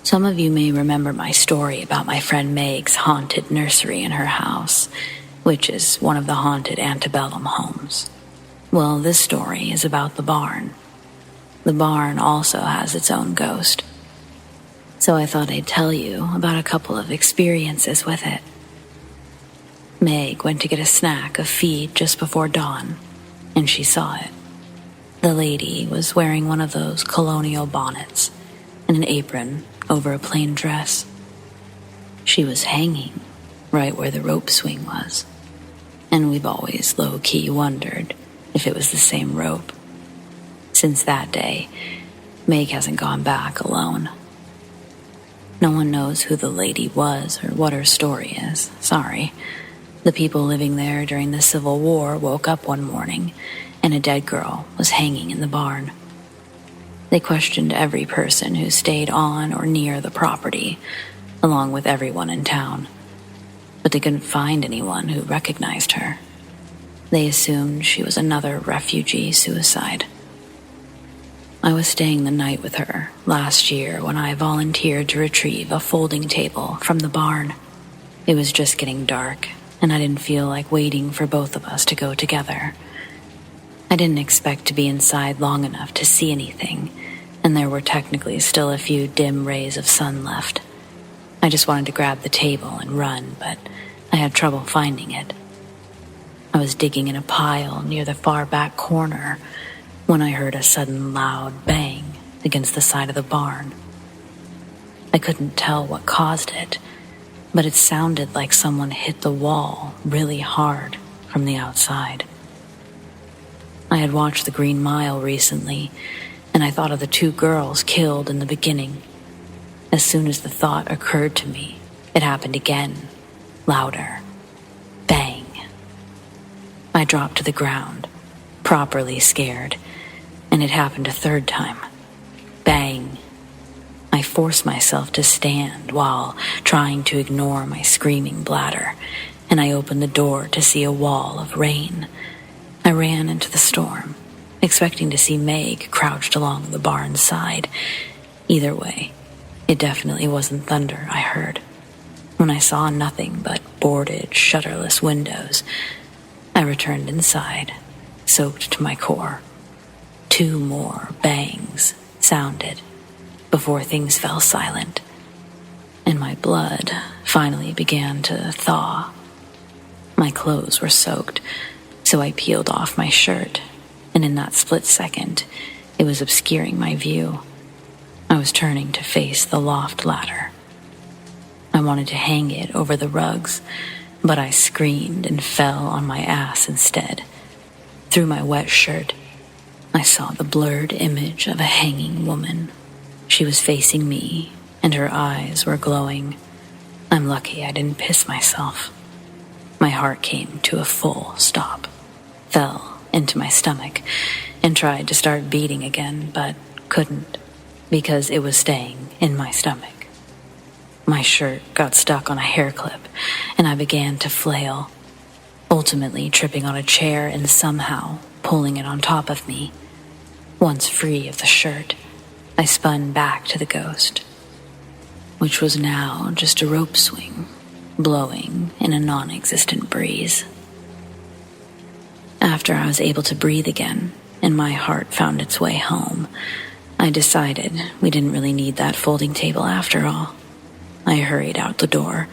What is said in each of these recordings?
Some of you may remember my story about my friend Meg's haunted nursery in her house, which is one of the haunted antebellum homes. Well, this story is about the barn. The barn also has its own ghost. So I thought I'd tell you about a couple of experiences with it. Meg went to get a snack of feed just before dawn, and she saw it. The lady was wearing one of those colonial bonnets and an apron over a plain dress. She was hanging right where the rope swing was, and we've always low-key wondered if it was the same rope. Since that day, Meg hasn't gone back alone. No one knows who the lady was or what her story is. Sorry. The people living there during the Civil War woke up one morning and a dead girl was hanging in the barn. They questioned every person who stayed on or near the property, along with everyone in town. But they couldn't find anyone who recognized her. They assumed she was another refugee suicide. I was staying the night with her last year when I volunteered to retrieve a folding table from the barn. It was just getting dark, and I didn't feel like waiting for both of us to go together. I didn't expect to be inside long enough to see anything, and there were technically still a few dim rays of sun left. I just wanted to grab the table and run, but I had trouble finding it. I was digging in a pile near the far back corner when I heard a sudden loud bang against the side of the barn. I couldn't tell what caused it, but it sounded like someone hit the wall really hard from the outside. I had watched The Green Mile recently, and I thought of the two girls killed in the beginning. As soon as the thought occurred to me, it happened again, louder. Bang. I dropped to the ground, properly scared, and it happened a third time. Bang. I forced myself to stand while trying to ignore my screaming bladder, and I opened the door to see a wall of rain. I ran into the storm, expecting to see Meg crouched along the barn's side. Either way, it definitely wasn't thunder I heard. When I saw nothing but boarded, shutterless windows, I returned inside, soaked to my core. 2 more bangs sounded before things fell silent, and my blood finally began to thaw. My clothes were soaked, so I peeled off my shirt, and in that split second, it was obscuring my view. I was turning to face the loft ladder. I wanted to hang it over the rugs, but I screamed and fell on my ass instead. Through my wet shirt, I saw the blurred image of a hanging woman. She was facing me, and her eyes were glowing. I'm lucky I didn't piss myself. My heart came to a full stop, fell into my stomach, and tried to start beating again, but couldn't, because it was staying in my stomach. My shirt got stuck on a hair clip, and I began to flail, ultimately tripping on a chair and somehow pulling it on top of me. Once free of the shirt, I spun back to the ghost, which was now just a rope swing, blowing in a non-existent breeze. After I was able to breathe again, and my heart found its way home, I decided we didn't really need that folding table after all. I hurried out the door,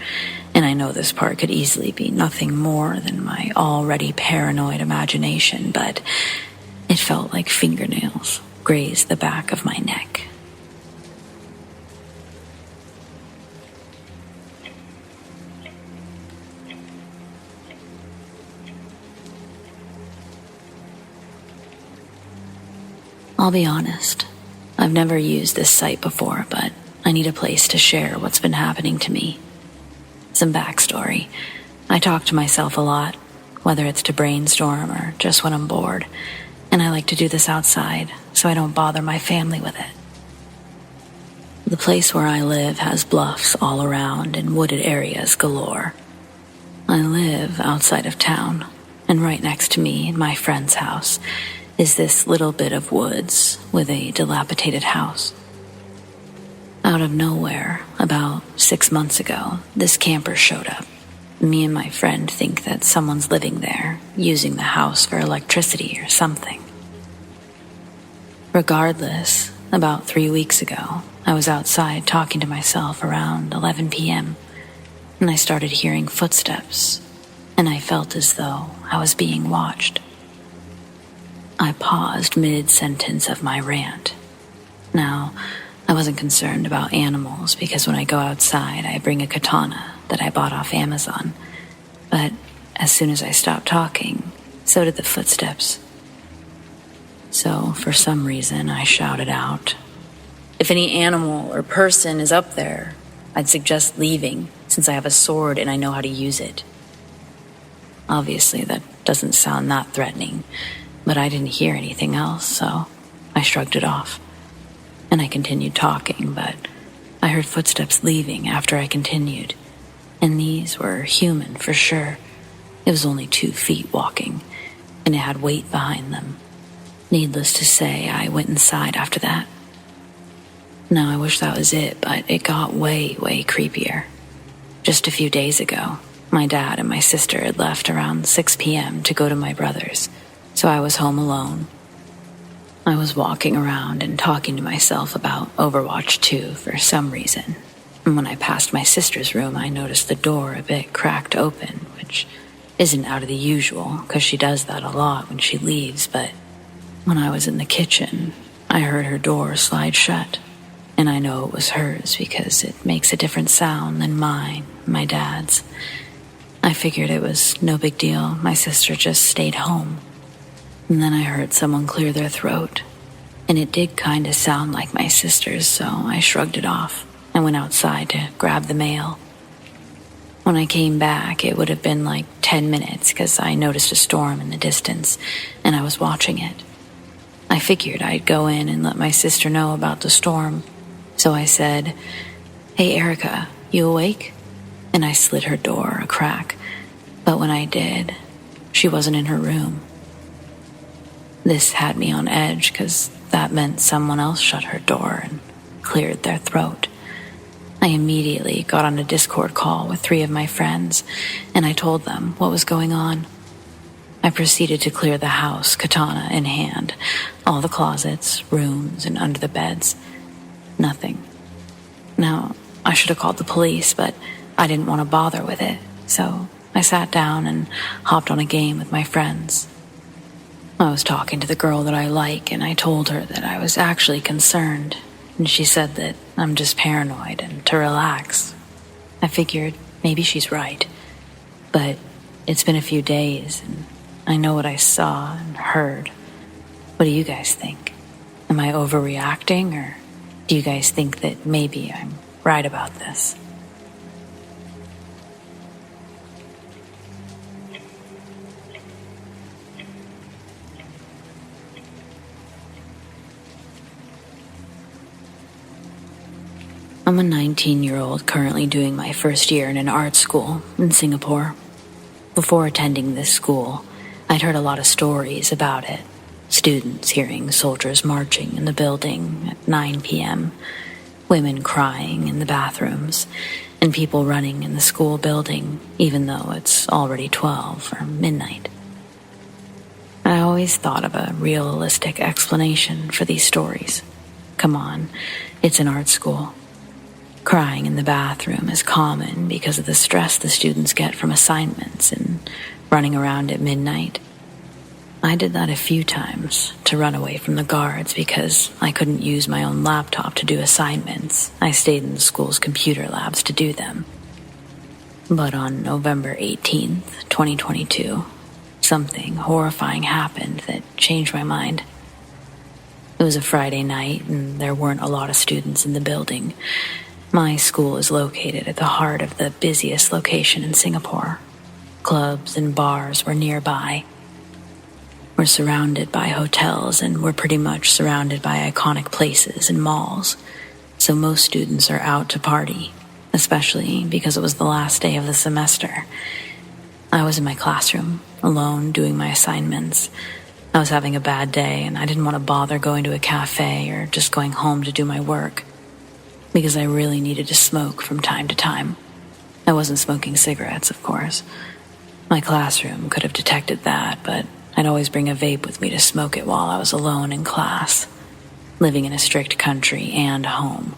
and I know this part could easily be nothing more than my already paranoid imagination, but it felt like fingernails grazed the back of my neck. I'll be honest, I've never used this site before, but I need a place to share what's been happening to me. Some backstory. I talk to myself a lot, whether it's to brainstorm or just when I'm bored, and I like to do this outside so I don't bother my family with it. The place where I live has bluffs all around and wooded areas galore. I live outside of town, and right next to me in my friend's house is this little bit of woods with a dilapidated house. Out of nowhere, about 6 months ago, this camper showed up. Me and my friend think that someone's living there, using the house for electricity or something. Regardless, about 3 weeks ago, I was outside talking to myself around 11 p.m., and I started hearing footsteps, and I felt as though I was being watched. I paused mid-sentence of my rant. Now, I wasn't concerned about animals because when I go outside, I bring a katana that I bought off Amazon. But as soon as I stopped talking, so did the footsteps. So, for some reason, I shouted out, "If any animal or person is up there, I'd suggest leaving since I have a sword and I know how to use it." Obviously, that doesn't sound that threatening, but I didn't hear anything else, so I shrugged it off. And I continued talking, but I heard footsteps leaving after I continued, and these were human for sure. It was only 2 feet walking, and it had weight behind them. Needless to say, I went inside after that. Now, I wish that was it, but it got way, way creepier. Just a few days ago, my dad and my sister had left around 6 p.m. to go to my brother's, so I was home alone. I was walking around and talking to myself about Overwatch 2 for some reason. And when I passed my sister's room, I noticed the door a bit cracked open, which isn't out of the usual, because she does that a lot when she leaves, but when I was in the kitchen, I heard her door slide shut, and I know it was hers because it makes a different sound than mine, my dad's. I figured it was no big deal, my sister just stayed home. And then I heard someone clear their throat, and it did kind of sound like my sister's, so I shrugged it off and went outside to grab the mail. When I came back, it would have been like 10 minutes because I noticed a storm in the distance, and I was watching it. I figured I'd go in and let my sister know about the storm, so I said, "Hey Erica, you awake?" And I slid her door a crack, but when I did, she wasn't in her room. This had me on edge because that meant someone else shut her door and cleared their throat. I immediately got on a Discord call with 3 of my friends, and I told them what was going on. I proceeded to clear the house, katana in hand, all the closets, rooms, and under the beds. Nothing. Now, I should have called the police, but I didn't want to bother with it, so I sat down and hopped on a game with my friends. I was talking to the girl that I like, and I told her that I was actually concerned, and she said that I'm just paranoid and to relax. I figured maybe she's right, but it's been a few days, and I know what I saw and heard. What do you guys think? Am I overreacting, or do you guys think that maybe I'm right about this? I'm a 19-year-old currently doing my first year in an art school in Singapore. Before attending this school, I'd heard a lot of stories about it. Students hearing soldiers marching in the building at 9 p.m., women crying in the bathrooms, and people running in the school building even though it's already 12 or midnight. I always thought of a realistic explanation for these stories. Come on, it's an art school. Crying in the bathroom is common because of the stress the students get from assignments and running around at midnight. I did that a few times to run away from the guards because I couldn't use my own laptop to do assignments. I stayed in the school's computer labs to do them. But on November 18th, 2022, something horrifying happened that changed my mind. It was a Friday night and there weren't a lot of students in the building. My school is located at the heart of the busiest location in Singapore. Clubs and bars were nearby. We're surrounded by hotels and we're pretty much surrounded by iconic places and malls. So most students are out to party, especially because it was the last day of the semester. I was in my classroom, alone, doing my assignments. I was having a bad day and I didn't want to bother going to a cafe or just going home to do my work. because I really needed to smoke from time to time. I wasn't smoking cigarettes, of course. My classroom could have detected that, but I'd always bring a vape with me to smoke it while I was alone in class. Living in a strict country and home,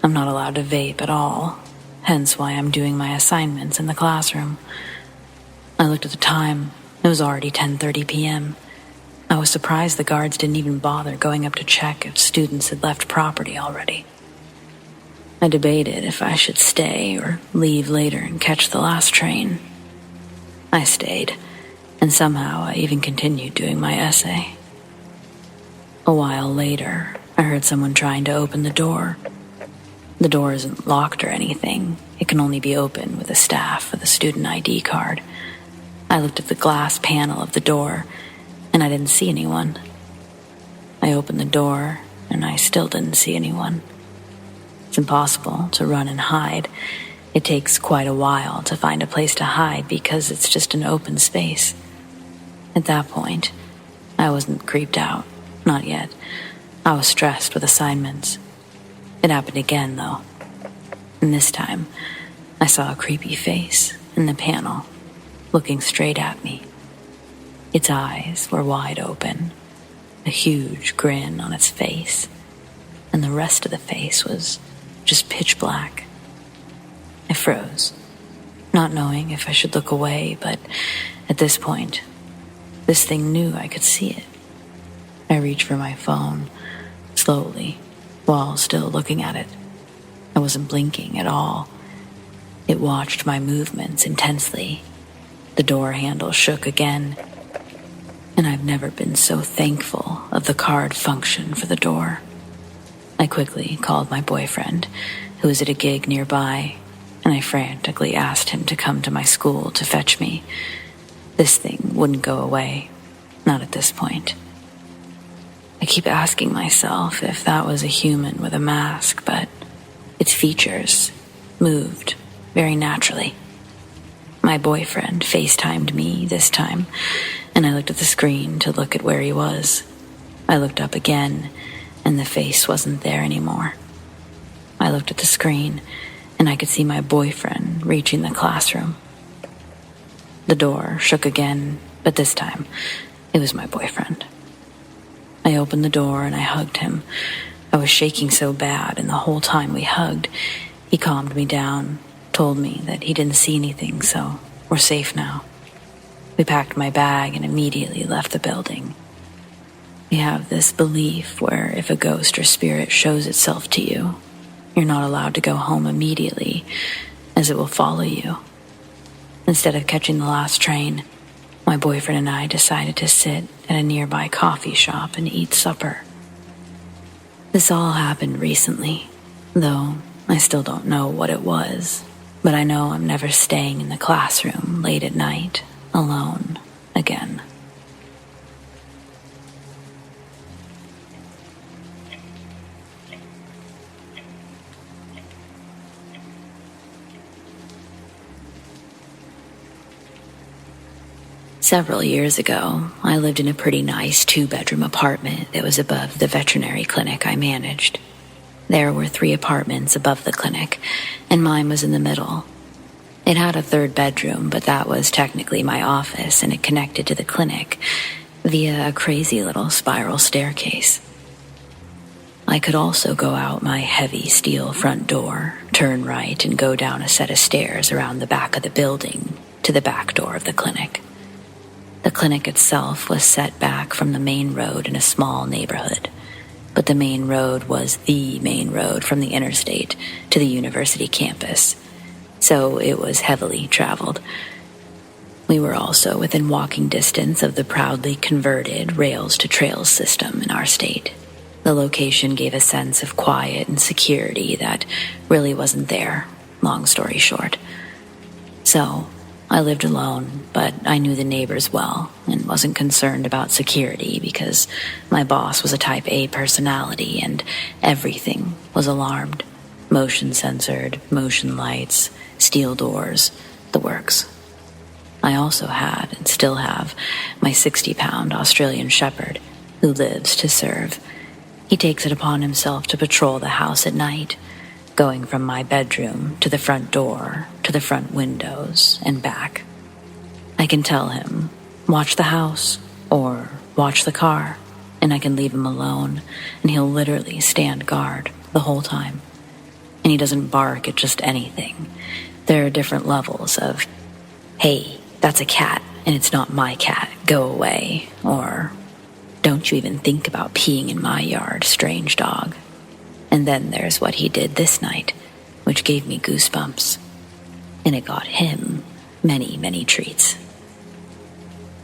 I'm not allowed to vape at all, hence why I'm doing my assignments in the classroom. I looked at the time. It was already 10:30 p.m. I was surprised the guards didn't even bother going up to check if students had left property already. I debated if I should stay or leave later and catch the last train. I stayed, and somehow I even continued doing my essay. A while later, I heard someone trying to open the door. The door isn't locked or anything. It can only be opened with a staff with a student ID card. I looked at the glass panel of the door, and I didn't see anyone. I opened the door, and I still didn't see anyone. It's impossible to run and hide. It takes quite a while to find a place to hide because it's just an open space. At that point, I wasn't creeped out. Not yet. I was stressed with assignments. It happened again, though. And this time, I saw a creepy face in the panel, looking straight at me. Its eyes were wide open, a huge grin on its face, and the rest of the face was just pitch black. I froze, not knowing if I should look away, but at this point, this thing knew I could see it. I reached for my phone, slowly, while still looking at it. I wasn't blinking at all. It watched my movements intensely. The door handle shook again, and I've never been so thankful of the card function for the door. I quickly called my boyfriend, who was at a gig nearby, and I frantically asked him to come to my school to fetch me. This thing wouldn't go away, not at this point. I keep asking myself if that was a human with a mask, but its features moved very naturally. My boyfriend FaceTimed me this time, and I looked at the screen to look at where he was. I looked up again, and the face wasn't there anymore. I looked at the screen, and I could see my boyfriend reaching the classroom. The door shook again, but this time, it was my boyfriend. I opened the door and I hugged him. I was shaking so bad, and the whole time we hugged, he calmed me down, told me that he didn't see anything, so we're safe now. We packed my bag and immediately left the building. We have this belief where if a ghost or spirit shows itself to you, you're not allowed to go home immediately, as it will follow you. Instead of catching the last train, my boyfriend and I decided to sit at a nearby coffee shop and eat supper. This all happened recently, though I still don't know what it was, but I know I'm never staying in the classroom late at night, alone, again. Several years ago, I lived in a pretty nice 2-bedroom apartment that was above the veterinary clinic I managed. There were 3 apartments above the clinic, and mine was in the middle. It had a 3rd bedroom, but that was technically my office, and it connected to the clinic via a crazy little spiral staircase. I could also go out my heavy steel front door, turn right, and go down a set of stairs around the back of the building to the back door of the clinic. The clinic itself was set back from the main road in a small neighborhood, but the main road was the main road from the interstate to the university campus, so it was heavily traveled. We were also within walking distance of the proudly converted rails-to-trails system in our state. The location gave a sense of quiet and security that really wasn't there, long story short. So, I lived alone, but I knew the neighbors well and wasn't concerned about security because my boss was a type A personality and everything was alarmed. Motion censored, motion lights, steel doors, the works. I also had, and still have, my 60-pound Australian Shepherd, who lives to serve. He takes it upon himself to patrol the house at night, going from my bedroom to the front door, to the front windows, and back. I can tell him, watch the house, or watch the car, and I can leave him alone, and he'll literally stand guard the whole time. And he doesn't bark at just anything. There are different levels of, hey, that's a cat, and it's not my cat, go away, or don't you even think about peeing in my yard, strange dog. And then there's what he did this night, which gave me goosebumps. And it got him many, many treats.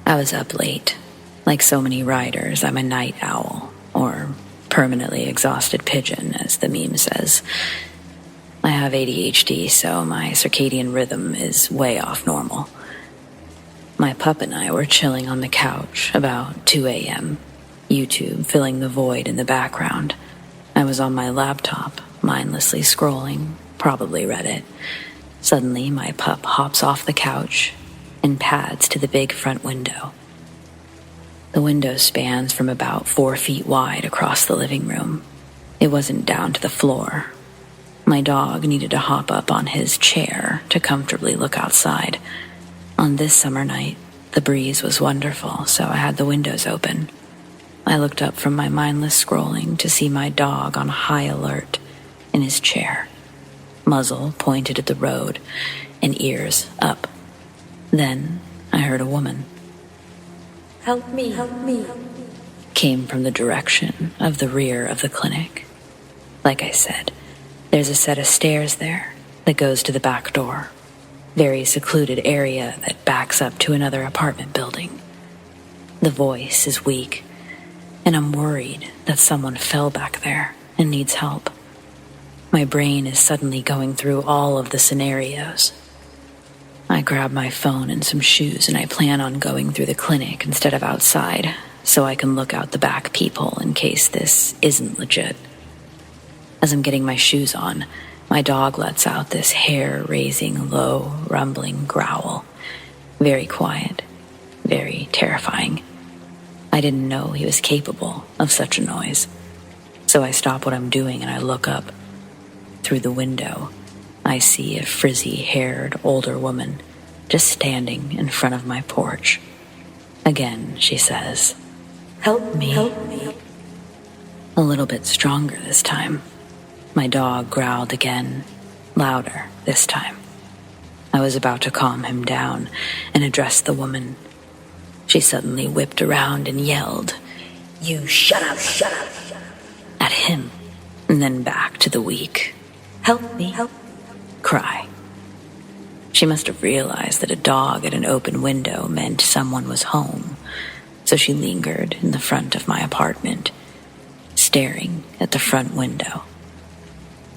I was up late. Like so many writers, I'm a night owl, or permanently exhausted pigeon, as the meme says. I have ADHD, so my circadian rhythm is way off normal. My pup and I were chilling on the couch about 2 a.m., YouTube filling the void in the background. I was on my laptop, mindlessly scrolling, probably Reddit. Suddenly, my pup hops off the couch and pads to the big front window. The window spans from about 4 feet wide across the living room. It wasn't down to the floor. My dog needed to hop up on his chair to comfortably look outside. On this summer night, the breeze was wonderful, so I had the windows open. I looked up from my mindless scrolling to see my dog on high alert in his chair, muzzle pointed at the road and ears up. Then I heard a woman. Help me, help me, came from the direction of the rear of the clinic. Like I said, there's a set of stairs there that goes to the back door. Very secluded area that backs up to another apartment building. The voice is weak, and I'm worried that someone fell back there and needs help. My brain is suddenly going through all of the scenarios. I grab my phone and some shoes, and I plan on going through the clinic instead of outside, so I can look out the back peephole in case this isn't legit. As I'm getting my shoes on, my dog lets out this hair-raising, low, rumbling growl. Very quiet, very terrifying. I didn't know he was capable of such a noise. So I stop what I'm doing and I look up. Through the window, I see a frizzy-haired older woman just standing in front of my porch. Again, she says, help me, help me. A little bit stronger this time. My dog growled again, louder this time. I was about to calm him down and address the woman. She suddenly whipped around and yelled, "You shut up, shut up," at him, and then back to the weak, help me, help cry. She must have realized that a dog at an open window meant someone was home, so she lingered in the front of my apartment, staring at the front window.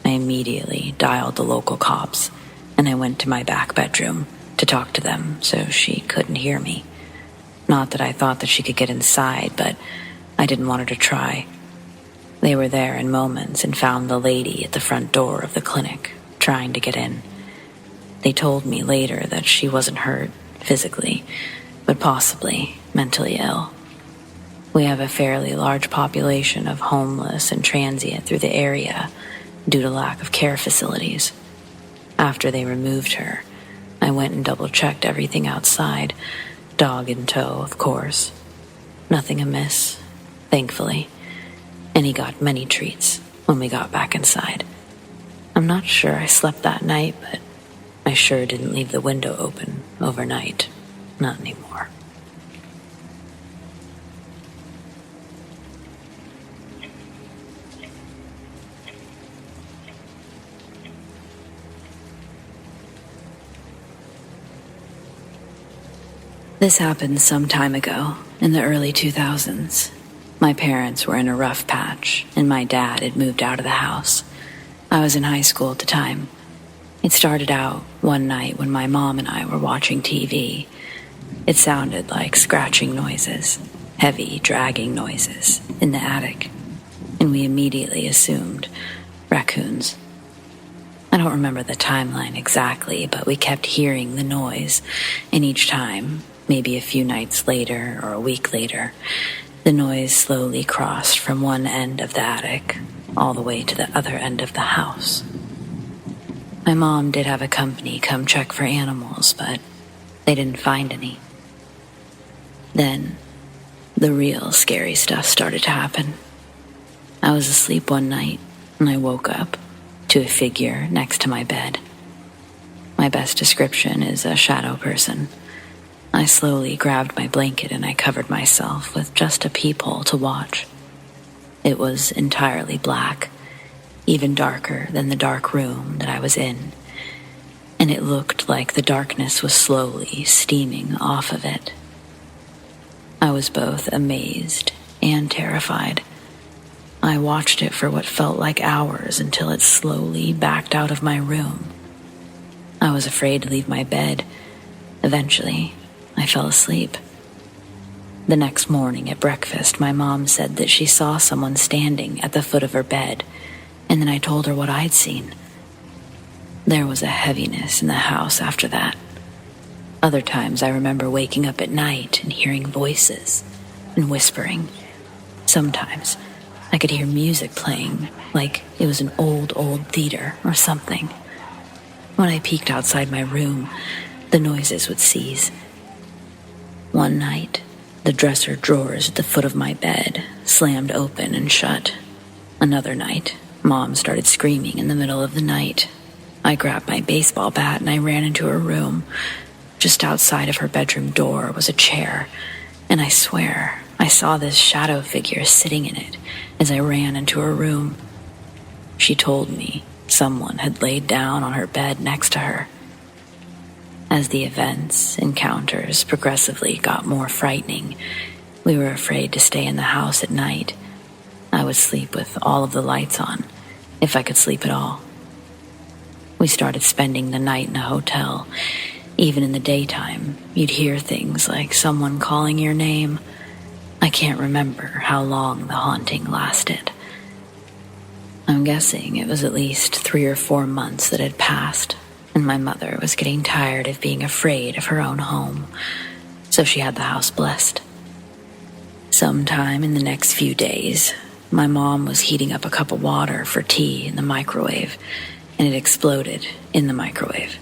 I immediately dialed the local cops, and I went to my back bedroom to talk to them so she couldn't hear me. Not that I thought that she could get inside, but I didn't want her to try. They were there in moments and found the lady at the front door of the clinic, trying to get in. They told me later that she wasn't hurt physically, but possibly mentally ill. We have a fairly large population of homeless and transient through the area due to lack of care facilities. After they removed her, I went and double-checked everything outside, dog in tow, of course. Nothing amiss, thankfully, and he got many treats when we got back inside. I'm not sure I slept that night, but I sure didn't leave the window open overnight. Not anymore. This happened some time ago, in the early 2000s. My parents were in a rough patch, and my dad had moved out of the house. I was in high school at the time. It started out one night when my mom and I were watching TV. It sounded like scratching noises, heavy, dragging noises, in the attic, and we immediately assumed raccoons. I don't remember the timeline exactly, but we kept hearing the noise, and each time, maybe a few nights later or a week later, the noise slowly crossed from one end of the attic all the way to the other end of the house. My mom did have a company come check for animals, but they didn't find any. Then, the real scary stuff started to happen. I was asleep one night, and I woke up to a figure next to my bed. My best description is a shadow person. I slowly grabbed my blanket and I covered myself with just a peephole to watch. It was entirely black, even darker than the dark room that I was in, and it looked like the darkness was slowly steaming off of it. I was both amazed and terrified. I watched it for what felt like hours until it slowly backed out of my room. I was afraid to leave my bed. Eventually, I fell asleep. The next morning at breakfast, my mom said that she saw someone standing at the foot of her bed, and then I told her what I'd seen. There was a heaviness in the house after that. Other times I remember waking up at night and hearing voices and whispering. Sometimes I could hear music playing, like it was an old theater or something. When I peeked outside my room, the noises would cease. One night, the dresser drawers at the foot of my bed slammed open and shut. Another night, Mom started screaming in the middle of the night. I grabbed my baseball bat and I ran into her room. Just outside of her bedroom door was a chair, and I swear I saw this shadow figure sitting in it as I ran into her room. She told me someone had laid down on her bed next to her. As the encounters progressively got more frightening, we were afraid to stay in the house at night. I would sleep with all of the lights on, if I could sleep at all. We started spending the night in a hotel. Even in the daytime, you'd hear things like someone calling your name. I can't remember how long the haunting lasted. I'm guessing it was at least 3 or 4 months that had passed, and my mother was getting tired of being afraid of her own home, so she had the house blessed. Sometime in the next few days, my mom was heating up a cup of water for tea in the microwave, and it exploded in the microwave.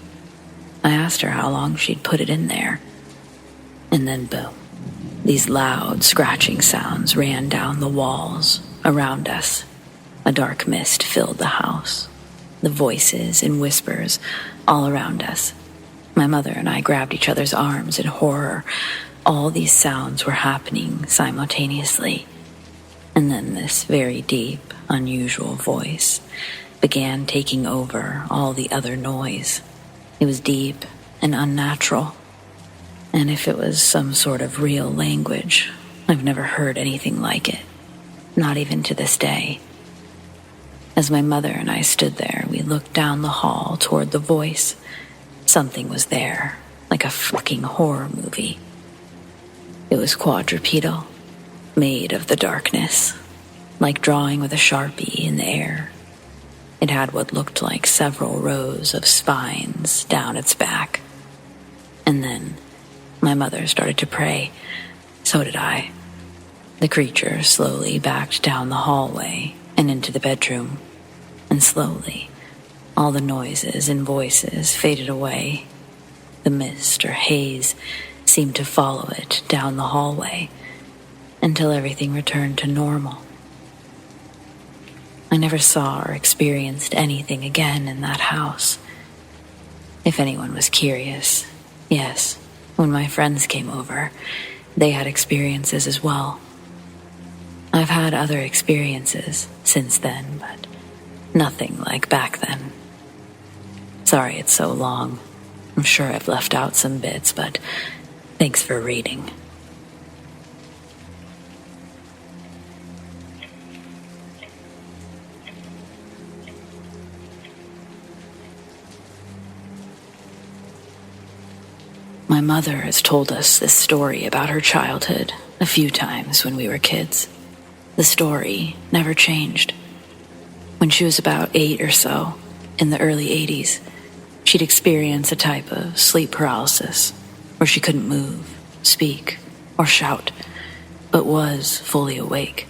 I asked her how long she'd put it in there, and then boom. These loud, scratching sounds ran down the walls around us. A dark mist filled the house. The voices and whispers all around us. My mother and I grabbed each other's arms in horror. All these sounds were happening simultaneously. And then this very deep, unusual voice began taking over all the other noise. It was deep and unnatural. And if it was some sort of real language, I've never heard anything like it. Not even to this day. As my mother and I stood there, we looked down the hall toward the voice. Something was there, like a fucking horror movie. It was quadrupedal, made of the darkness, like drawing with a Sharpie in the air. It had what looked like several rows of spines down its back. And then my mother started to pray. So did I. The creature slowly backed down the hallway and into the bedroom. And slowly, all the noises and voices faded away. The mist or haze seemed to follow it down the hallway until everything returned to normal. I never saw or experienced anything again in that house. If anyone was curious, yes, when my friends came over, they had experiences as well. I've had other experiences since then, but nothing like back then. Sorry it's so long. I'm sure I've left out some bits, but thanks for reading. My mother has told us this story about her childhood a few times when we were kids. The story never changed. When she was about 8 or so, in the early 80s, she'd experienced a type of sleep paralysis where she couldn't move, speak, or shout, but was fully awake.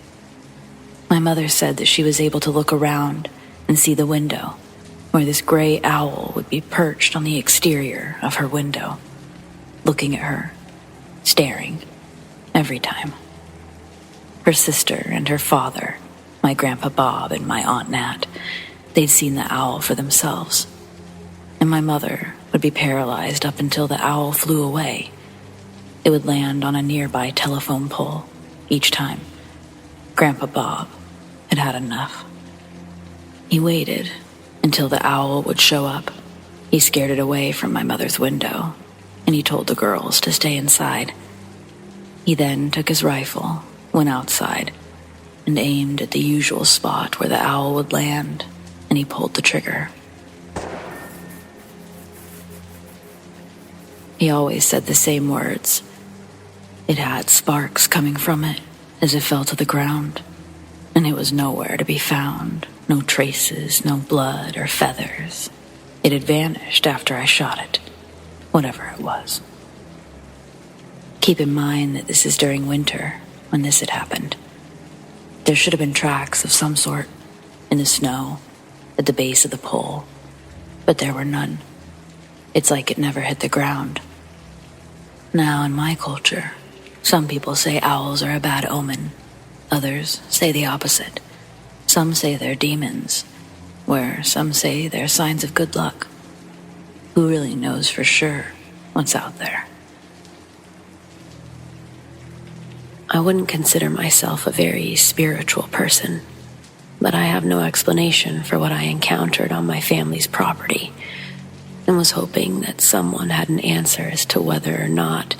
My mother said that she was able to look around and see the window where this gray owl would be perched on the exterior of her window, looking at her, staring, every time. Her sister and her father, my Grandpa Bob and my Aunt Nat, they'd seen the owl for themselves. And my mother would be paralyzed up until the owl flew away. It would land on a nearby telephone pole each time. Grandpa Bob had had enough. He waited until the owl would show up. He scared it away from my mother's window, and he told the girls to stay inside. He then took his rifle, went outside, and aimed at the usual spot where the owl would land, and he pulled the trigger. He always said the same words. It had sparks coming from it as it fell to the ground, and it was nowhere to be found. No traces, no blood or feathers. It had vanished after I shot it, whatever it was. Keep in mind that this is during winter when this had happened. There should have been tracks of some sort in the snow at the base of the pole, but there were none. It's like it never hit the ground. Now, in my culture, some people say owls are a bad omen. Others say the opposite. Some say they're demons, where some say they're signs of good luck. Who really knows for sure what's out there? I wouldn't consider myself a very spiritual person, but I have no explanation for what I encountered on my family's property, and was hoping that someone had an answer as to whether or not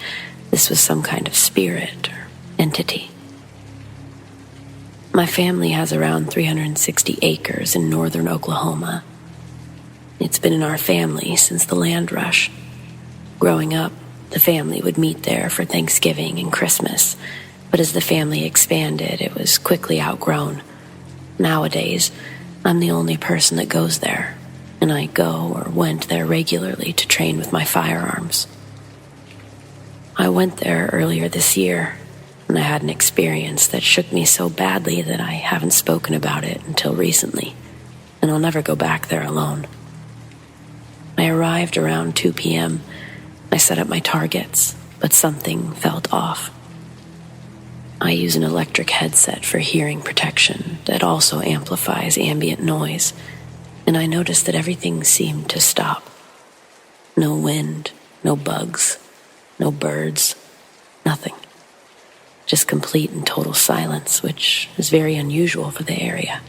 this was some kind of spirit or entity. My family has around 360 acres in northern Oklahoma. It's been in our family since the land rush. Growing up, the family would meet there for Thanksgiving and Christmas, but as the family expanded, it was quickly outgrown. Nowadays, I'm the only person that goes there, and I go or went there regularly to train with my firearms. I went there earlier this year, and I had an experience that shook me so badly that I haven't spoken about it until recently, and I'll never go back there alone. I arrived around 2 p.m. I set up my targets, but something felt off. I use an electric headset for hearing protection that also amplifies ambient noise, and I noticed that everything seemed to stop. No wind, no bugs, no birds, nothing. Just complete and total silence, which is very unusual for the area.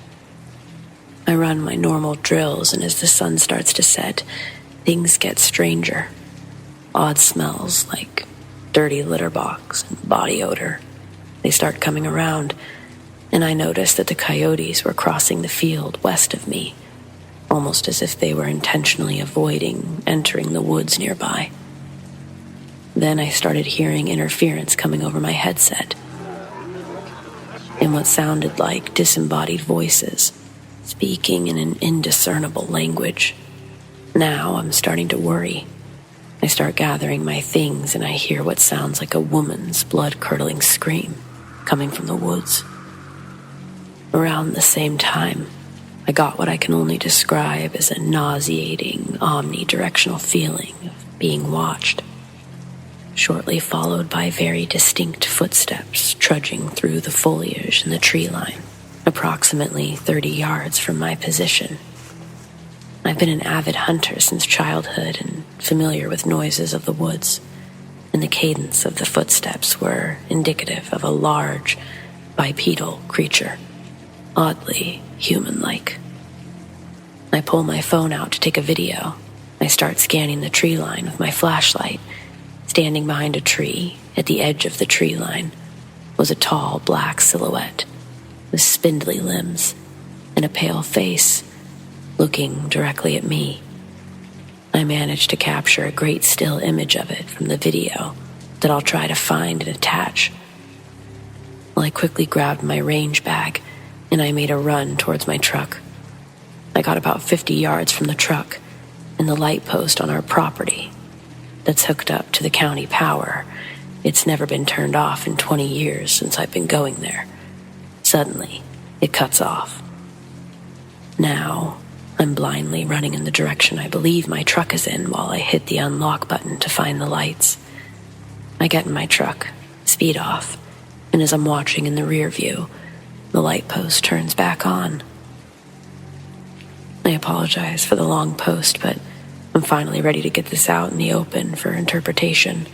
I run my normal drills, and as the sun starts to set, things get stranger. Odd smells like dirty litter box and body odor. They start coming around, and I notice that the coyotes were crossing the field west of me, almost as if they were intentionally avoiding entering the woods nearby. Then I started hearing interference coming over my headset, and what sounded like disembodied voices, speaking in an indiscernible language. Now I'm starting to worry. I start gathering my things, and I hear what sounds like a woman's blood-curdling scream coming from the woods. Around the same time, I got what I can only describe as a nauseating, omnidirectional feeling of being watched, shortly followed by very distinct footsteps trudging through the foliage in the tree line, approximately 30 yards from my position. I've been an avid hunter since childhood and familiar with noises of the woods, and the cadence of the footsteps were indicative of a large, bipedal creature, oddly human-like. I pull my phone out to take a video. I start scanning the tree line with my flashlight. Standing behind a tree, at the edge of the tree line, was a tall black silhouette with spindly limbs and a pale face, looking directly at me. I managed to capture a great still image of it from the video that I'll try to find and attach. Well, I quickly grabbed my range bag and I made a run towards my truck. I got about 50 yards from the truck, and the light post on our property that's hooked up to the county power, it's never been turned off in 20 years since I've been going there. Suddenly, it cuts off. Now, I'm blindly running in the direction I believe my truck is in while I hit the unlock button to find the lights. I get in my truck, speed off, and as I'm watching in the rear view, the light post turns back on. I apologize for the long post, but I'm finally ready to get this out in the open for interpretation.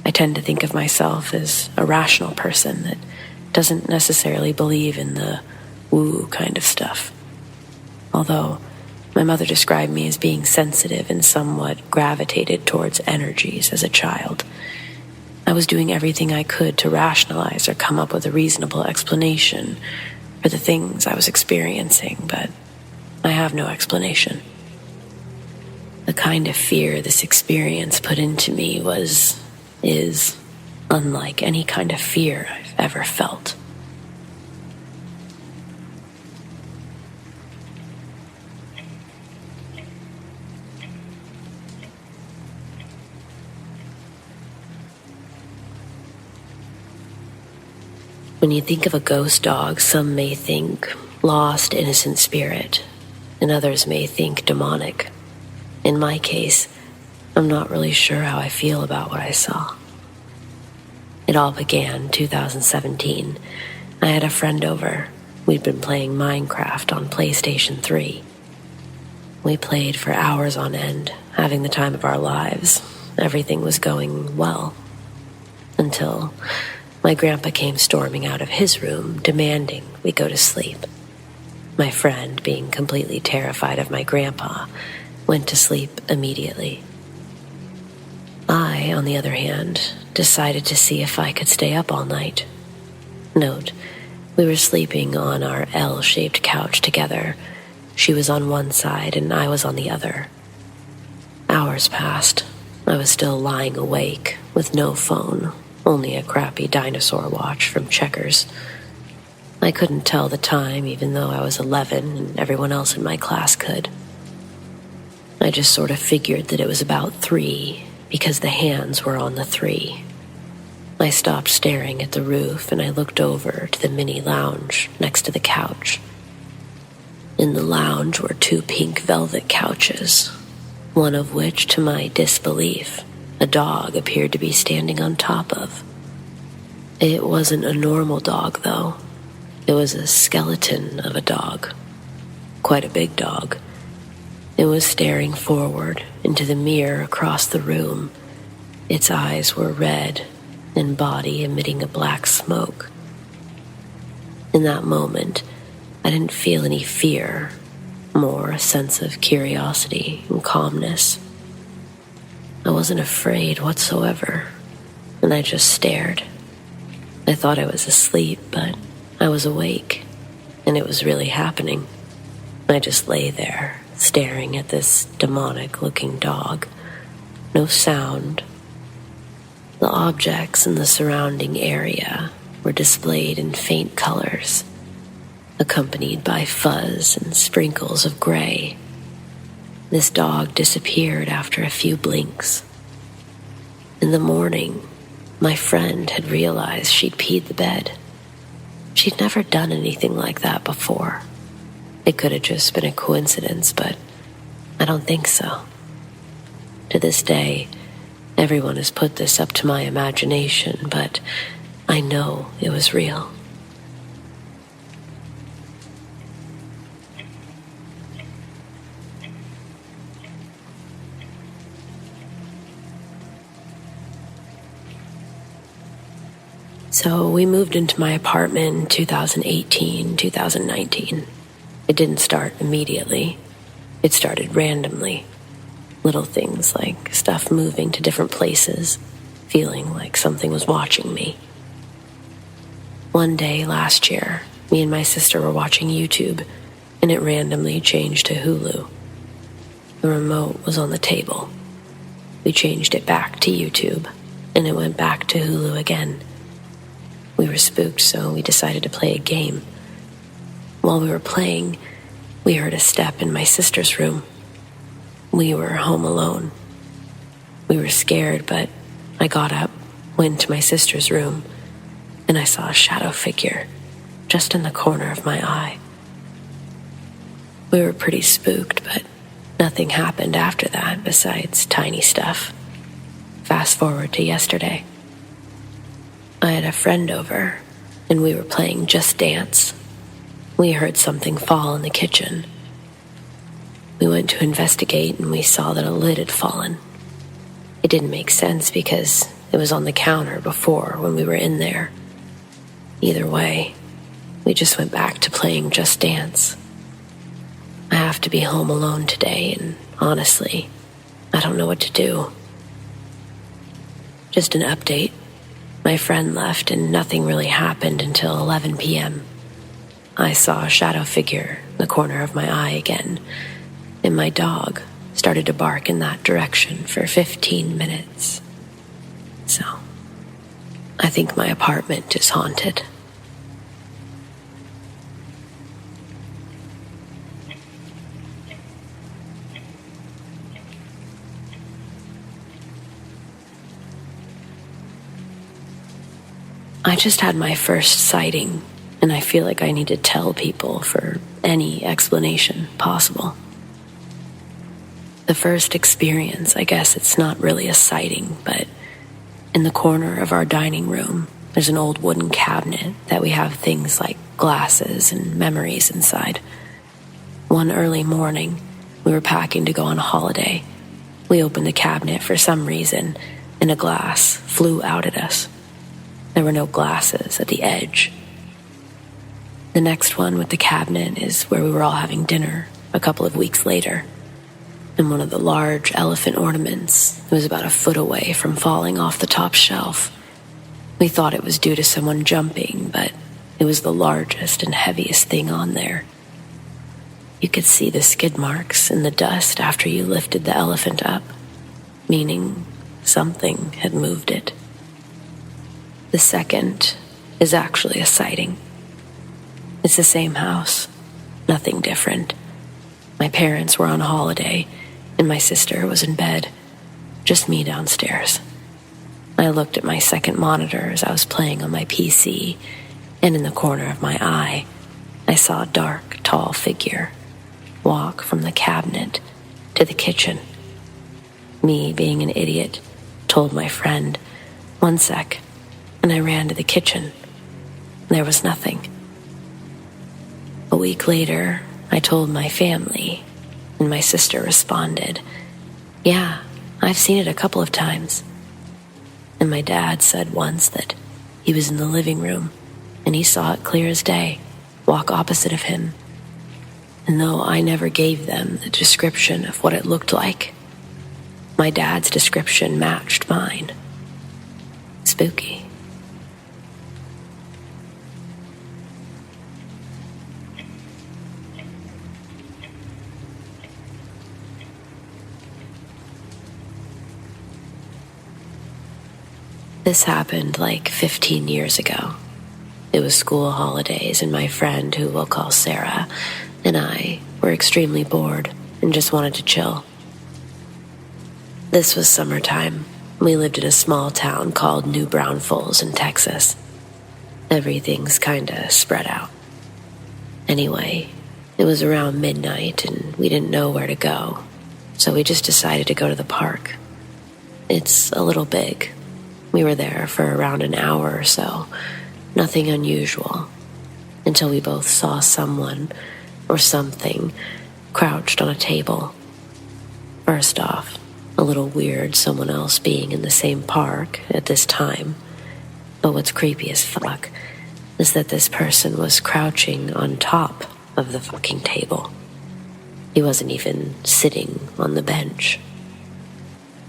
I tend to think of myself as a rational person that doesn't necessarily believe in the woo kind of stuff. Although my mother described me as being sensitive and somewhat gravitated towards energies as a child, I was doing everything I could to rationalize or come up with a reasonable explanation for the things I was experiencing, but I have no explanation. The kind of fear this experience put into me is unlike any kind of fear I've ever felt. When you think of a ghost dog, some may think lost, innocent spirit, and others may think demonic. In my case, I'm not really sure how I feel about what I saw. It all began 2017. I had a friend over. We'd been playing Minecraft on PlayStation 3. We played for hours on end, having the time of our lives. Everything was going well. Until my grandpa came storming out of his room, demanding we go to sleep. My friend, being completely terrified of my grandpa, went to sleep immediately. I, on the other hand, decided to see if I could stay up all night. Note, we were sleeping on our L-shaped couch together. She was on one side and I was on the other. Hours passed. I was still lying awake, with no phone, only a crappy dinosaur watch from Checkers. I couldn't tell the time, even though I was 11 and everyone else in my class could. I just sort of figured that it was about 3, because the hands were on the 3. I stopped staring at the roof and I looked over to the mini lounge next to the couch. In the lounge were 2 pink velvet couches, one of which, to my disbelief, a dog appeared to be standing on top of. It wasn't a normal dog, though. It was a skeleton of a dog. Quite a big dog. It was staring forward into the mirror across the room. Its eyes were red and body emitting a black smoke. In that moment, I didn't feel any fear, more a sense of curiosity and calmness. I wasn't afraid whatsoever, and I just stared. I thought I was asleep, but I was awake, and it was really happening. I just lay there, staring at this demonic-looking dog. No sound. The objects in the surrounding area were displayed in faint colors, accompanied by fuzz and sprinkles of gray. This dog disappeared after a few blinks. In the morning, my friend had realized she'd peed the bed. She'd never done anything like that before. It could have just been a coincidence, but I don't think so. To this day, everyone has put this up to my imagination, but I know it was real. So we moved into my apartment in 2018, 2019. It didn't start immediately. It started randomly. Little things like stuff moving to different places, feeling like something was watching me. One day last year, me and my sister were watching YouTube, and it randomly changed to Hulu. The remote was on the table. We changed it back to YouTube, and it went back to Hulu again. We were spooked, so we decided to play a game. While we were playing, we heard a step in my sister's room. We were home alone. We were scared, but I got up, went to my sister's room, and I saw a shadow figure just in the corner of my eye. We were pretty spooked, but nothing happened after that besides tiny stuff. Fast forward to yesterday. I had a friend over, and we were playing Just Dance. We heard something fall in the kitchen. We went to investigate, and we saw that a lid had fallen. It didn't make sense because it was on the counter before when we were in there. Either way, we just went back to playing Just Dance. I have to be home alone today, and honestly, I don't know what to do. Just an update. My friend left and nothing really happened until 11 p.m. I saw a shadow figure in the corner of my eye again, and my dog started to bark in that direction for 15 minutes. So, I think my apartment is haunted. I just had my first sighting, and I feel like I need to tell people for any explanation possible. The first experience, I guess it's not really a sighting, but in the corner of our dining room, there's an old wooden cabinet that we have things like glasses and memories inside. One early morning, we were packing to go on holiday. We opened the cabinet for some reason, and a glass flew out at us. There were no glasses at the edge. The next one with the cabinet is where we were all having dinner a couple of weeks later. And one of the large elephant ornaments was about a foot away from falling off the top shelf. We thought it was due to someone jumping, but it was the largest and heaviest thing on there. You could see the skid marks in the dust after you lifted the elephant up, meaning something had moved it. The second is actually a sighting. It's the same house, nothing different. My parents were on holiday, and my sister was in bed, just me downstairs. I looked at my second monitor as I was playing on my PC, and in the corner of my eye, I saw a dark, tall figure walk from the cabinet to the kitchen. Me, being an idiot, told my friend, "One sec," and I ran to the kitchen. There was nothing. A week later, I told my family, and my sister responded, "Yeah, I've seen it a couple of times." And my dad said once that he was in the living room, and he saw it clear as day, walk opposite of him. And though I never gave them the description of what it looked like, my dad's description matched mine. Spooky. This happened like 15 years ago. It was school holidays, and my friend, who we'll call Sarah, and I were extremely bored and just wanted to chill. This was summertime. We lived in a small town called New Braunfels in Texas. Everything's kinda spread out. Anyway, it was around midnight, and we didn't know where to go, so we just decided to go to the park. It's a little big. We were there for around an hour or so, nothing unusual, until we both saw someone or something crouched on a table. First off, a little weird someone else being in the same park at this time, but what's creepy as fuck is that this person was crouching on top of the fucking table. He wasn't even sitting on the bench.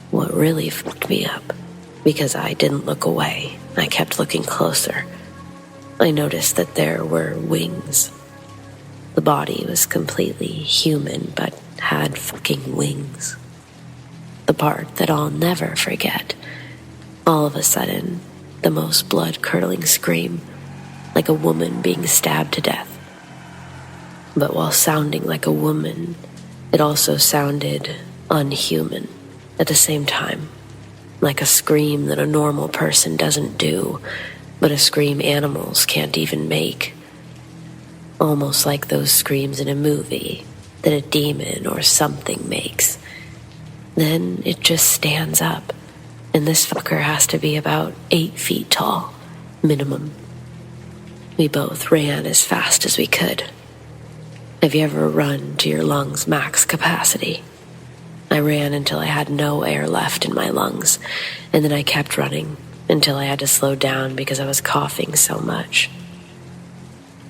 What really fucked me up, because I didn't look away, I kept looking closer. I noticed that there were wings. The body was completely human, but had fucking wings. The part that I'll never forget. All of a sudden, the most blood-curdling scream, like a woman being stabbed to death. But while sounding like a woman, it also sounded unhuman at the same time. Like a scream that a normal person doesn't do, but a scream animals can't even make. Almost like those screams in a movie that a demon or something makes. Then it just stands up, and this fucker has to be about 8 feet tall, minimum. We both ran as fast as we could. Have you ever run to your lungs' max capacity? I ran until I had no air left in my lungs, and then I kept running until I had to slow down because I was coughing so much.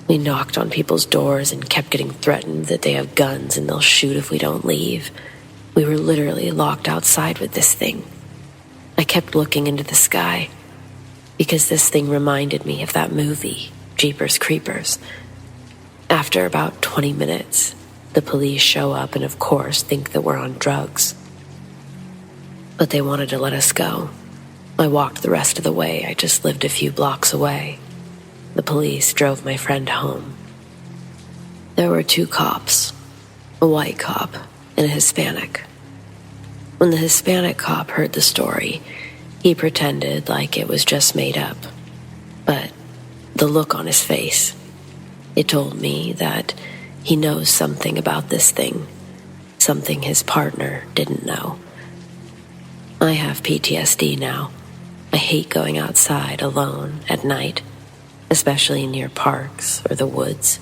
We knocked on people's doors and kept getting threatened that they have guns and they'll shoot if we don't leave. We were literally locked outside with this thing. I kept looking into the sky because this thing reminded me of that movie, Jeepers Creepers. After about 20 minutes, the police show up and of course think that we're on drugs. But they wanted to let us go. I walked the rest of the way. I just lived a few blocks away. The police drove my friend home. There were 2 cops, a white cop and a Hispanic. When the Hispanic cop heard the story, he pretended like it was just made up. But the look on his face, it told me that he knows something about this thing, something his partner didn't know. I have PTSD now. I hate going outside alone at night, especially near parks or the woods.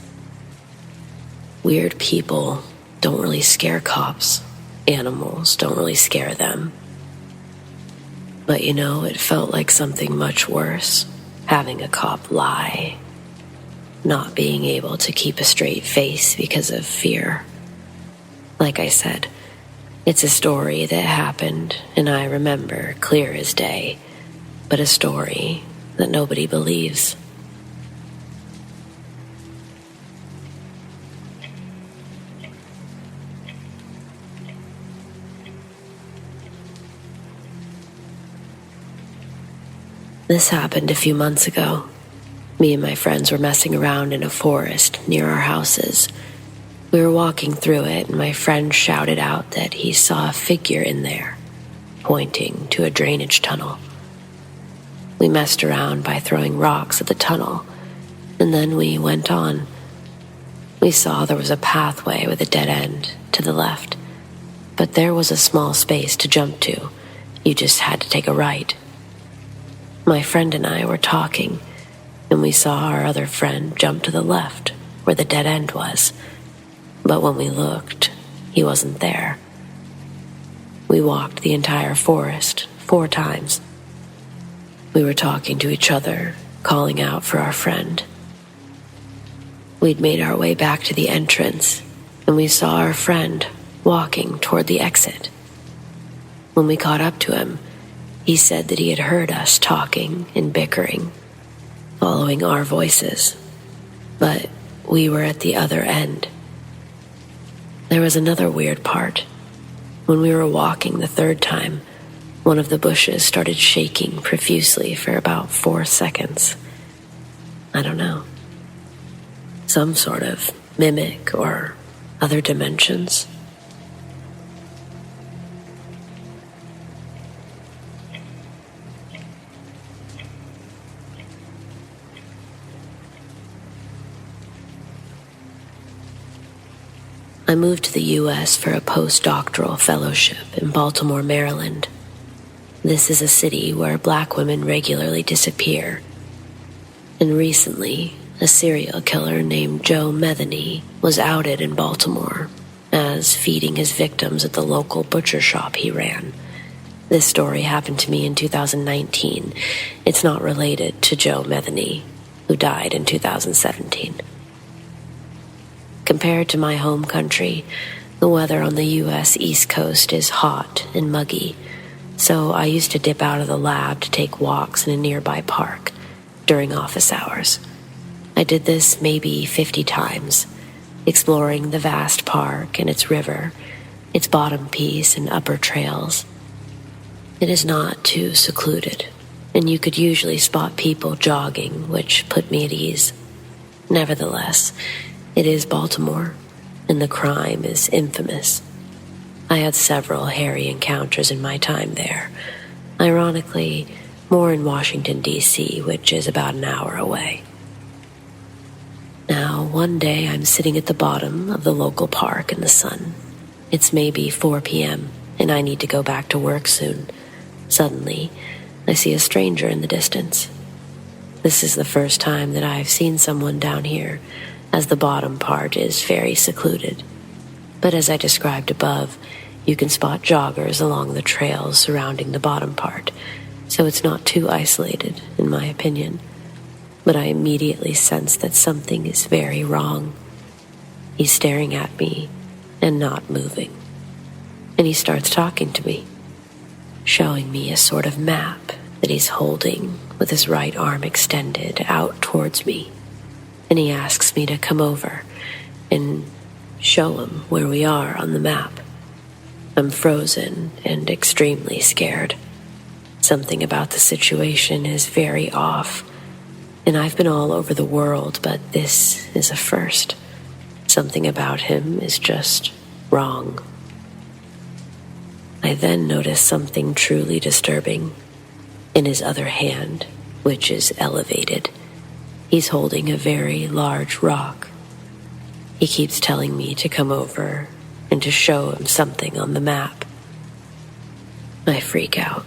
Weird people don't really scare cops. Animals don't really scare them. But you know, it felt like something much worse, having a cop lie, not being able to keep a straight face because of fear. Like I said, it's a story that happened and I remember clear as day, but a story that nobody believes. This happened a few months ago. Me and my friends were messing around in a forest near our houses. We were walking through it, and my friend shouted out that he saw a figure in there, pointing to a drainage tunnel. We messed around by throwing rocks at the tunnel, and then we went on. We saw there was a pathway with a dead end to the left, but there was a small space to jump to. You just had to take a right. My friend and I were talking, and we saw our other friend jump to the left, where the dead end was. But when we looked, he wasn't there. We walked the entire forest 4 times. We were talking to each other, calling out for our friend. We'd made our way back to the entrance, and we saw our friend walking toward the exit. When we caught up to him, he said that he had heard us talking and bickering, following our voices, but we were at the other end. There was another weird part. When we were walking the 3rd time, one of the bushes started shaking profusely for about 4 seconds. I don't know. Some sort of mimic or other dimensions. I moved to the U.S. for a postdoctoral fellowship in Baltimore, Maryland. This is a city where black women regularly disappear. And recently, a serial killer named Joe Metheny was outed in Baltimore as feeding his victims at the local butcher shop he ran. This story happened to me in 2019. It's not related to Joe Metheny, who died in 2017. Compared to my home country, the weather on the U.S. East Coast is hot and muggy, so I used to dip out of the lab to take walks in a nearby park during office hours. I did this maybe 50 times, exploring the vast park and its river, its bottom piece and upper trails. It is not too secluded, and you could usually spot people jogging, which put me at ease. Nevertheless, it is Baltimore, and the crime is infamous. I had several hairy encounters in my time there. Ironically, more in Washington, D.C., which is about an hour away. Now, one day I'm sitting at the bottom of the local park in the sun. It's maybe 4 p.m., and I need to go back to work soon. Suddenly, I see a stranger in the distance. This is the first time that I've seen someone down here, as the bottom part is very secluded. But as I described above, you can spot joggers along the trails surrounding the bottom part, so it's not too isolated, in my opinion. But I immediately sense that something is very wrong. He's staring at me and not moving. And he starts talking to me, showing me a sort of map that he's holding with his right arm extended out towards me. And he asks me to come over and show him where we are on the map. I'm frozen and extremely scared. Something about the situation is very off. And I've been all over the world, but this is a first. Something about him is just wrong. I then notice something truly disturbing. In his other hand, which is elevated, he's holding a very large rock. He keeps telling me to come over and to show him something on the map. I freak out,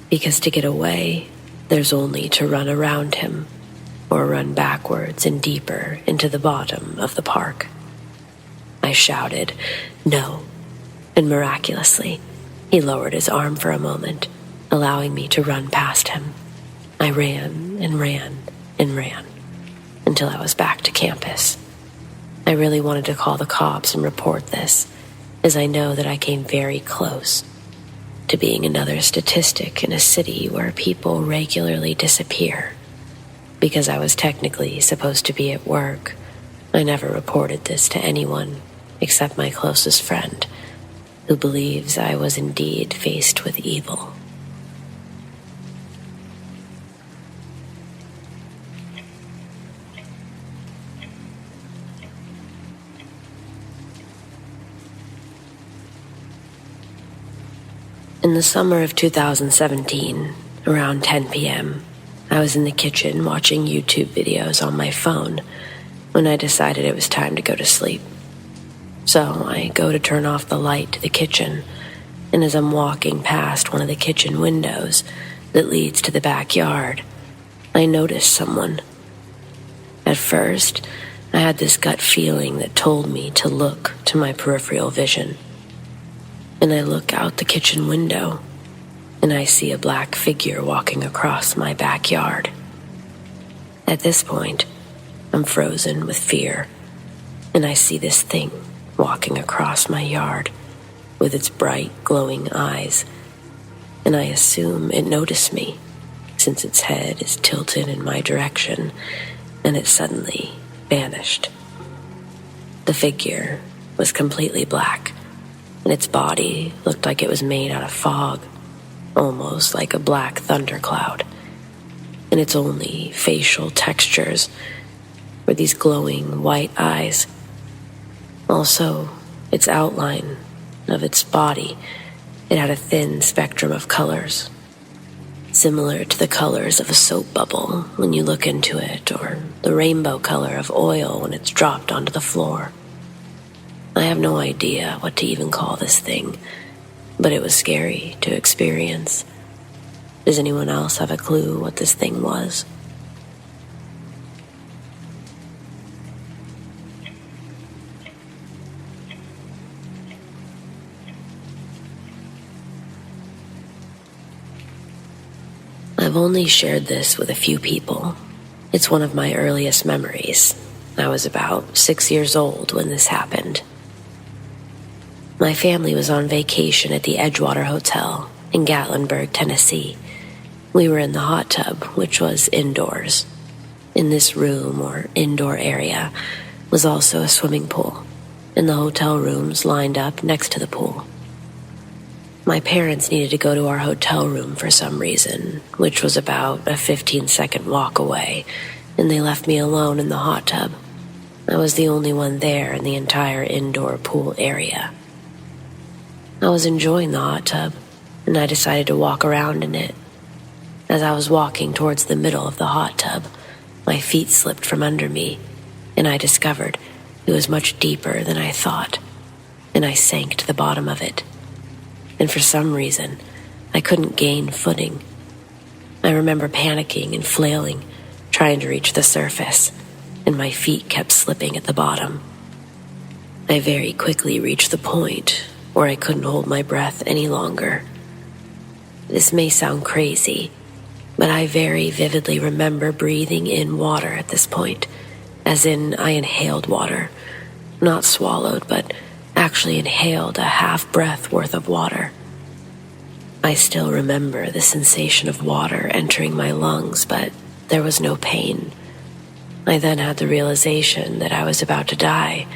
because to get away, there's only to run around him, or run backwards and deeper into the bottom of the park. I shouted, "No," and miraculously, he lowered his arm for a moment, allowing me to run past him. I ran and ran and ran until I was back to campus. I really wanted to call the cops and report this, as I know that I came very close to being another statistic in a city where people regularly disappear. Because I was technically supposed to be at work, I never reported this to anyone except my closest friend, who believes I was indeed faced with evil. In the summer of 2017, around 10 p.m., I was in the kitchen watching YouTube videos on my phone when I decided it was time to go to sleep. So I go to turn off the light to the kitchen, and as I'm walking past one of the kitchen windows that leads to the backyard, I notice someone. At first, I had this gut feeling that told me to look to my peripheral vision. And I look out the kitchen window, and I see a black figure walking across my backyard. At this point, I'm frozen with fear, and I see this thing walking across my yard with its bright, glowing eyes, and I assume it noticed me, since its head is tilted in my direction, and it suddenly vanished. The figure was completely black, and its body looked like it was made out of fog, almost like a black thundercloud, and its only facial textures were these glowing white eyes. Also, its outline of its body, it had a thin spectrum of colors, similar to the colors of a soap bubble when you look into it, or the rainbow color of oil when it's dropped onto the floor. I have no idea what to even call this thing, but it was scary to experience. Does anyone else have a clue what this thing was? I've only shared this with a few people. It's one of my earliest memories. I was about 6 years old when this happened. My family was on vacation at the Edgewater Hotel in Gatlinburg, Tennessee. We were in the hot tub, which was indoors. In this room or indoor area was also a swimming pool, and the hotel rooms lined up next to the pool. My parents needed to go to our hotel room for some reason, which was about a 15-second walk away, and they left me alone in the hot tub. I was the only one there in the entire indoor pool area. I was enjoying the hot tub, and I decided to walk around in it. As I was walking towards the middle of the hot tub, my feet slipped from under me, and I discovered it was much deeper than I thought, and I sank to the bottom of it. And for some reason, I couldn't gain footing. I remember panicking and flailing, trying to reach the surface, and my feet kept slipping at the bottom. I very quickly reached the point where I couldn't hold my breath any longer. This may sound crazy, but I very vividly remember breathing in water at this point, as in I inhaled water, not swallowed, but actually inhaled a half-breath worth of water. I still remember the sensation of water entering my lungs, but there was no pain. I then had the realization that I was about to die,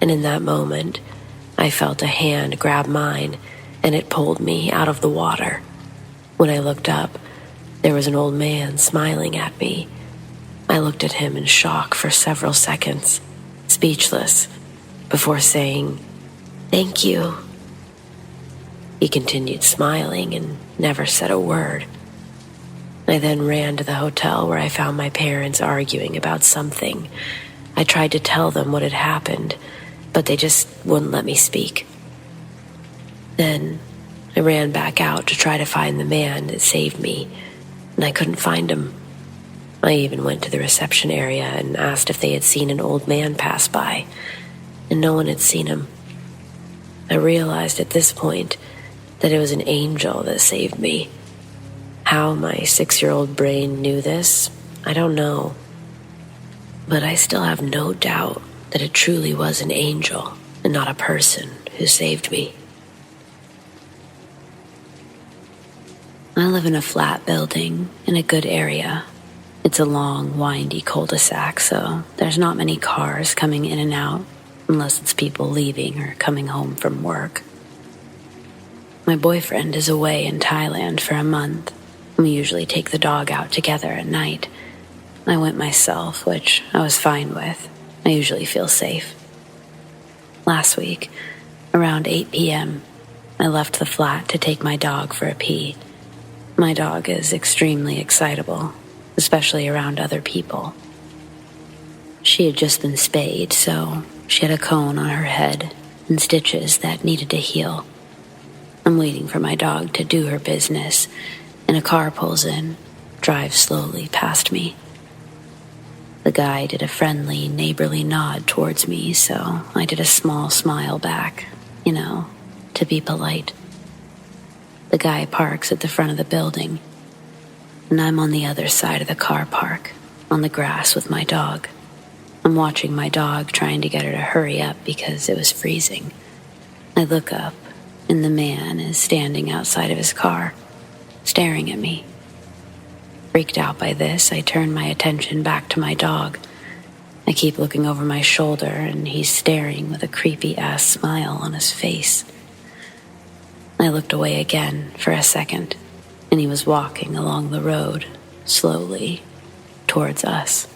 and in that moment, I felt a hand grab mine, and it pulled me out of the water. When I looked up, there was an old man smiling at me. I looked at him in shock for several seconds, speechless, before saying, "Thank you." He continued smiling and never said a word. I then ran to the hotel where I found my parents arguing about something. I tried to tell them what had happened, but they just wouldn't let me speak. Then I ran back out to try to find the man that saved me, and I couldn't find him. I even went to the reception area and asked if they had seen an old man pass by, and no one had seen him. I realized at this point that it was an angel that saved me. How my 6-year-old brain knew this, I don't know. But I still have no doubt that it truly was an angel and not a person who saved me. I live in a flat building in a good area. It's a long, windy cul-de-sac, so there's not many cars coming in and out, unless it's people leaving or coming home from work. My boyfriend is away in Thailand for a month. We usually take the dog out together at night. I went myself, which I was fine with. I usually feel safe. Last week, around 8 p.m., I left the flat to take my dog for a pee. My dog is extremely excitable, especially around other people. She had just been spayed, so she had a cone on her head and stitches that needed to heal. I'm waiting for my dog to do her business, and a car pulls in, drives slowly past me. The guy did a friendly, neighborly nod towards me, so I did a small smile back, to be polite. The guy parks at the front of the building, and I'm on the other side of the car park, on the grass with my dog. I'm watching my dog, trying to get her to hurry up because it was freezing. I look up, and the man is standing outside of his car, staring at me. Freaked out by this, I turn my attention back to my dog. I keep looking over my shoulder, and he's staring with a creepy-ass smile on his face. I looked away again for a second, and he was walking along the road, slowly, towards us.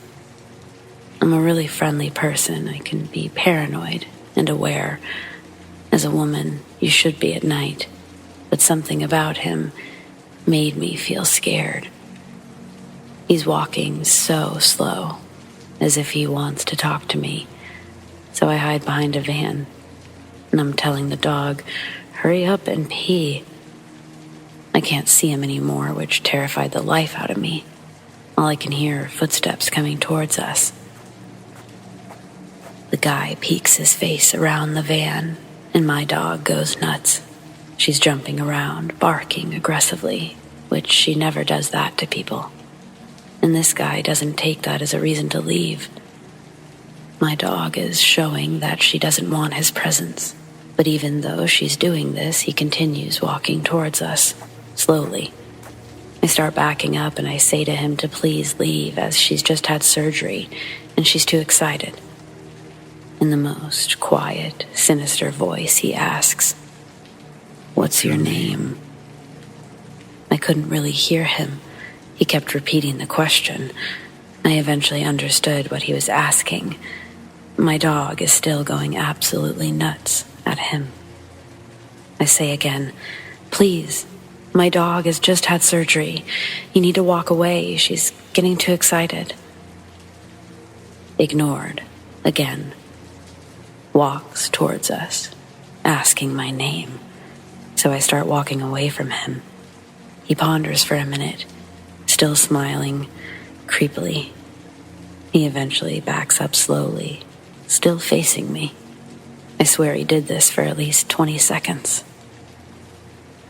I'm a really friendly person. I can be paranoid and aware. As a woman, you should be at night, but something about him made me feel scared. He's walking so slow, as if he wants to talk to me, so I hide behind a van, and I'm telling the dog, "Hurry up and pee." I can't see him anymore, which terrified the life out of me. All I can hear are footsteps coming towards us. The guy peeks his face around the van, and my dog goes nuts. She's jumping around, barking aggressively, which she never does that to people. And this guy doesn't take that as a reason to leave. My dog is showing that she doesn't want his presence. But even though she's doing this, he continues walking towards us, slowly. I start backing up and I say to him to please leave, as she's just had surgery and she's too excited. In the most quiet, sinister voice, he asks, "What's your name?" I couldn't really hear him. He kept repeating the question. I eventually understood what he was asking. My dog is still going absolutely nuts at him. I say again, "Please, my dog has just had surgery. You need to walk away. She's getting too excited." Ignored, again, walks towards us, asking my name. So I start walking away from him. He ponders for a minute, still smiling creepily. He eventually backs up slowly, still facing me. I swear he did this for at least 20 seconds.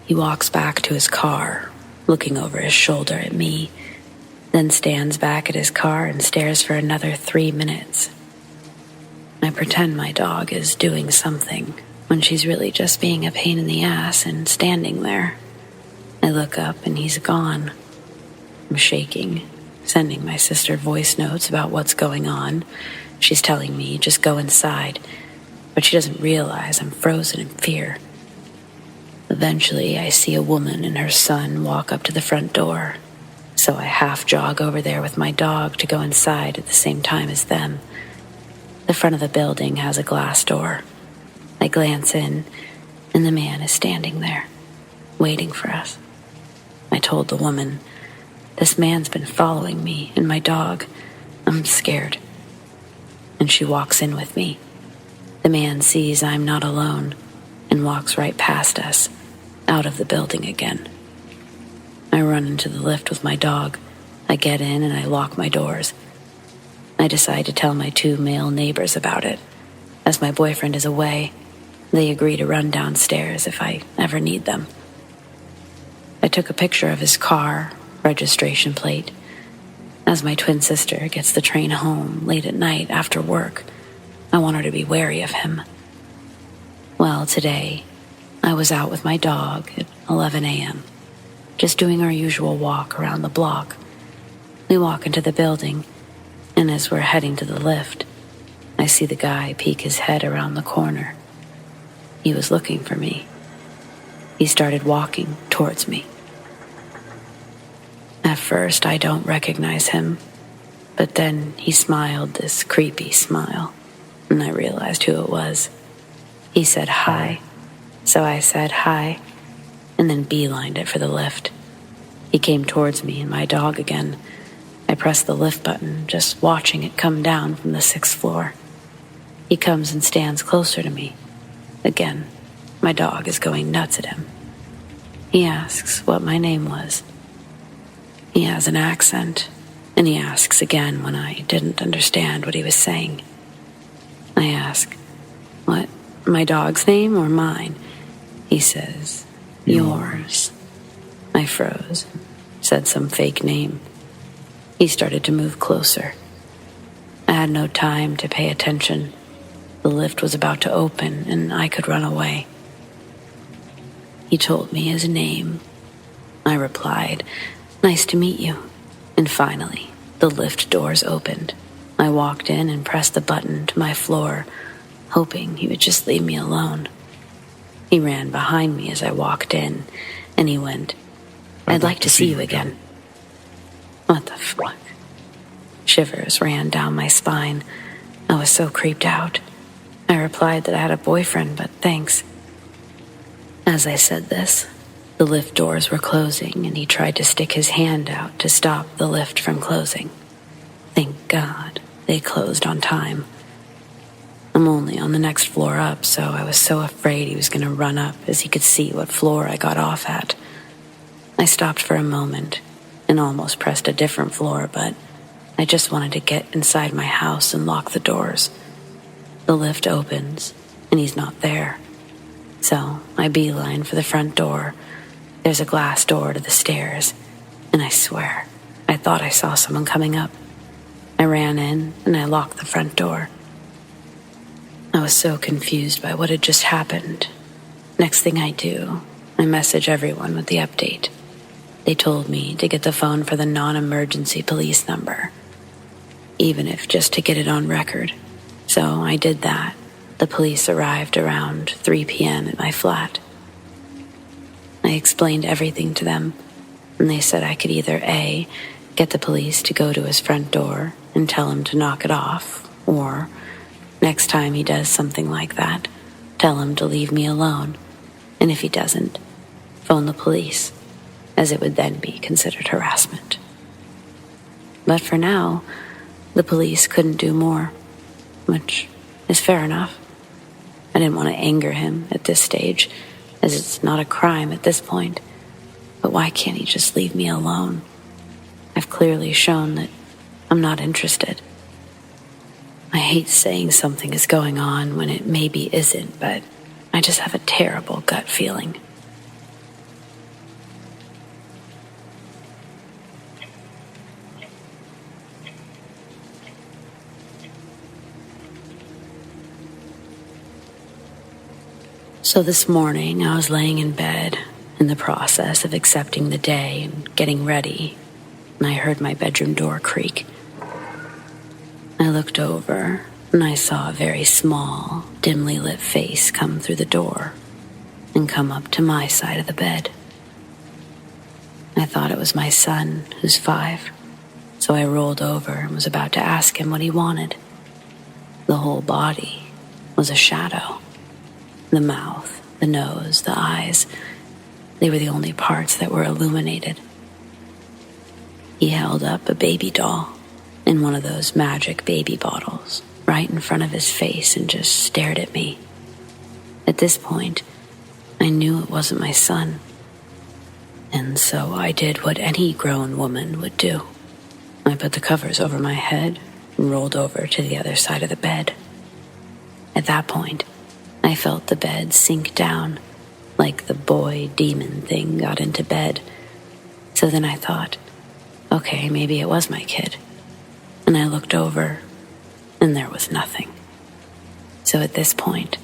He walks back to his car, looking over his shoulder at me, then stands back at his car and stares for another 3 minutes. I pretend my dog is doing something when she's really just being a pain in the ass and standing there. I look up and he's gone. I'm shaking, sending my sister voice notes about what's going on. She's telling me, just go inside, but she doesn't realize I'm frozen in fear. Eventually, I see a woman and her son walk up to the front door, so I half jog over there with my dog to go inside at the same time as them. The front of the building has a glass door. I glance in, and the man is standing there, waiting for us. I told the woman, this man's been following me and my dog. I'm scared. And she walks in with me. The man sees I'm not alone and walks right past us, out of the building again. I run into the lift with my dog. I get in and I lock my doors. I decide to tell my 2 male neighbors about it. As my boyfriend is away, they agree to run downstairs if I ever need them. I took a picture of his car, registration plate. As my twin sister gets the train home late at night after work, I want her to be wary of him. Well, today, I was out with my dog at 11 a.m., just doing our usual walk around the block. We walk into the building, and as we're heading to the lift, I see the guy peek his head around the corner. He was looking for me. He started walking towards me. At first, I don't recognize him, but then he smiled this creepy smile, and I realized who it was. He said hi, so I said hi, and then beelined it for the lift. He came towards me and my dog again. I pressed the lift button, just watching it come down from the 6th floor. He comes and stands closer to me. Again, my dog is going nuts at him. He asks what my name was. He has an accent, and he asks again when I didn't understand what he was saying. I ask, what, my dog's name or mine? He says, yours. I froze, said some fake name. He started to move closer. I had no time to pay attention. The lift was about to open, and I could run away. He told me his name. I replied, nice to meet you. And finally, the lift doors opened. I walked in and pressed the button to my floor, hoping he would just leave me alone. He ran behind me as I walked in, and he went, I'd like to see you again. What the fuck? Shivers ran down my spine. I was so creeped out. I replied that I had a boyfriend, but thanks. As I said this, the lift doors were closing, and he tried to stick his hand out to stop the lift from closing. Thank God they closed on time. I'm only on the next floor up, so I was so afraid he was going to run up as he could see what floor I got off at. I stopped for a moment and almost pressed a different floor, but I just wanted to get inside my house and lock the doors. The lift opens, and he's not there. So I beeline for the front door. There's a glass door to the stairs, and I swear, I thought I saw someone coming up. I ran in, and I locked the front door. I was so confused by what had just happened. Next thing I do, I message everyone with the update. They told me to get the phone for the non-emergency police number, even if just to get it on record. So I did that. The police arrived around 3 p.m. at my flat. I explained everything to them, and they said I could either A, get the police to go to his front door and tell him to knock it off, or next time he does something like that, tell him to leave me alone, and if he doesn't, phone the police, as it would then be considered harassment. But for now, the police couldn't do more. which is fair enough. I didn't want to anger him at this stage, as it's not a crime at this point. But why can't he just leave me alone? I've clearly shown that I'm not interested. I hate saying something is going on when it maybe isn't, but I just have a terrible gut feeling. So this morning, I was laying in bed in the process of accepting the day and getting ready, and I heard my bedroom door creak. I looked over, and I saw a very small, dimly lit face come through the door and come up to my side of the bed. I thought it was my son, who's 5, so I rolled over and was about to ask him what he wanted. The whole body was a shadow. The mouth, the nose, the eyes, they were the only parts that were illuminated. He held up a baby doll in one of those magic baby bottles right in front of his face and just stared at me. At this point, I knew it wasn't my son. And so I did what any grown woman would do. I put the covers over my head and rolled over to the other side of the bed. At that point, I felt the bed sink down, like the boy demon thing got into bed. So then I thought, okay, maybe it was my kid. And I looked over, and there was nothing. So at this point,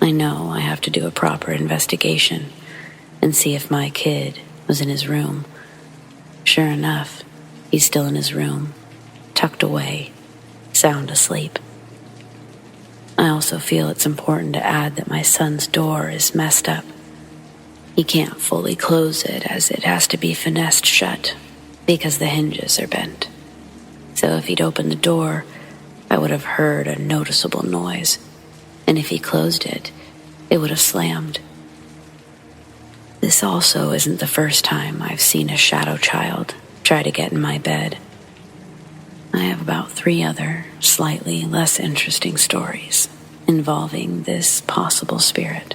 I know I have to do a proper investigation and see if my kid was in his room. Sure enough, he's still in his room, tucked away, sound asleep. I also feel it's important to add that my son's door is messed up. He can't fully close it as it has to be finessed shut because the hinges are bent. So if he'd opened the door, I would have heard a noticeable noise. And if he closed it, it would have slammed. This also isn't the first time I've seen a shadow child try to get in my bed. I have about 3 other, slightly less interesting stories involving this possible spirit.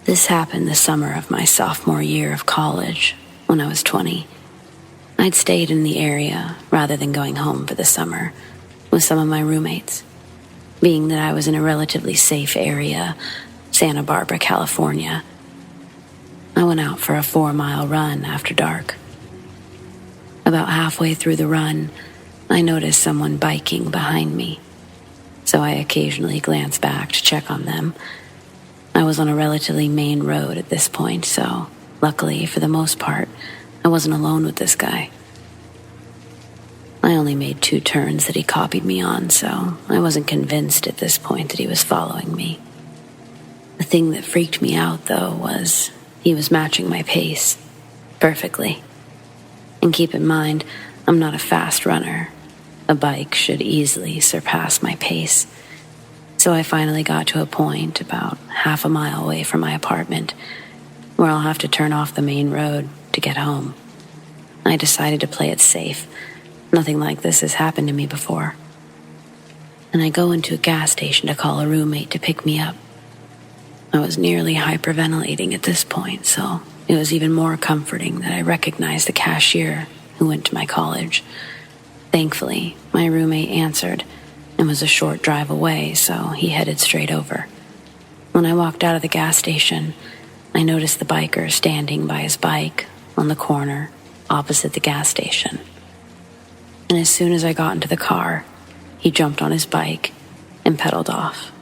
This happened the summer of my sophomore year of college, when I was 20. I'd stayed in the area rather than going home for the summer with some of my roommates. Being that I was in a relatively safe area, Santa Barbara, California, I went out for a 4-mile run after dark. About halfway through the run, I noticed someone biking behind me, so I occasionally glanced back to check on them. I was on a relatively main road at this point, so luckily, for the most part, I wasn't alone with this guy. I only made 2 turns that he copied me on, so I wasn't convinced at this point that he was following me. The thing that freaked me out, though, was he was matching my pace perfectly. And keep in mind, I'm not a fast runner. A bike should easily surpass my pace. So I finally got to a point about half a mile away from my apartment where I'll have to turn off the main road to get home. I decided to play it safe. Nothing like this has happened to me before. And I go into a gas station to call a roommate to pick me up. I was nearly hyperventilating at this point, so it was even more comforting that I recognized the cashier who went to my college. Thankfully, my roommate answered and was a short drive away, so he headed straight over. When I walked out of the gas station, I noticed the biker standing by his bike on the corner opposite the gas station. And as soon as I got into the car, he jumped on his bike and pedaled off.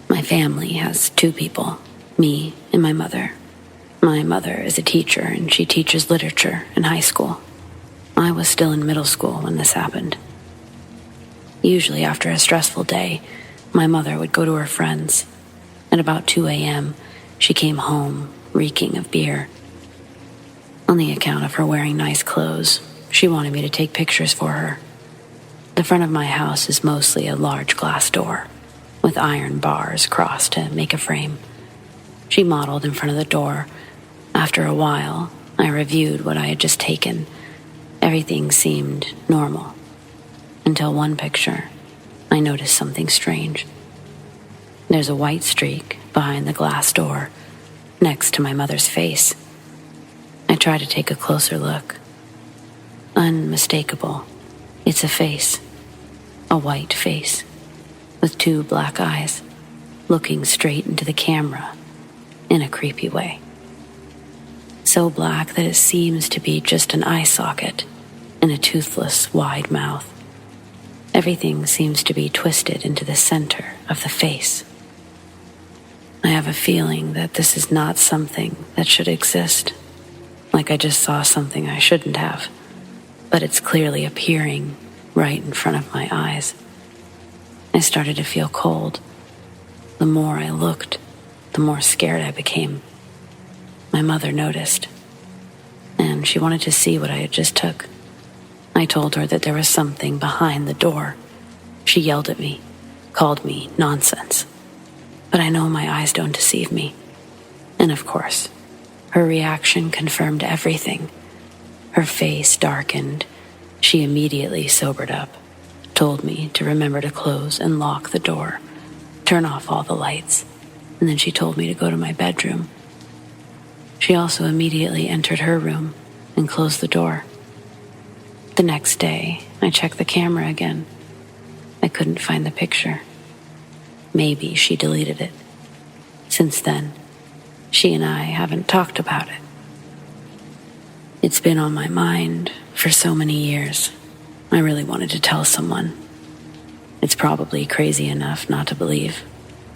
My family has 2 people, me and my mother. My mother is a teacher and she teaches literature in high school. I was still in middle school when this happened. Usually after a stressful day, my mother would go to her friends. At about 2 a.m., she came home reeking of beer. On the account of her wearing nice clothes, she wanted me to take pictures for her. The front of my house is mostly a large glass door, with iron bars crossed to make a frame. She modeled in front of the door. After a while, I reviewed what I had just taken. Everything seemed normal. Until one picture, I noticed something strange. There's a white streak behind the glass door, next to my mother's face. I tried to take a closer look. Unmistakable. It's a face. A white face. With two black eyes, looking straight into the camera in a creepy way. So black that it seems to be just an eye socket and a toothless, wide mouth. Everything seems to be twisted into the center of the face. I have a feeling that this is not something that should exist, like I just saw something I shouldn't have, but it's clearly appearing right in front of my eyes. I started to feel cold. The more I looked, the more scared I became. My mother noticed, and she wanted to see what I had just took. I told her that there was something behind the door. She yelled at me, called me nonsense. But I know my eyes don't deceive me. And of course, her reaction confirmed everything. Her face darkened. She immediately sobered up, told me to remember to close and lock the door, turn off all the lights, and then she told me to go to my bedroom. She also immediately entered her room and closed the door. The next day, I checked the camera again. I couldn't find the picture. Maybe she deleted it. Since then, she and I haven't talked about it. It's been on my mind for so many years. I really wanted to tell someone. It's probably crazy enough not to believe,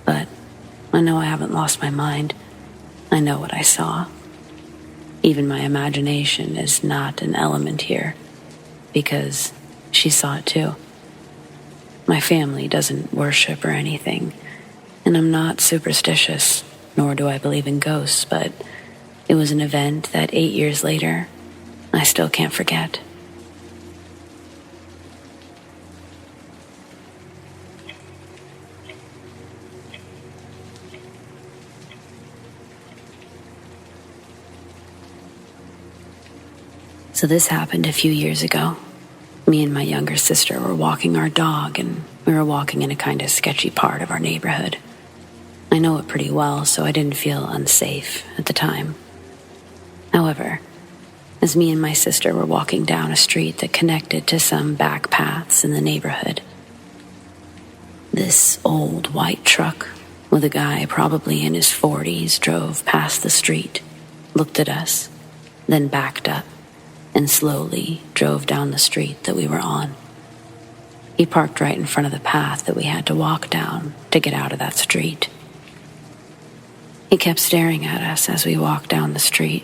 but I know I haven't lost my mind. I know what I saw. Even my imagination is not an element here, because she saw it too. My family doesn't worship or anything, and I'm not superstitious, nor do I believe in ghosts, but it was an event that 8 years later, I still can't forget. So this happened a few years ago. Me and my younger sister were walking our dog, and we were walking in a kind of sketchy part of our neighborhood. I know it pretty well, so I didn't feel unsafe at the time. However, as me and my sister were walking down a street that connected to some back paths in the neighborhood, this old white truck with a guy probably in his 40s drove past the street, looked at us, then backed up, and slowly drove down the street that we were on. He parked right in front of the path that we had to walk down to get out of that street. He kept staring at us as we walked down the street.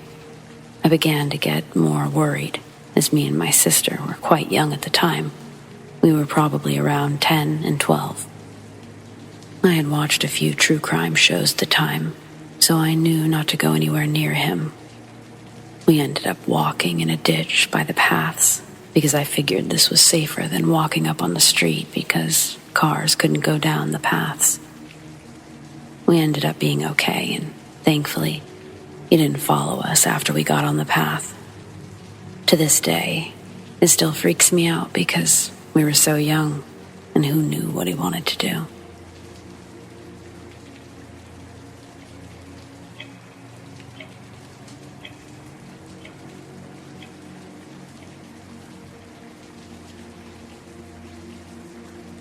I began to get more worried, as me and my sister were quite young at the time. We were probably around 10 and 12. I had watched a few true crime shows at the time, so I knew not to go anywhere near him. We ended up walking in a ditch by the paths because I figured this was safer than walking up on the street because cars couldn't go down the paths. We ended up being okay, and thankfully, he didn't follow us after we got on the path. To this day, it still freaks me out because we were so young, and who knew what he wanted to do.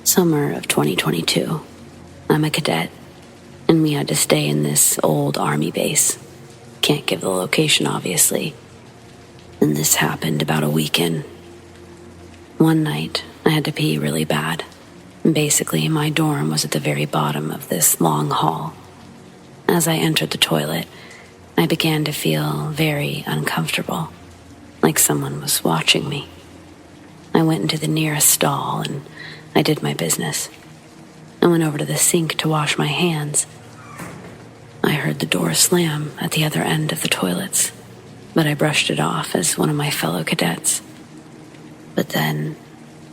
Summer of 2022. I'm a cadet, and we had to stay in this old army base. Can't give the location, obviously. And this happened about a week in. One night, I had to pee really bad. And basically, my dorm was at the very bottom of this long hall. As I entered the toilet, I began to feel very uncomfortable, like someone was watching me. I went into the nearest stall and I did my business. I went over to the sink to wash my hands. I heard the door slam at the other end of the toilets, but I brushed it off as one of my fellow cadets. But then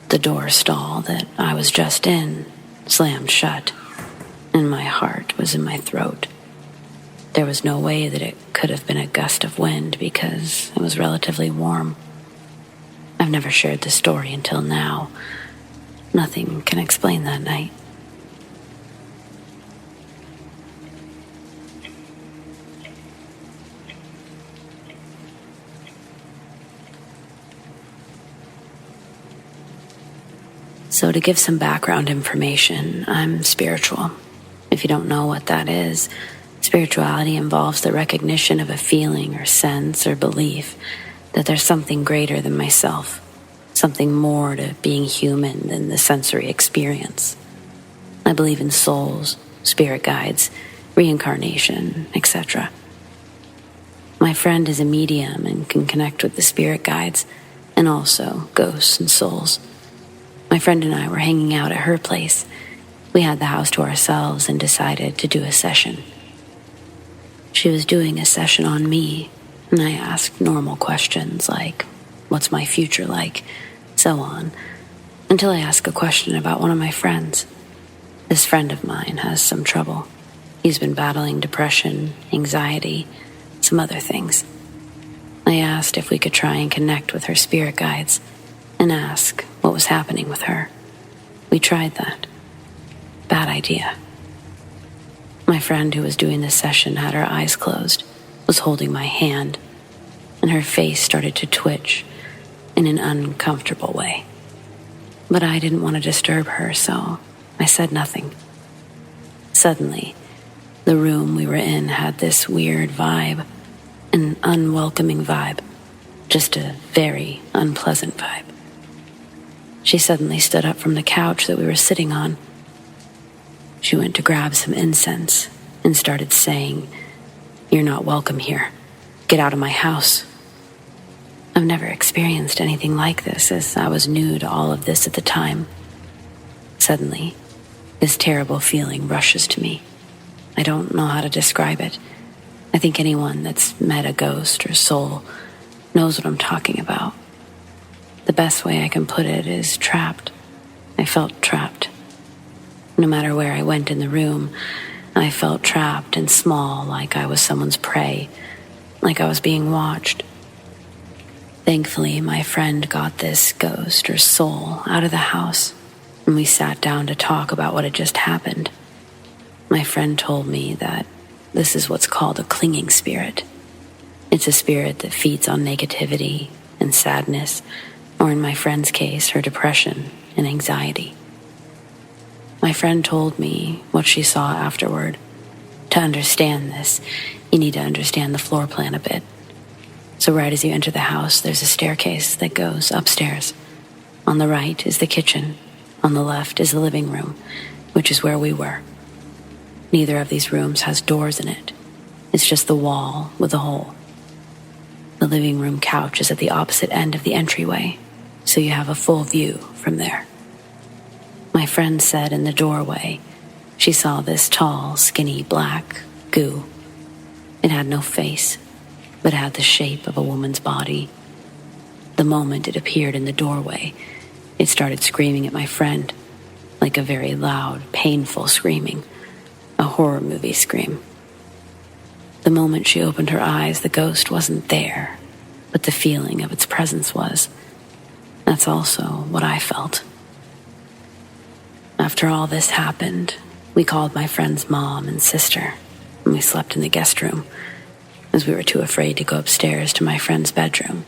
the door stall that I was just in slammed shut, and my heart was in my throat. There was no way that it could have been a gust of wind because it was relatively warm. I've never shared this story until now. Nothing can explain that night. So to give some background information, I'm spiritual. If you don't know what that is, spirituality involves the recognition of a feeling or sense or belief that there's something greater than myself, something more to being human than the sensory experience. I believe in souls, spirit guides, reincarnation, etc. My friend is a medium and can connect with the spirit guides and also ghosts and souls. My friend and I were hanging out at her place. We had the house to ourselves and decided to do a session. She was doing a session on me, and I asked normal questions like, what's my future like, so on, until I asked a question about one of my friends. This friend of mine has some trouble. He's been battling depression, anxiety, some other things. I asked if we could try and connect with her spirit guides and ask what was happening with her. We tried that. Bad idea. My friend who was doing this session had her eyes closed, was holding my hand, and her face started to twitch in an uncomfortable way. But I didn't want to disturb her, so I said nothing. Suddenly, the room we were in had this weird vibe, an unwelcoming vibe, just a very unpleasant vibe. She suddenly stood up from the couch that we were sitting on. She went to grab some incense and started saying, "You're not welcome here. Get out of my house." I've never experienced anything like this, as I was new to all of this at the time. Suddenly, this terrible feeling rushes to me. I don't know how to describe it. I think anyone that's met a ghost or soul knows what I'm talking about. The best way I can put it is trapped. I felt trapped. No matter where I went in the room, I felt trapped and small, like I was someone's prey, like I was being watched. Thankfully, my friend got this ghost or soul out of the house, and we sat down to talk about what had just happened. My friend told me that this is what's called a clinging spirit. It's a spirit that feeds on negativity and sadness, or in my friend's case, her depression and anxiety. My friend told me what she saw afterward. To understand this, you need to understand the floor plan a bit. So right as you enter the house, there's a staircase that goes upstairs. On the right is the kitchen. On the left is the living room, which is where we were. Neither of these rooms has doors in it. It's just the wall with a hole. The living room couch is at the opposite end of the entryway, so you have a full view from there. My friend said in the doorway, she saw this tall, skinny, black goo. It had no face, but had the shape of a woman's body. The moment it appeared in the doorway, it started screaming at my friend, like a very loud, painful screaming, a horror movie scream. The moment she opened her eyes, the ghost wasn't there, but the feeling of its presence was. That's also what I felt. After all this happened, we called my friend's mom and sister, and we slept in the guest room, as we were too afraid to go upstairs to my friend's bedroom.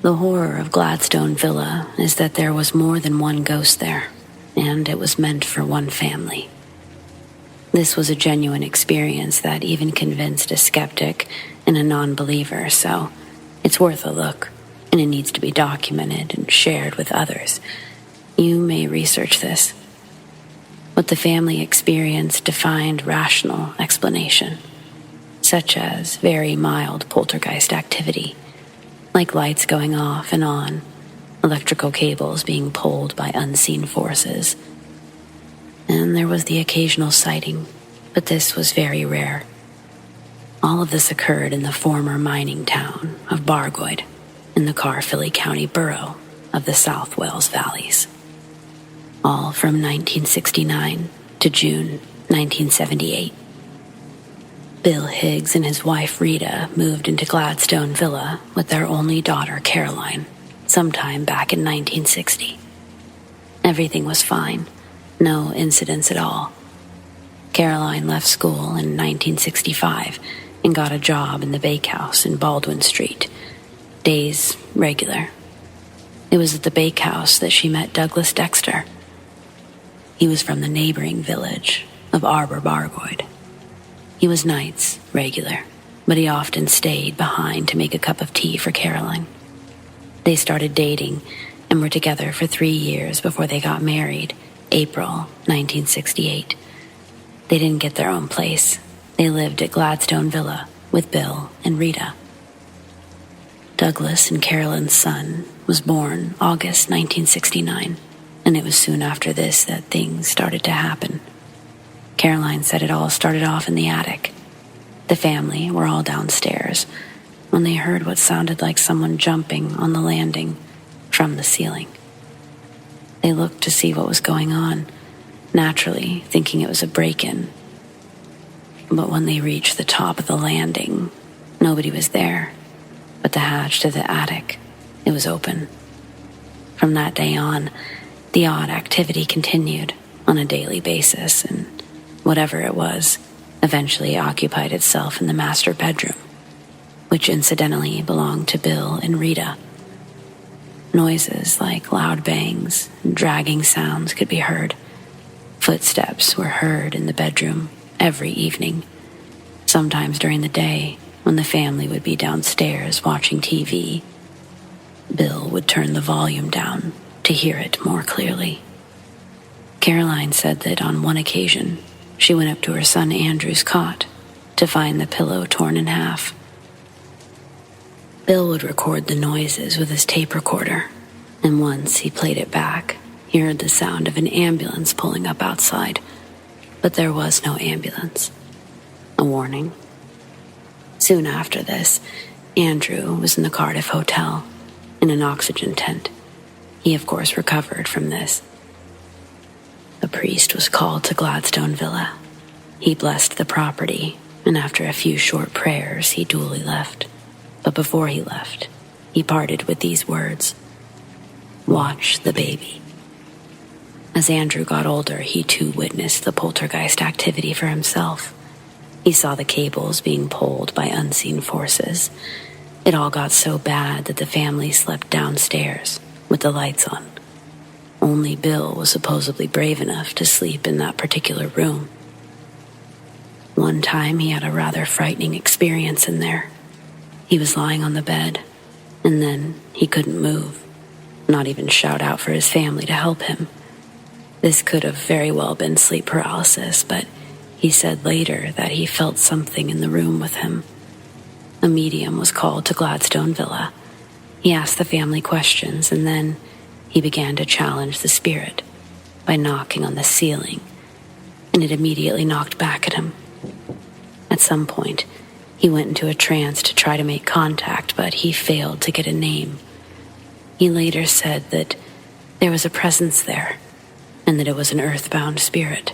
The horror of Gladstone Villa is that there was more than one ghost there, and it was meant for one family. This was a genuine experience that even convinced a skeptic and a non-believer, so it's worth a look, and it needs to be documented and shared with others. You may research this. What the family experienced defied rational explanation. such as very mild poltergeist activity, like lights going off and on, electrical cables being pulled by unseen forces. And there was the occasional sighting, but this was very rare. All of this occurred in the former mining town of Bargoed, in the Caerphilly County borough of the South Wales Valleys. All from 1969 to June 1978. Bill Higgs and his wife Rita moved into Gladstone Villa with their only daughter Caroline sometime back in 1960. Everything was fine, no incidents at all. Caroline left school in 1965 and got a job in the bakehouse in Baldwin Street. Days regular. It was at the bakehouse that she met Douglas Dexter. He was from the neighboring village of Arbor Bargoed. He was nights regular, but he often stayed behind to make a cup of tea for Caroline. They started dating and were together for 3 years before they got married, April 1968. They didn't get their own place. They lived at Gladstone Villa with Bill and Rita. Douglas and Carolyn's son was born August 1969, and it was soon after this that things started to happen. Caroline said it all started off in the attic. The family were all downstairs when they heard what sounded like someone jumping on the landing from the ceiling. They looked to see what was going on, naturally thinking it was a break-in. But when they reached the top of the landing, nobody was there. But the hatch to the attic, it was open. From that day on, the odd activity continued on a daily basis, and whatever it was eventually occupied itself in the master bedroom, which incidentally belonged to Bill and Rita. Noises like loud bangs and dragging sounds could be heard. Footsteps were heard in the bedroom every evening, sometimes during the day when the family would be downstairs watching TV. Bill would turn the volume down to hear it more clearly. Caroline said that on one occasion, she went up to her son Andrew's cot to find the pillow torn in half. Bill would record the noises with his tape recorder, and once he played it back, he heard the sound of an ambulance pulling up outside, but there was no ambulance. A warning. Soon after this, Andrew was in the Cardiff Hotel, in an oxygen tent. He, of course, recovered from this. A priest was called to Gladstone Villa. He blessed the property, and after a few short prayers, he duly left. But before he left, he parted with these words: "Watch the baby." As Andrew got older, he too witnessed the poltergeist activity for himself. He saw the cables being pulled by unseen forces. It all got so bad that the family slept downstairs with the lights on. Only Bill was supposedly brave enough to sleep in that particular room. One time he had a rather frightening experience in there. He was lying on the bed, and then he couldn't move, not even shout out for his family to help him. This could have very well been sleep paralysis, but he said later that he felt something in the room with him. A medium was called to Gladstone Villa. He asked the family questions, and then he began to challenge the spirit by knocking on the ceiling, and it immediately knocked back at him. At some point, he went into a trance to try to make contact, but he failed to get a name. He later said that there was a presence there, and that it was an earthbound spirit.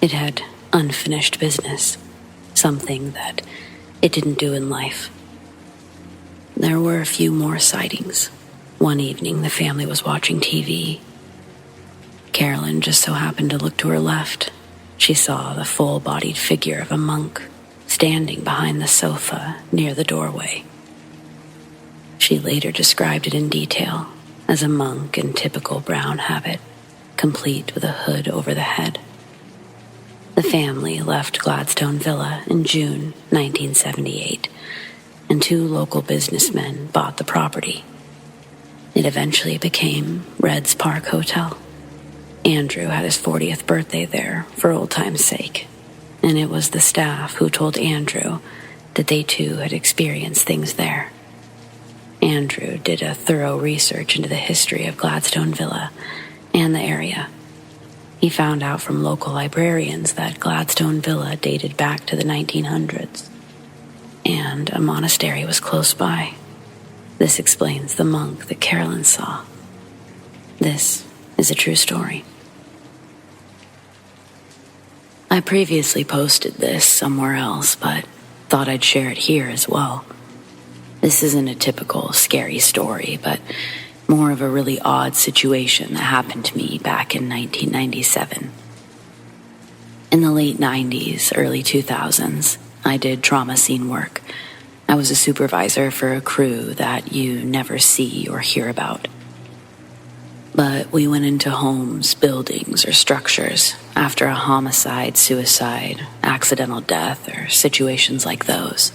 It had unfinished business, something that it didn't do in life. There were a few more sightings. One evening, the family was watching TV. Carolyn just so happened to look to her left. She saw the full-bodied figure of a monk standing behind the sofa near the doorway. She later described it in detail as a monk in typical brown habit, complete with a hood over the head. The family left Gladstone Villa in June 1978, and 2 local businessmen bought the property. It eventually became Red's Park Hotel. Andrew had his 40th birthday there for old time's sake, and it was the staff who told Andrew that they too had experienced things there. Andrew did a thorough research into the history of Gladstone Villa and the area. He found out from local librarians that Gladstone Villa dated back to the 1900s, and a monastery was close by. This explains the monk that Carolyn saw. This is a true story. I previously posted this somewhere else, but thought I'd share it here as well. This isn't a typical scary story, but more of a really odd situation that happened to me back in 1997. In the late 90s, early 2000s, I did trauma scene work. I was a supervisor for a crew that you never see or hear about. But we went into homes, buildings, or structures after a homicide, suicide, accidental death, or situations like those.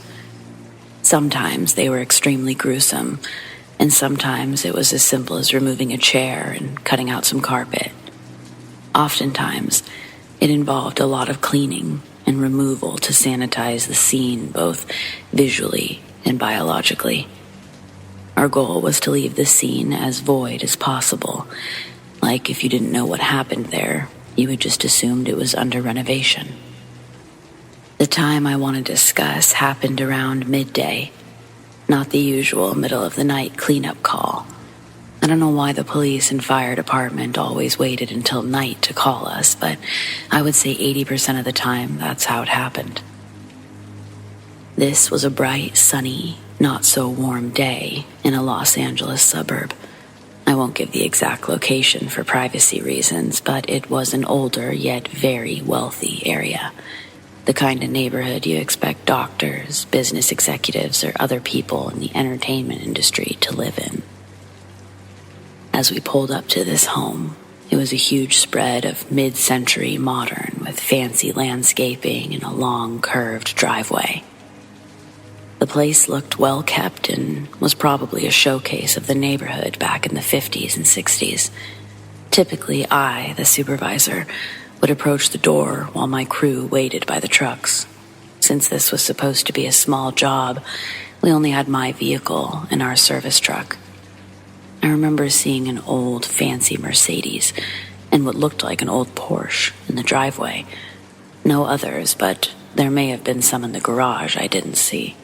Sometimes they were extremely gruesome, and sometimes it was as simple as removing a chair and cutting out some carpet. Oftentimes, it involved a lot of cleaning and removal to sanitize the scene, both visually and biologically. Our goal was to leave the scene as void as possible. Like if you didn't know what happened there, you had just assumed it was under renovation. The time I want to discuss happened around midday, not the usual middle of the night cleanup call. I don't know why the police and fire department always waited until night to call us, but I would say 80% of the time that's how it happened. This was a bright, sunny, not so warm day in a Los Angeles suburb. I won't give the exact location for privacy reasons, but it was an older yet very wealthy area. The kind of neighborhood you expect doctors, business executives, or other people in the entertainment industry to live in. As we pulled up to this home, it was a huge spread of mid-century modern with fancy landscaping and a long, curved driveway. The place looked well kept and was probably a showcase of the neighborhood back in the 50s and 60s. Typically, I, the supervisor, would approach the door while my crew waited by the trucks. Since this was supposed to be a small job, we only had my vehicle and our service truck. I remember seeing an old, fancy Mercedes and what looked like an old Porsche in the driveway. No others, but there may have been some in the garage I didn't see.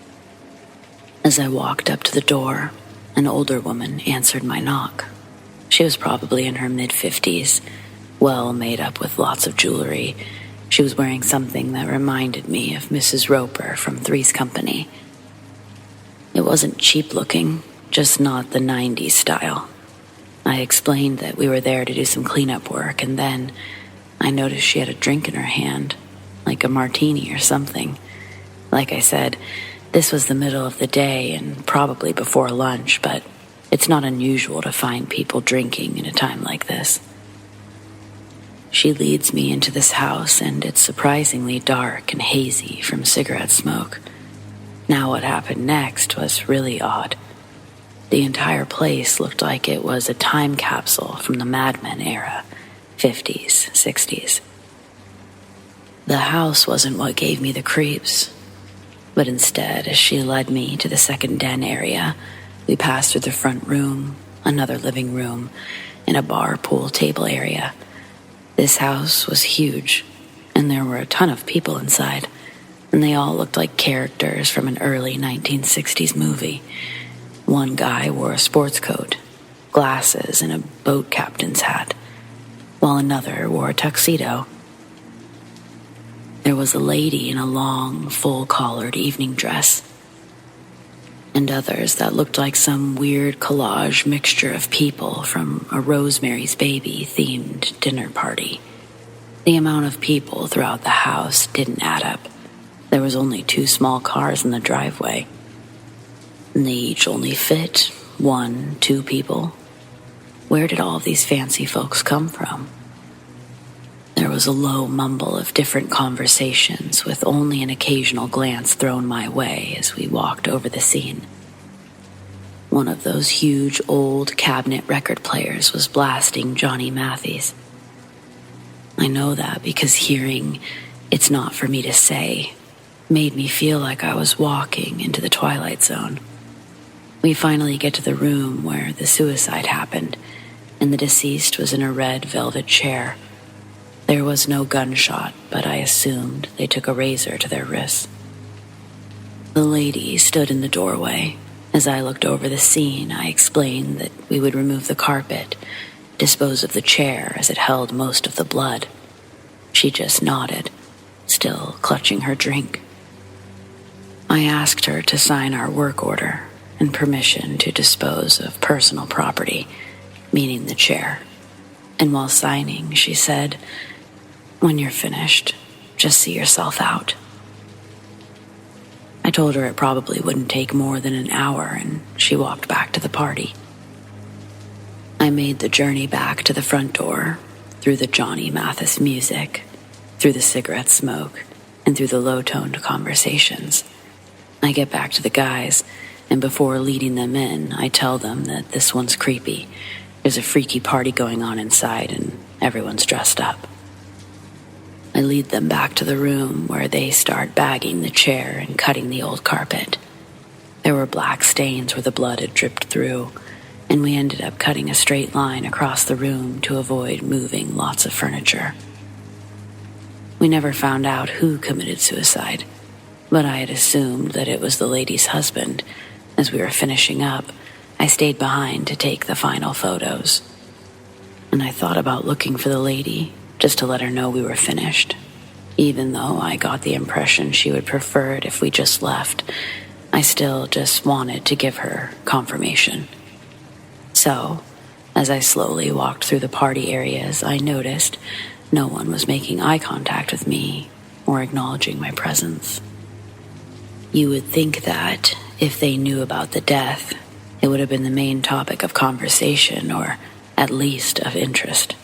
As I walked up to the door, an older woman answered my knock. She was probably in her mid-50s, well made up with lots of jewelry. She was wearing something that reminded me of Mrs. Roper from Three's Company. It wasn't cheap looking, just not the 90s style. I explained that we were there to do some cleanup work, and then I noticed she had a drink in her hand, like a martini or something. Like I said, this was the middle of the day and probably before lunch, but it's not unusual to find people drinking in a time like this. She leads me into this house, and it's surprisingly dark and hazy from cigarette smoke. Now what happened next was really odd. The entire place looked like it was a time capsule from the Mad Men era, 50s, 60s. The house wasn't what gave me the creeps, but instead, as she led me to the second den area, we passed through the front room, another living room, and a bar pool table area. This house was huge, and there were a ton of people inside, and they all looked like characters from an early 1960s movie. One guy wore a sports coat, glasses, and a boat captain's hat, while another wore a tuxedo. There was a lady in a long, full-collared evening dress, and others that looked like some weird collage mixture of people from a Rosemary's Baby themed dinner party. The amount of people throughout the house didn't add up. There was only 2 small cars in the driveway, and they each only fit 1, 2 people. Where did all of these fancy folks come from? There was a low mumble of different conversations, with only an occasional glance thrown my way as we walked over the scene. One of those huge old cabinet record players was blasting Johnny Mathis. I know that because hearing it's not for me to say, made me feel like I was walking into the Twilight Zone. We finally get to the room where the suicide happened, and the deceased was in a red velvet chair. There was no gunshot, but I assumed they took a razor to their wrists. The lady stood in the doorway. As I looked over the scene, I explained that we would remove the carpet, dispose of the chair as it held most of the blood. She just nodded, still clutching her drink. I asked her to sign our work order and permission to dispose of personal property, meaning the chair. And while signing, she said, "When you're finished, just see yourself out." I told her it probably wouldn't take more than an hour, and she walked back to the party. I made the journey back to the front door, through the Johnny Mathis music, through the cigarette smoke, and through the low-toned conversations. I get back to the guys, and before leading them in, I tell them that this one's creepy. There's a freaky party going on inside, and everyone's dressed up. I lead them back to the room where they start bagging the chair and cutting the old carpet. There were black stains where the blood had dripped through, and we ended up cutting a straight line across the room to avoid moving lots of furniture. We never found out who committed suicide, but I had assumed that it was the lady's husband. As we were finishing up, I stayed behind to take the final photos. And I thought about looking for the lady, just to let her know we were finished. Even though I got the impression she would prefer it if we just left, I still just wanted to give her confirmation. So, as I slowly walked through the party areas, I noticed no one was making eye contact with me or acknowledging my presence. You would think that if they knew about the death, it would have been the main topic of conversation, or at least of interest.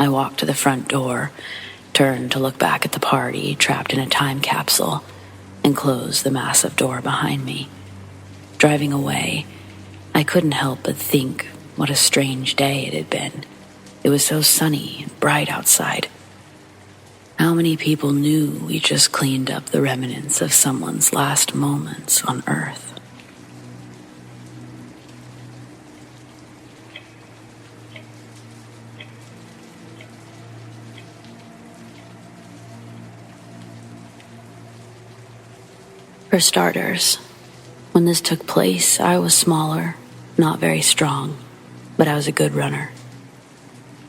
I walked to the front door, turned to look back at the party trapped in a time capsule, and closed the massive door behind me. Driving away, I couldn't help but think what a strange day it had been. It was so sunny and bright outside. How many people knew we just cleaned up the remnants of someone's last moments on Earth? For starters, when this took place, I was smaller, not very strong, but I was a good runner.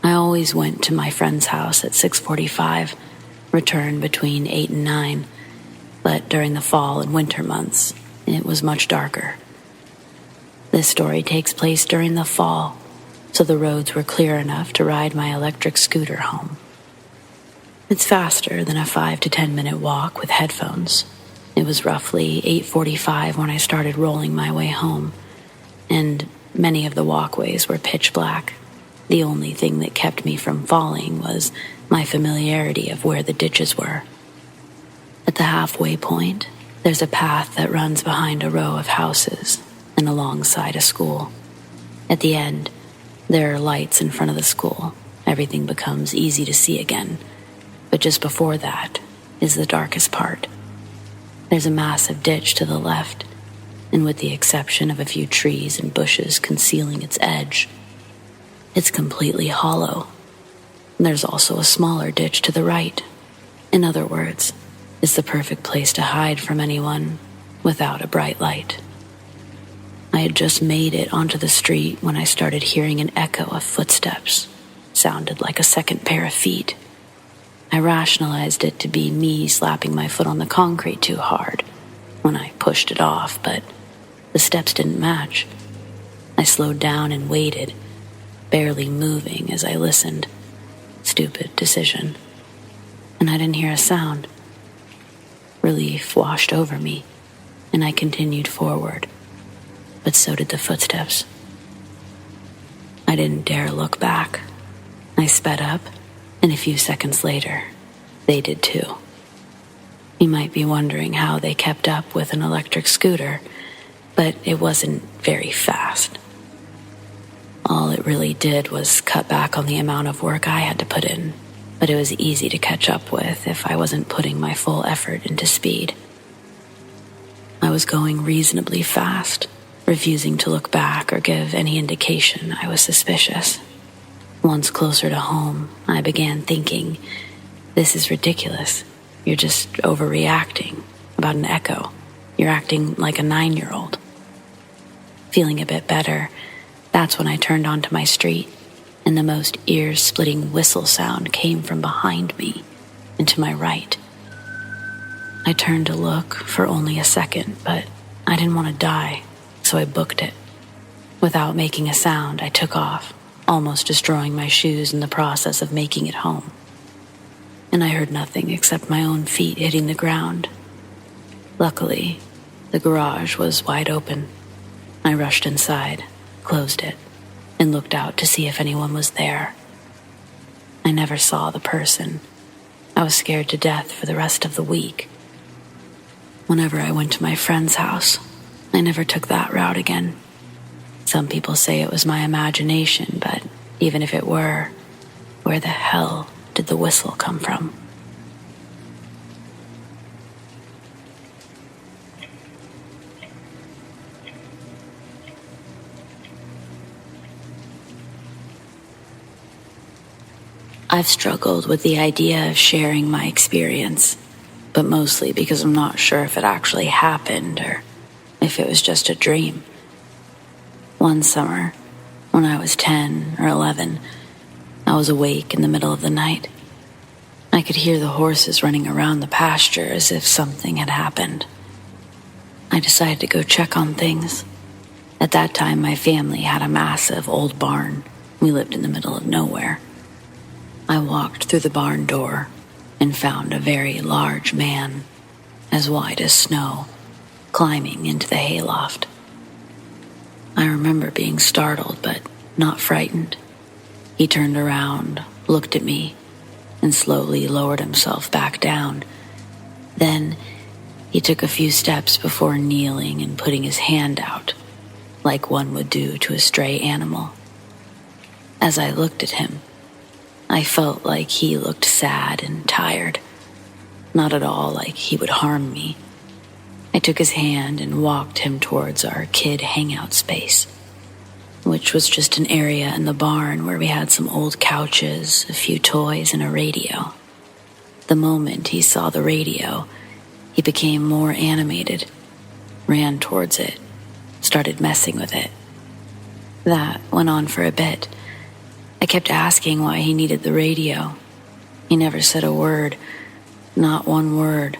I always went to my friend's house at 6:45, returned between 8 and 9, but during the fall and winter months, it was much darker. This story takes place during the fall, so the roads were clear enough to ride my electric scooter home. It's faster than a 5 to 10 minute walk with headphones. It was roughly 8:45 when I started rolling my way home, and many of the walkways were pitch black. The only thing that kept me from falling was my familiarity of where the ditches were. At the halfway point, there's a path that runs behind a row of houses and alongside a school. At the end, there are lights in front of the school. Everything becomes easy to see again. But just before that is the darkest part. There's a massive ditch to the left, and with the exception of a few trees and bushes concealing its edge, it's completely hollow. There's also a smaller ditch to the right. In other words, it's the perfect place to hide from anyone without a bright light. I had just made it onto the street when I started hearing an echo of footsteps. Sounded like a second pair of feet. I rationalized it to be me slapping my foot on the concrete too hard when I pushed it off, but the steps didn't match. I slowed down and waited, barely moving as I listened. Stupid decision. And I didn't hear a sound. Relief washed over me, and I continued forward, but so did the footsteps. I didn't dare look back. I sped up, and a few seconds later, they did too. You might be wondering how they kept up with an electric scooter, but it wasn't very fast. All it really did was cut back on the amount of work I had to put in. but it was easy to catch up with if I wasn't putting my full effort into speed. I was going reasonably fast, refusing to look back or give any indication I was suspicious. Once closer to home, I began thinking, this is ridiculous. You're just overreacting about an echo. You're acting like a 9-year-old. Feeling a bit better, that's when I turned onto my street, and the most ear-splitting whistle sound came from behind me and to my right. I turned to look for only a second, but I didn't want to die, so I booked it. Without making a sound, I took off, almost destroying my shoes in the process of making it home. And I heard nothing except my own feet hitting the ground. Luckily, the garage was wide open. I rushed inside, closed it, and looked out to see if anyone was there. I never saw the person. I was scared to death for the rest of the week. Whenever I went to my friend's house, I never took that route again. Some people say it was my imagination, but even if it were, where the hell did the whistle come from? I've struggled with the idea of sharing my experience, but mostly because I'm not sure if it actually happened or if it was just a dream. One summer, when I was 10 or 11, I was awake in the middle of the night. I could hear the horses running around the pasture as if something had happened. I decided to go check on things. At that time, my family had a massive old barn. We lived in the middle of nowhere. I walked through the barn door and found a very large man, as white as snow, climbing into the hayloft. I remember being startled, but not frightened. He turned around, looked at me, and slowly lowered himself back down. Then he took a few steps before kneeling and putting his hand out, like one would do to a stray animal. As I looked at him, I felt like he looked sad and tired, not at all like he would harm me. I took his hand and walked him towards our kid hangout space, which was just an area in the barn where we had some old couches, a few toys, and a radio. The moment he saw the radio, he became more animated, ran towards it, started messing with it. That went on for a bit. I kept asking why he needed the radio. He never said a word, not one word.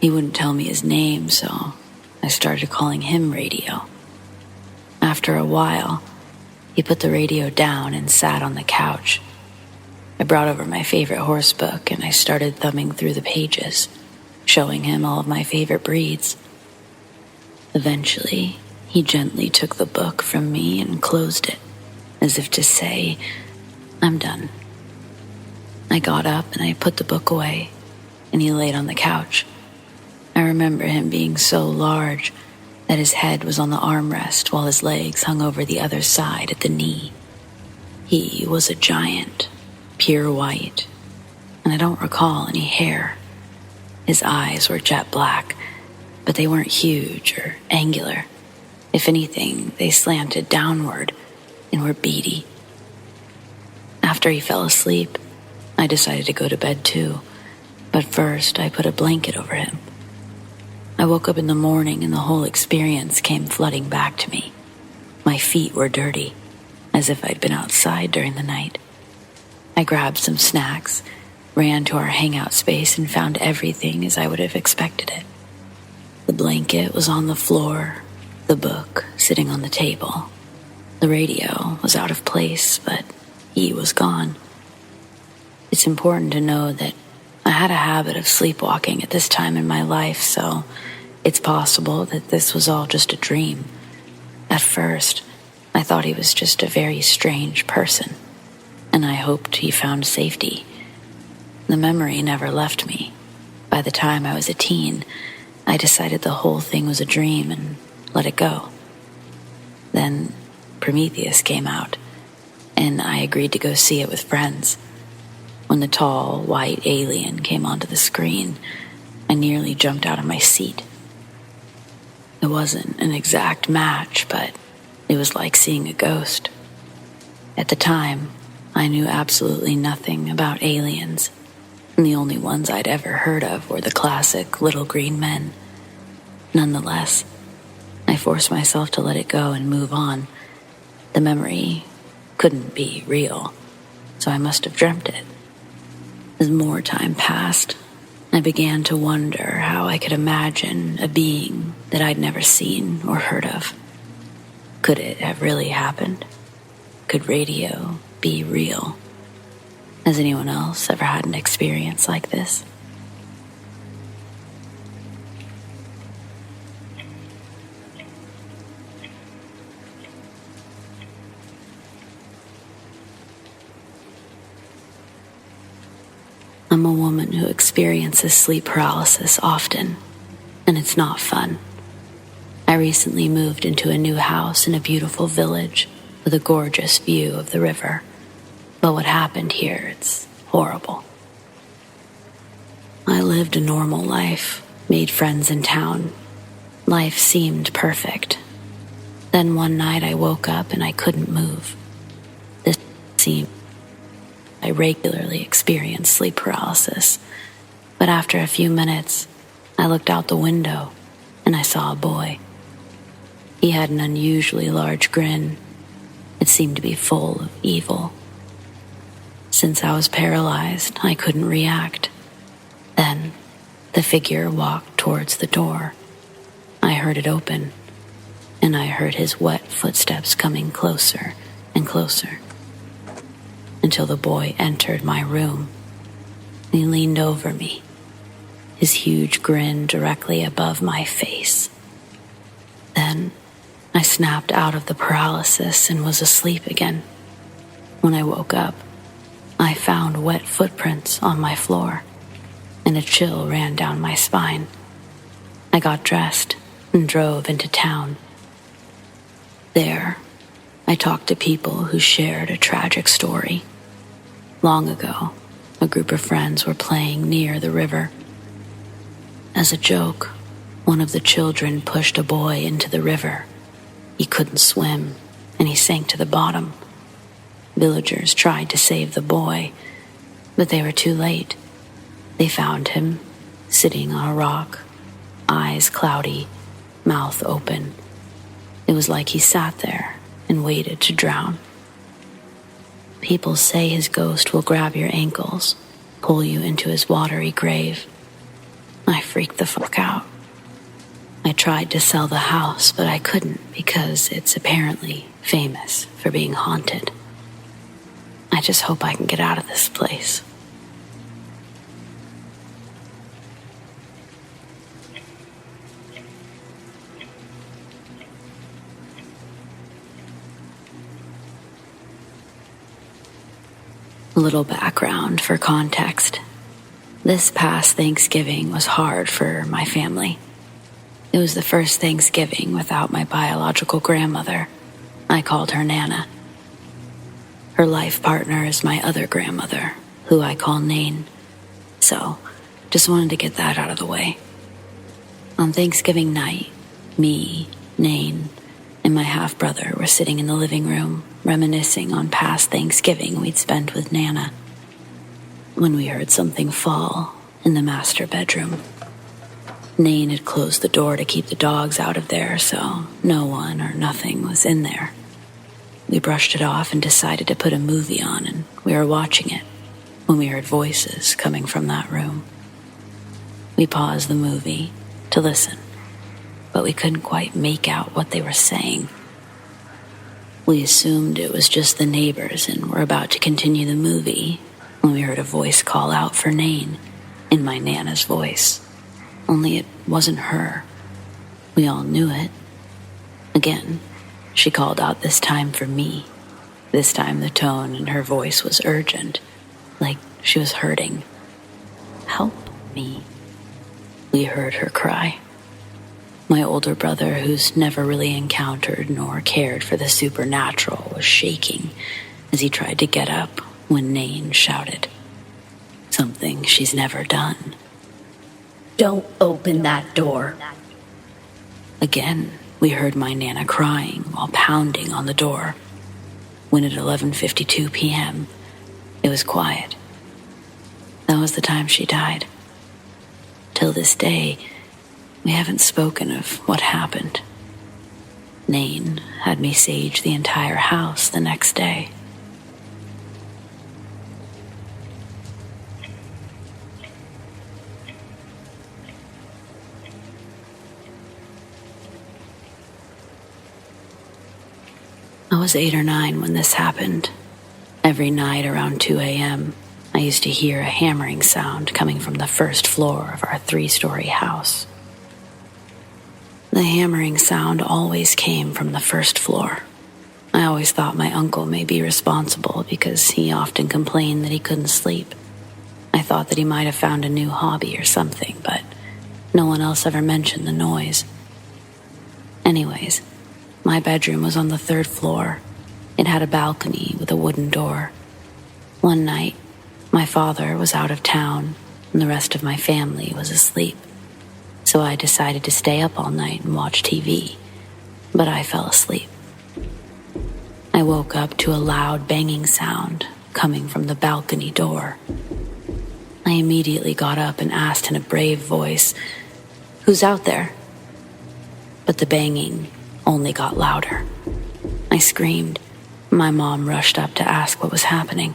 He wouldn't tell me his name, so I started calling him Radio. After a while, he put the radio down and sat on the couch. I brought over my favorite horse book and I started thumbing through the pages, showing him all of my favorite breeds. Eventually, he gently took the book from me and closed it, as if to say, I'm done. I got up and I put the book away, and he laid on the couch. I remember him being so large that his head was on the armrest while his legs hung over the other side at the knee. He was a giant, pure white, and I don't recall any hair. His eyes were jet black, but they weren't huge or angular. If anything, they slanted downward and were beady. After he fell asleep, I decided to go to bed too, but first I put a blanket over him. I woke up in the morning and the whole experience came flooding back to me. My feet were dirty, as if I'd been outside during the night. I grabbed some snacks, ran to our hangout space, and found everything as I would have expected it. The blanket was on the floor, the book sitting on the table. The radio was out of place, but he was gone. It's important to know that I had a habit of sleepwalking at this time in my life, so it's possible that this was all just a dream. At first, I thought he was just a very strange person, and I hoped he found safety. The memory never left me. By the time I was a teen, I decided the whole thing was a dream and let it go. Then Prometheus came out, and I agreed to go see it with friends. When the tall, white alien came onto the screen, I nearly jumped out of my seat. It wasn't an exact match, but it was like seeing a ghost. At the time, I knew absolutely nothing about aliens, and the only ones I'd ever heard of were the classic little green men. Nonetheless, I forced myself to let it go and move on. The memory couldn't be real, so I must have dreamt it. As more time passed, I began to wonder how I could imagine a being that I'd never seen or heard of. Could it have really happened? Could radio be real? Has anyone else ever had an experience like this? I'm a woman who experiences sleep paralysis often, and it's not fun. I recently moved into a new house in a beautiful village with a gorgeous view of the river. But what happened here, it's horrible. I lived a normal life, made friends in town. Life seemed perfect. Then one night I woke up and I couldn't move. This seemed I regularly experienced sleep paralysis, but after a few minutes, I looked out the window and I saw a boy. He had an unusually large grin. It seemed to be full of evil. Since I was paralyzed, I couldn't react. Then, the figure walked towards the door. I heard it open, and I heard his wet footsteps coming closer and closer, until the boy entered my room. He leaned over me, his huge grin directly above my face. Then I snapped out of the paralysis and was asleep again. When I woke up, I found wet footprints on my floor, and a chill ran down my spine. I got dressed and drove into town. There, I talked to people who shared a tragic story. Long ago, a group of friends were playing near the river. As a joke, one of the children pushed a boy into the river. He couldn't swim, and he sank to the bottom. Villagers tried to save the boy, but they were too late. They found him, sitting on a rock, eyes cloudy, mouth open. It was like he sat there and waited to drown. People say his ghost will grab your ankles, pull you into his watery grave. I freaked the fuck out. I tried to sell the house, but I couldn't because it's apparently famous for being haunted. I just hope I can get out of this place. A little background for context. This past Thanksgiving was hard for my family. It was the first Thanksgiving without my biological grandmother. I called her Nana. Her life partner is my other grandmother, who I call Nain. So, just wanted to get that out of the way. On Thanksgiving night, me, Nain, and my half-brother were sitting in the living room, reminiscing on past Thanksgiving we'd spent with Nana, when we heard something fall in the master bedroom. Nain had closed the door to keep the dogs out of there, so no one or nothing was in there. We brushed it off and decided to put a movie on, and we were watching it when we heard voices coming from that room. We paused the movie to listen, but we couldn't quite make out what they were saying. We assumed it was just the neighbors and were about to continue the movie when we heard a voice call out for Nain in my Nana's voice. Only it wasn't her. We all knew it. Again, she called out this time for me. This time the tone in her voice was urgent, like she was hurting. "Help me," we heard her cry. My older brother, who's never really encountered nor cared for the supernatural, was shaking as he tried to get up when Nain shouted, something she's never done. Don't open that door. Again, we heard my Nana crying while pounding on the door. When at 11:52 p.m., it was quiet. That was the time she died. Till this day, we haven't spoken of what happened. Nain had me sage the entire house the next day. I was 8 or 9 when this happened. Every night around 2 a.m., I used to hear a hammering sound coming from the first floor of our 3-story house. The hammering sound always came from the first floor. I always thought my uncle may be responsible because he often complained that he couldn't sleep. I thought that he might have found a new hobby or something, but no one else ever mentioned the noise. Anyways, my bedroom was on the 3rd floor. It had a balcony with a wooden door. One night, my father was out of town and the rest of my family was asleep. So I decided to stay up all night and watch TV, but I fell asleep. I woke up to a loud banging sound coming from the balcony door. I immediately got up and asked in a brave voice, "Who's out there?" But the banging only got louder. I screamed. My mom rushed up to ask what was happening.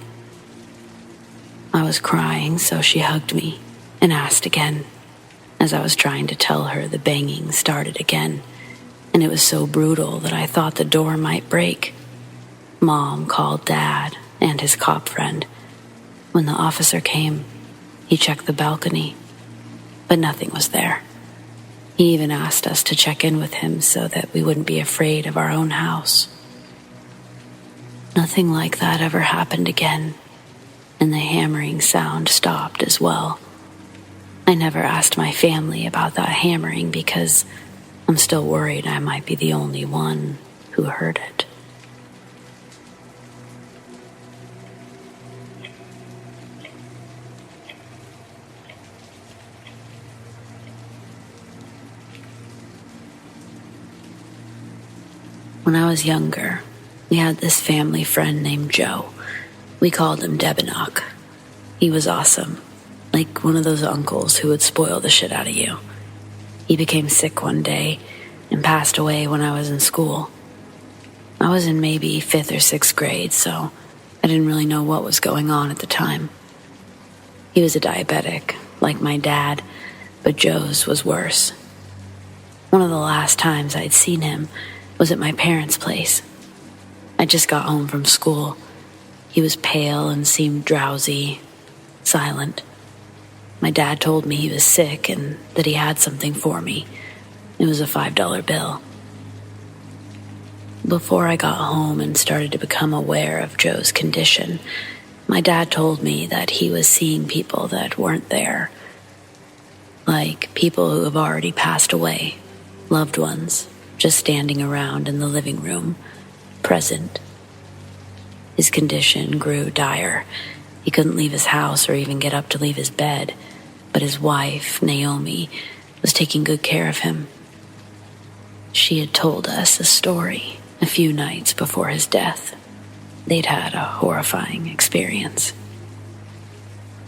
I was crying, so she hugged me and asked again. As I was trying to tell her, the banging started again, and it was so brutal that I thought the door might break. Mom called Dad and his cop friend. When the officer came, he checked the balcony, but nothing was there. He even asked us to check in with him so that we wouldn't be afraid of our own house. Nothing like that ever happened again, and the hammering sound stopped as well. I never asked my family about that hammering because I'm still worried I might be the only one who heard it. When I was younger, we had this family friend named Joe. We called him Debinock. He was awesome, like one of those uncles who would spoil the shit out of you. He became sick one day and passed away when I was in school. I was in maybe 5th or 6th grade, so I didn't really know what was going on at the time. He was a diabetic, like my dad, but Joe's was worse. One of the last times I'd seen him was at my parents' place. I just got home from school. He was pale and seemed drowsy, silent. My dad told me he was sick and that he had something for me. It was a $5 bill. Before I got home and started to become aware of Joe's condition, my dad told me that he was seeing people that weren't there. Like people who have already passed away, loved ones, just standing around in the living room, present. His condition grew dire. He couldn't leave his house or even get up to leave his bed, but his wife, Naomi, was taking good care of him. She had told us a story a few nights before his death. They'd had a horrifying experience.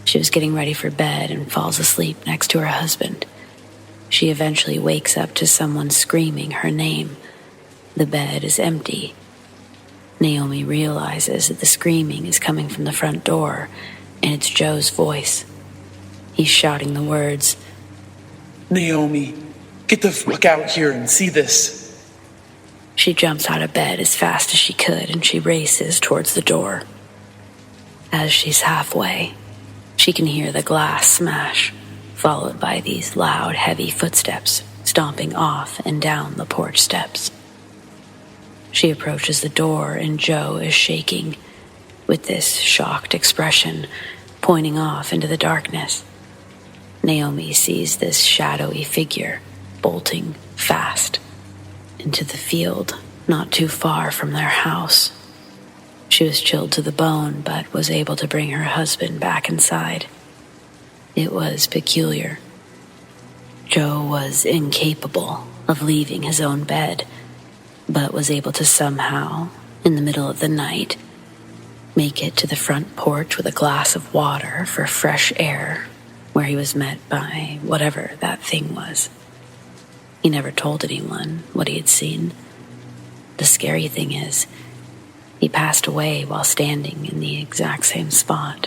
She was getting ready for bed and falls asleep next to her husband. She eventually wakes up to someone screaming her name. The bed is empty. Naomi realizes that the screaming is coming from the front door, and it's Joe's voice. He's shouting the words, "Naomi, get the fuck out here and see this." She jumps out of bed as fast as she could, and she races towards the door. As she's halfway, she can hear the glass smash, followed by these loud, heavy footsteps stomping off and down the porch steps. She approaches the door, and Joe is shaking, with this shocked expression, pointing off into the darkness. Naomi sees this shadowy figure bolting fast into the field not too far from their house. She was chilled to the bone, but was able to bring her husband back inside. It was peculiar. Joe was incapable of leaving his own bed, but was able to somehow, in the middle of the night, make it to the front porch with a glass of water for fresh air, where he was met by whatever that thing was. He never told anyone what he had seen. The scary thing is, he passed away while standing in the exact same spot.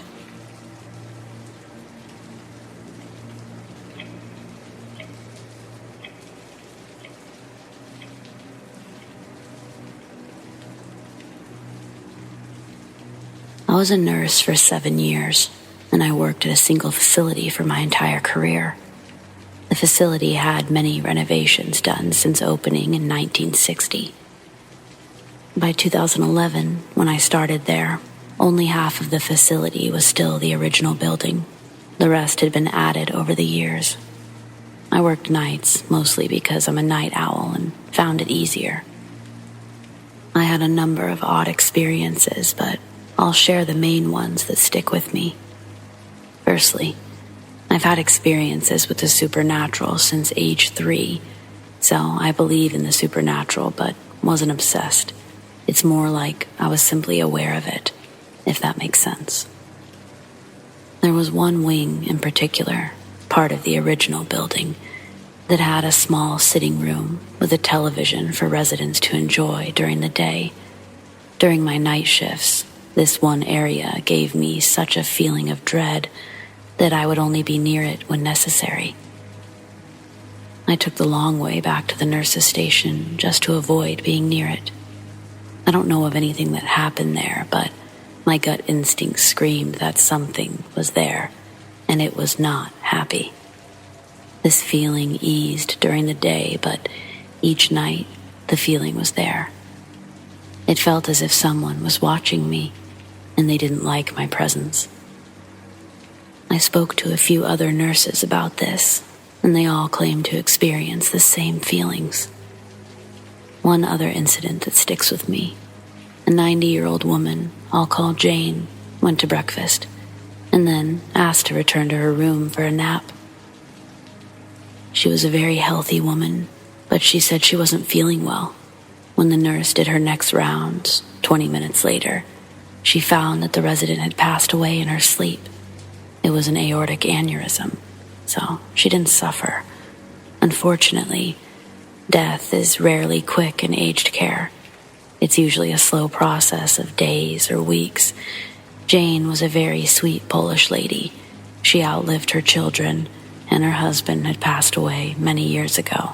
I was a nurse for 7 years, and I worked at a single facility for my entire career. The facility had many renovations done since opening in 1960. By 2011, when I started there, only half of the facility was still the original building. The rest had been added over the years. I worked nights, mostly because I'm a night owl and found it easier. I had a number of odd experiences, but I'll share the main ones that stick with me. Firstly, I've had experiences with the supernatural since age 3, so I believe in the supernatural but wasn't obsessed. It's more like I was simply aware of it, if that makes sense. There was one wing in particular, part of the original building, that had a small sitting room with a television for residents to enjoy during the day. During my night shifts, this one area gave me such a feeling of dread that I would only be near it when necessary. I took the long way back to the nurse's station just to avoid being near it. I don't know of anything that happened there, but my gut instinct screamed that something was there, and it was not happy. This feeling eased during the day, but each night the feeling was there. It felt as if someone was watching me, and they didn't like my presence. I spoke to a few other nurses about this, and they all claimed to experience the same feelings. One other incident that sticks with me. A 90-year-old woman, I'll call Jane, went to breakfast, and then asked to return to her room for a nap. She was a very healthy woman, but she said she wasn't feeling well. When the nurse did her next rounds, 20 minutes later, she found that the resident had passed away in her sleep. It was an aortic aneurysm, so she didn't suffer. Unfortunately, death is rarely quick in aged care. It's usually a slow process of days or weeks. Jane was a very sweet Polish lady. She outlived her children, and her husband had passed away many years ago,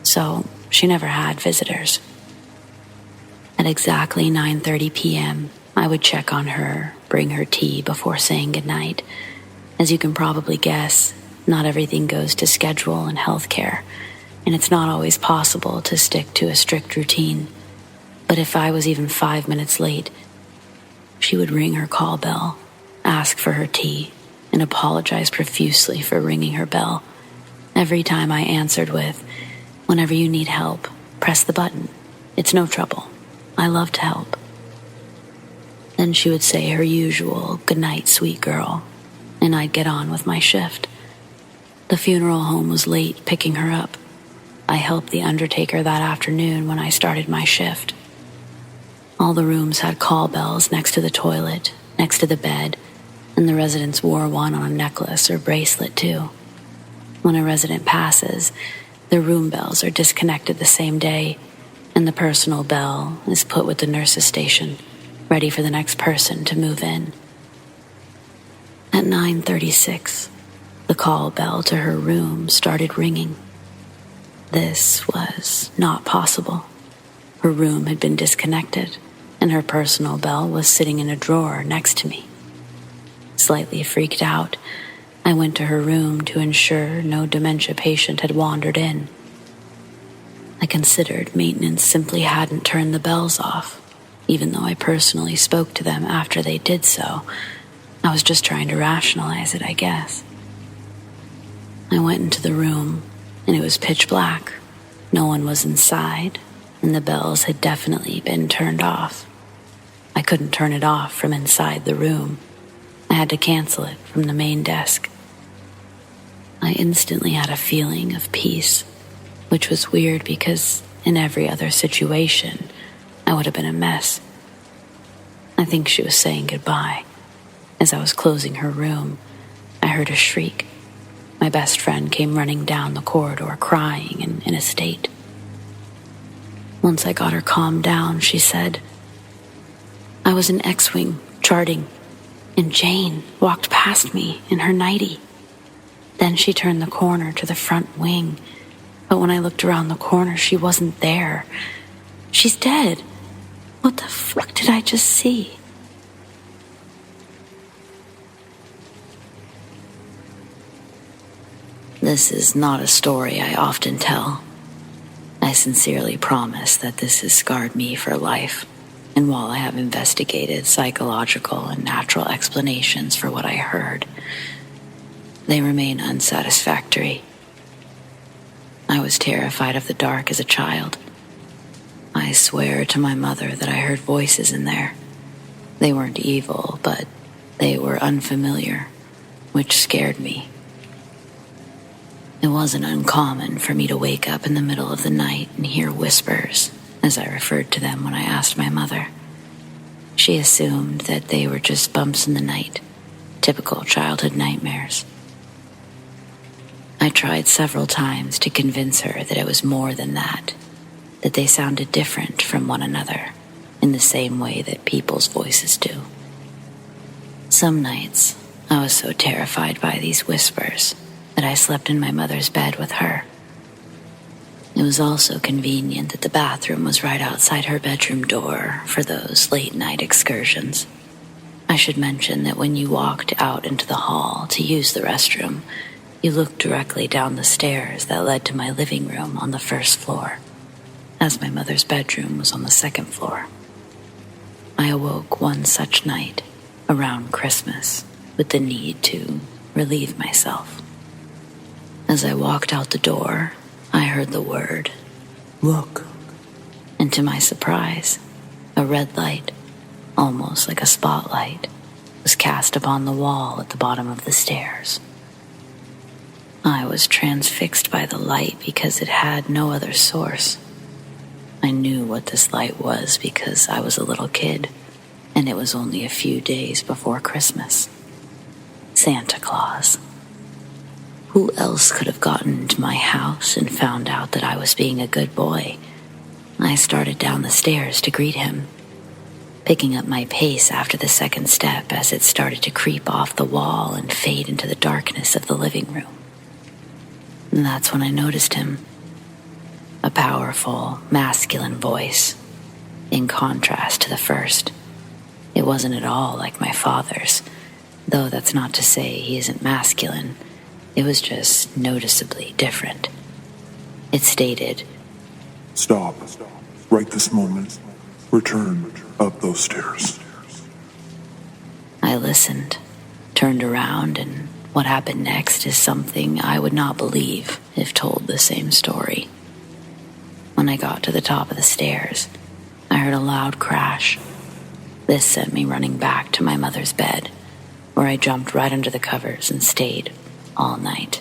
so she never had visitors. At exactly 9:30 p.m., I would check on her, bring her tea before saying goodnight. As you can probably guess, not everything goes to schedule in healthcare, and it's not always possible to stick to a strict routine. But if I was even 5 minutes late, she would ring her call bell, ask for her tea, and apologize profusely for ringing her bell. Every time I answered with, "Whenever you need help, press the button. It's no trouble. I love to help." Then she would say her usual, "Good night, sweet girl," and I'd get on with my shift. The funeral home was late picking her up. I helped the undertaker that afternoon when I started my shift. All the rooms had call bells next to the toilet, next to the bed, and the residents wore one on a necklace or bracelet too. When a resident passes, the room bells are disconnected the same day, and the personal bell is put with the nurse's station, ready for the next person to move in. At 9:36, the call bell to her room started ringing. This was not possible. Her room had been disconnected, and her personal bell was sitting in a drawer next to me. Slightly freaked out, I went to her room to ensure no dementia patient had wandered in. I considered maintenance simply hadn't turned the bells off, even though I personally spoke to them after they did so. I was just trying to rationalize it, I guess. I went into the room, and it was pitch black. No one was inside, and the bells had definitely been turned off. I couldn't turn it off from inside the room. I had to cancel it from the main desk. I instantly had a feeling of peace, which was weird because in every other situation, I would have been a mess. I think she was saying goodbye. As I was closing her room, I heard a shriek. My best friend came running down the corridor crying and in a state. Once I got her calmed down, she said, "I was in X-Wing, charting, and Jane walked past me in her nightie. Then she turned the corner to the front wing, but when I looked around the corner, she wasn't there. She's dead. What the fuck did I just see?" This is not a story I often tell. I sincerely promise that this has scarred me for life, and while I have investigated psychological and natural explanations for what I heard, they remain unsatisfactory. I was terrified of the dark as a child. I swear to my mother that I heard voices in there. They weren't evil, but they were unfamiliar, which scared me. It wasn't uncommon for me to wake up in the middle of the night and hear whispers, as I referred to them when I asked my mother. She assumed that they were just bumps in the night, typical childhood nightmares. I tried several times to convince her that it was more than that they sounded different from one another, in the same way that people's voices do. Some nights, I was so terrified by these whispers that I slept in my mother's bed with her. It was also convenient that the bathroom was right outside her bedroom door for those late-night excursions. I should mention that when you walked out into the hall to use the restroom, you looked directly down the stairs that led to my living room on the first floor, as my mother's bedroom was on the second floor. I awoke one such night, around Christmas, with the need to relieve myself. As I walked out the door, I heard the word, "Look." And to my surprise, a red light, almost like a spotlight, was cast upon the wall at the bottom of the stairs. I was transfixed by the light because it had no other source. I knew what this light was because I was a little kid, and it was only a few days before Christmas. Santa Claus. Who else could have gotten into my house and found out that I was being a good boy? I started down the stairs to greet him, picking up my pace after the second step as it started to creep off the wall and fade into the darkness of the living room. And that's when I noticed him. A powerful, masculine voice, in contrast to the first. It wasn't at all like my father's, though that's not to say he isn't masculine. It was just noticeably different. It stated, "Stop. Right this moment. Return up those stairs." I listened, turned around, and what happened next is something I would not believe if told the same story. When I got to the top of the stairs, I heard a loud crash. This sent me running back to my mother's bed, where I jumped right under the covers and stayed all night.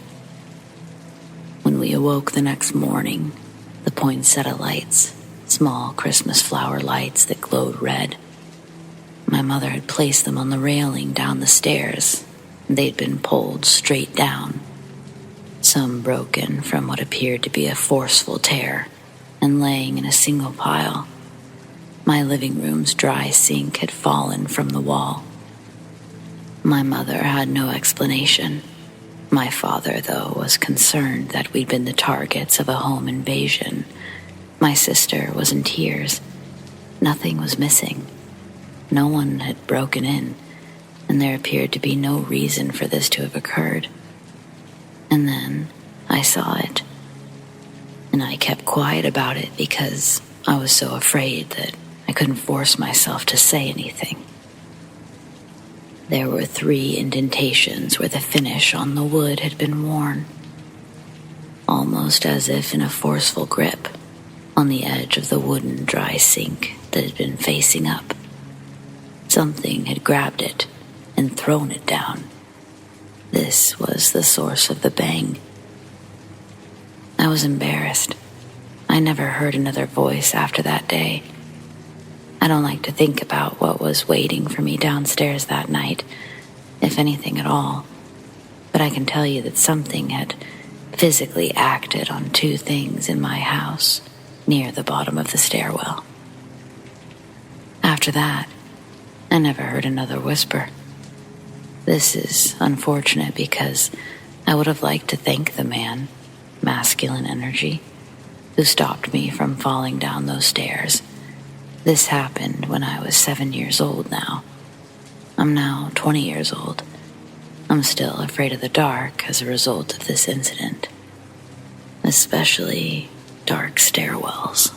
When we awoke the next morning, the poinsettia lights, small Christmas flower lights that glowed red, my mother had placed them on the railing down the stairs, and they'd been pulled straight down, some broken from what appeared to be a forceful tear, and laying in a single pile. My living room's dry sink had fallen from the wall. My mother had no explanation. My father, though, was concerned that we'd been the targets of a home invasion. My sister was in tears. Nothing was missing. No one had broken in, and there appeared to be no reason for this to have occurred. And then I saw it. And I kept quiet about it because I was so afraid that I couldn't force myself to say anything. There were 3 indentations where the finish on the wood had been worn, almost as if in a forceful grip, on the edge of the wooden dry sink that had been facing up. Something had grabbed it and thrown it down. This was the source of the bang. I was embarrassed. I never heard another voice after that day. I don't like to think about what was waiting for me downstairs that night, if anything at all, but I can tell you that something had physically acted on two things in my house near the bottom of the stairwell. After that, I never heard another whisper. This is unfortunate because I would have liked to thank the man, masculine energy, who stopped me from falling down those stairs. This happened when I was 7 years old now. I'm now 20 years old. I'm still afraid of the dark as a result of this incident, especially dark stairwells.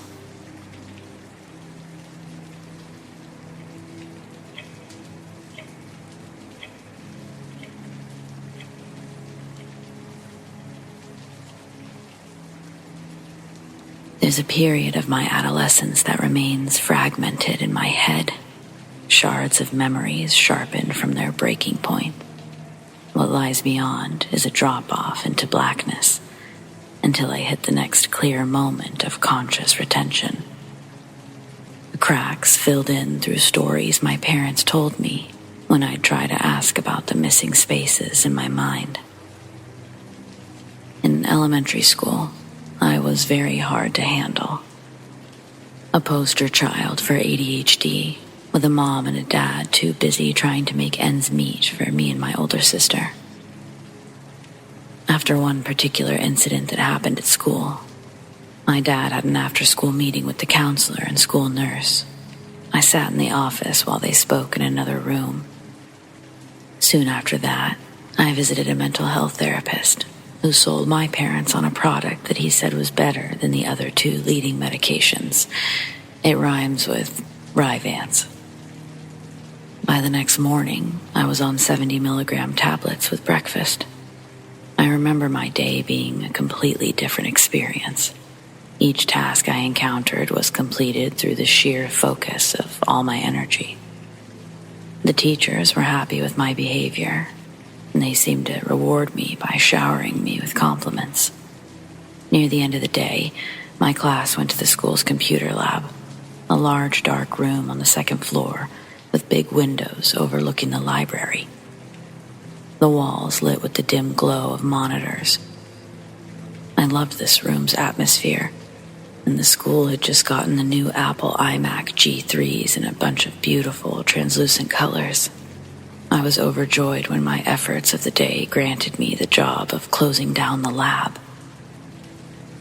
There's a period of my adolescence that remains fragmented in my head, shards of memories sharpened from their breaking point. What lies beyond is a drop-off into blackness until I hit the next clear moment of conscious retention. The cracks filled in through stories my parents told me when I'd try to ask about the missing spaces in my mind. In elementary school, I was very hard to handle. A poster child for ADHD, with a mom and a dad too busy trying to make ends meet for me and my older sister. After one particular incident that happened at school, my dad had an after-school meeting with the counselor and school nurse. I sat in the office while they spoke in another room. Soon after that, I visited a mental health therapist who sold my parents on a product that he said was better than the other two leading medications. It rhymes with Ryvance. By the next morning, I was on 70 milligram tablets with breakfast. I remember my day being a completely different experience. Each task I encountered was completed through the sheer focus of all my energy. The teachers were happy with my behavior, and they seemed to reward me by showering me with compliments. Near the end of the day, my class went to the school's computer lab, a large dark room on the second floor with big windows overlooking the library. The walls lit with the dim glow of monitors. I loved this room's atmosphere, and the school had just gotten the new Apple iMac G3s in a bunch of beautiful translucent colors. I was overjoyed when my efforts of the day granted me the job of closing down the lab.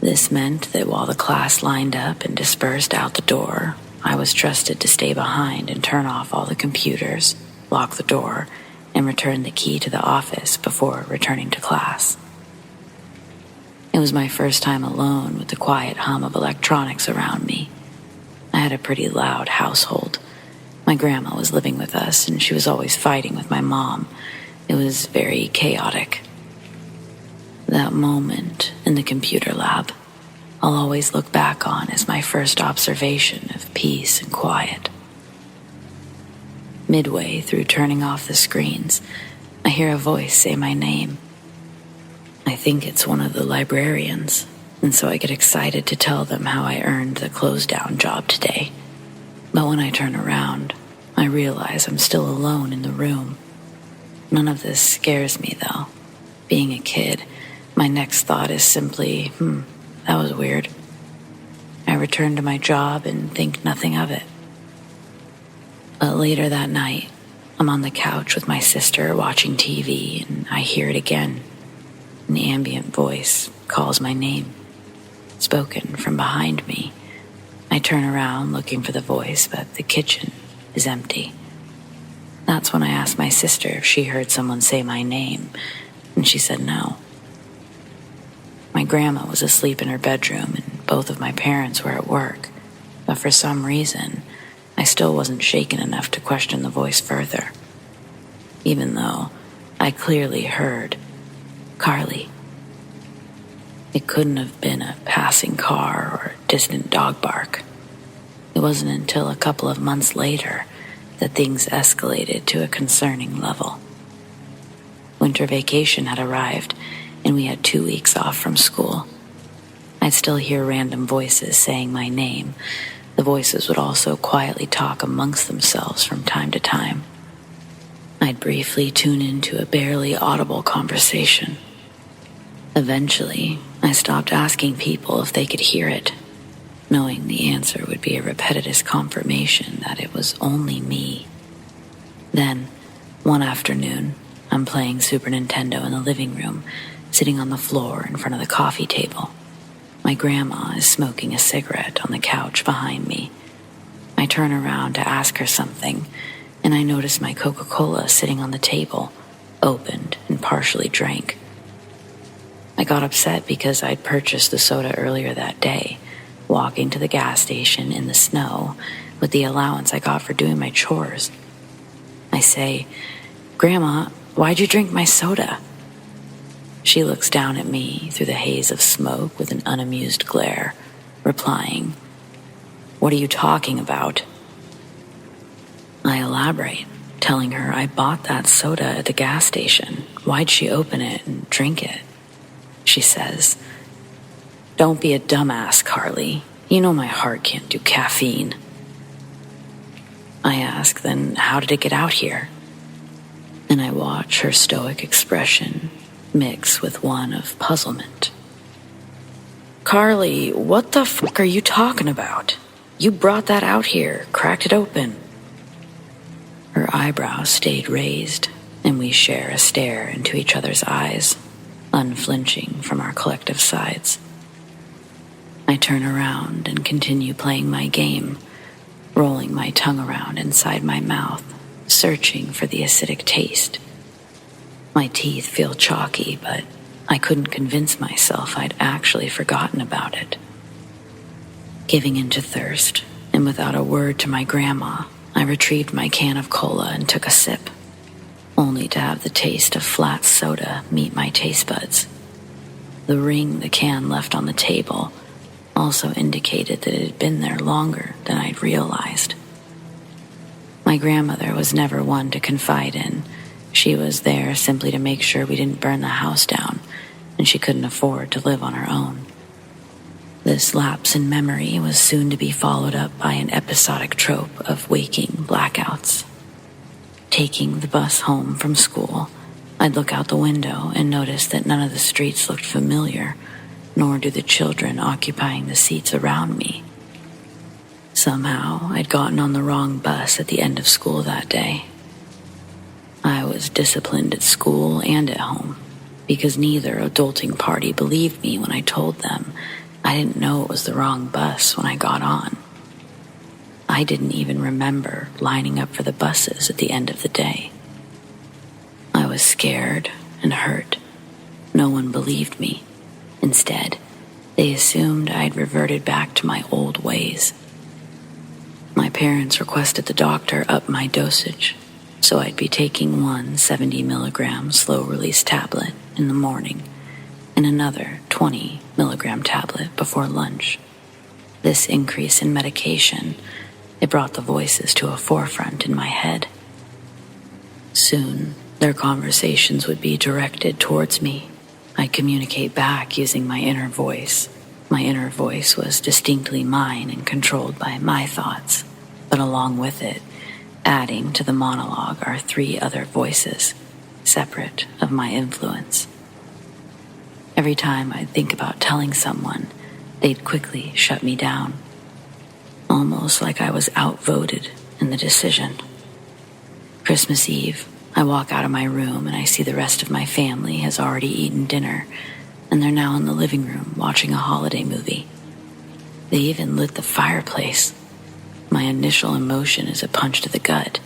This meant that while the class lined up and dispersed out the door, I was trusted to stay behind and turn off all the computers, lock the door, and return the key to the office before returning to class. It was my first time alone with the quiet hum of electronics around me. I had a pretty loud household. My grandma was living with us, and she was always fighting with my mom. It was very chaotic. That moment in the computer lab, I'll always look back on as my first observation of peace and quiet. Midway through turning off the screens, I hear a voice say my name. I think it's one of the librarians, and so I get excited to tell them how I earned the close-down job today. But when I turn around, I realize I'm still alone in the room. None of this scares me, though. Being a kid, my next thought is simply, that was weird. I return to my job and think nothing of it. But later that night, I'm on the couch with my sister watching TV, and I hear it again. An ambient voice calls my name, spoken from behind me. I turn around looking for the voice, but the kitchen is empty. That's when I asked my sister if she heard someone say my name, and she said no. My grandma was asleep in her bedroom, and both of my parents were at work, but for some reason, I still wasn't shaken enough to question the voice further, even though I clearly heard Carly. It couldn't have been a passing car or distant dog bark. It wasn't until a couple of months later that things escalated to a concerning level. Winter vacation had arrived, and we had 2 weeks off from school. I'd still hear random voices saying my name. The voices would also quietly talk amongst themselves from time to time. I'd briefly tune into a barely audible conversation. Eventually, I stopped asking people if they could hear it, knowing the answer would be a repetitive confirmation that it was only me. Then, one afternoon, I'm playing Super Nintendo in the living room, sitting on the floor in front of the coffee table. My grandma is smoking a cigarette on the couch behind me. I turn around to ask her something, and I notice my Coca-Cola sitting on the table, opened and partially drank. I got upset because I'd purchased the soda earlier that day, walking to the gas station in the snow with the allowance I got for doing my chores. I say, "Grandma, why'd you drink my soda?" She looks down at me through the haze of smoke with an unamused glare, replying, "What are you talking about?" I elaborate, telling her I bought that soda at the gas station. Why'd she open it and drink it? She says, "Don't be a dumbass, Carly. You know my heart can't do caffeine." I ask, "Then how did it get out here?" And I watch her stoic expression mix with one of puzzlement. "Carly, what the fuck are you talking about? You brought that out here, cracked it open." Her eyebrows stayed raised, and we share a stare into each other's eyes, unflinching from our collective sides. I turn around and continue playing my game, rolling my tongue around inside my mouth, searching for the acidic taste. My teeth feel chalky, but I couldn't convince myself I'd actually forgotten about it. Giving in to thirst, and without a word to my grandma, I retrieved my can of cola and took a sip, only to have the taste of flat soda meet my taste buds. The ring the can left on the table also indicated that it had been there longer than I'd realized. My grandmother was never one to confide in. She was there simply to make sure we didn't burn the house down, and she couldn't afford to live on her own. This lapse in memory was soon to be followed up by an episodic trope of waking blackouts. Taking the bus home from school, I'd look out the window and notice that none of the streets looked familiar, nor do the children occupying the seats around me. Somehow, I'd gotten on the wrong bus at the end of school that day. I was disciplined at school and at home, because neither adulting party believed me when I told them I didn't know it was the wrong bus when I got on. I didn't even remember lining up for the buses at the end of the day. I was scared and hurt. No one believed me. Instead, they assumed I'd reverted back to my old ways. My parents requested the doctor up my dosage, so I'd be taking one 70-milligram slow-release tablet in the morning and another 20-milligram tablet before lunch. This increase in medication, it brought the voices to a forefront in my head. Soon, their conversations would be directed towards me. I'd communicate back using my inner voice. My inner voice was distinctly mine and controlled by my thoughts, but along with it, adding to the monologue are 3 other voices, separate of my influence. Every time I'd think about telling someone, they'd quickly shut me down, almost like I was outvoted in the decision. Christmas Eve, I walk out of my room and I see the rest of my family has already eaten dinner, and they're now in the living room watching a holiday movie. They even lit the fireplace. My initial emotion is a punch to the gut.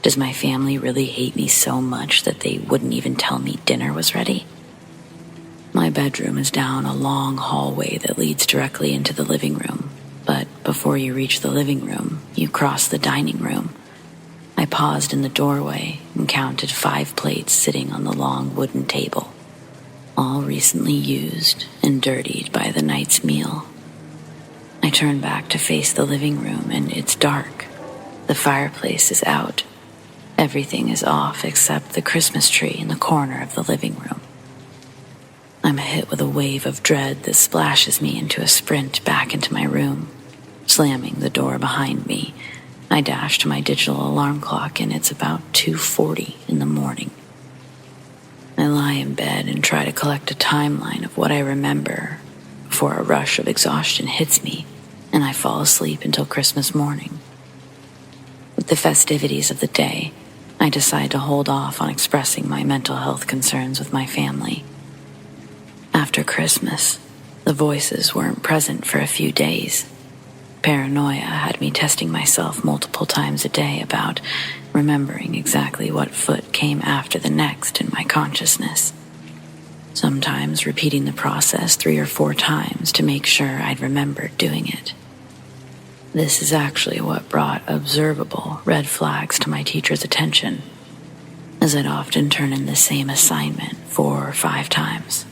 Does my family really hate me so much that they wouldn't even tell me dinner was ready? My bedroom is down a long hallway that leads directly into the living room, but before you reach the living room, you cross the dining room. I paused in the doorway and counted 5 plates sitting on the long wooden table, all recently used and dirtied by the night's meal. I turn back to face the living room, and it's dark. The fireplace is out. Everything is off except the Christmas tree in the corner of the living room. I'm hit with a wave of dread that splashes me into a sprint back into my room. Slamming the door behind me, I dash to my digital alarm clock, and it's about 2:40 in the morning. I lie in bed and try to collect a timeline of what I remember before a rush of exhaustion hits me and I fall asleep until Christmas morning. With the festivities of the day, I decide to hold off on expressing my mental health concerns with my family. After Christmas, the voices weren't present for a few days. Paranoia had me testing myself multiple times a day about remembering exactly what foot came after the next in my consciousness. Sometimes repeating the process 3 or 4 times to make sure I'd remembered doing it. This is actually what brought observable red flags to my teacher's attention, as I'd often turn in the same assignment 4 or 5 times.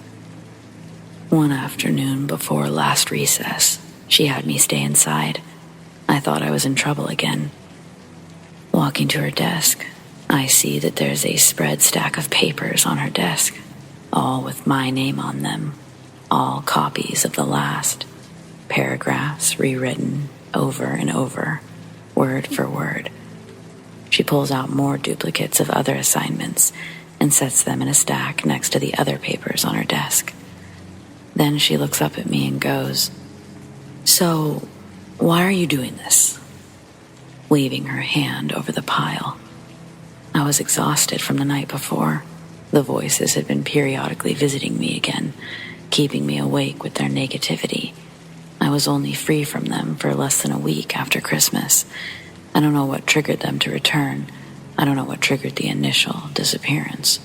One afternoon before last recess, she had me stay inside. I thought I was in trouble again. Walking to her desk, I see that there's a spread stack of papers on her desk, all with my name on them, all copies of the last, paragraphs rewritten over and over, word for word. She pulls out more duplicates of other assignments and sets them in a stack next to the other papers on her desk. Then she looks up at me and goes, "So, why are you doing this?" Waving her hand over the pile. I was exhausted from the night before. The voices had been periodically visiting me again, keeping me awake with their negativity. I was only free from them for less than a week after Christmas. I don't know what triggered them to return. I don't know what triggered the initial disappearance.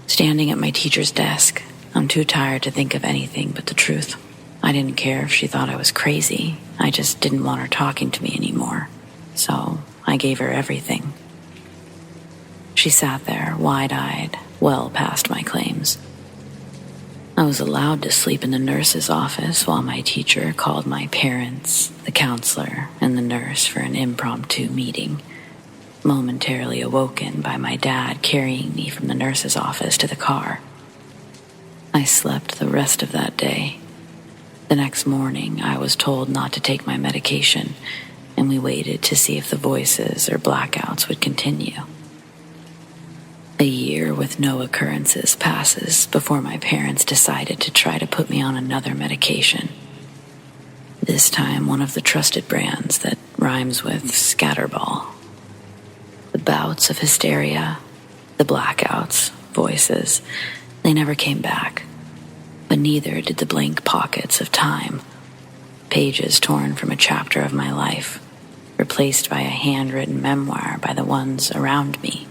Standing at my teacher's desk, I'm too tired to think of anything but the truth. I didn't care if she thought I was crazy. I just didn't want her talking to me anymore. So I gave her everything. She sat there, wide-eyed, well past my claims. I was allowed to sleep in the nurse's office while my teacher called my parents, the counselor, and the nurse for an impromptu meeting, momentarily awoken by my dad carrying me from the nurse's office to the car. I slept the rest of that day. The next morning, I was told not to take my medication, and we waited to see if the voices or blackouts would continue. A year with no occurrences passes before my parents decided to try to put me on another medication. This time, one of the trusted brands that rhymes with scatterball. The bouts of hysteria, the blackouts, voices, they never came back. But neither did the blank pockets of time, pages torn from a chapter of my life, replaced by a handwritten memoir by the ones around me.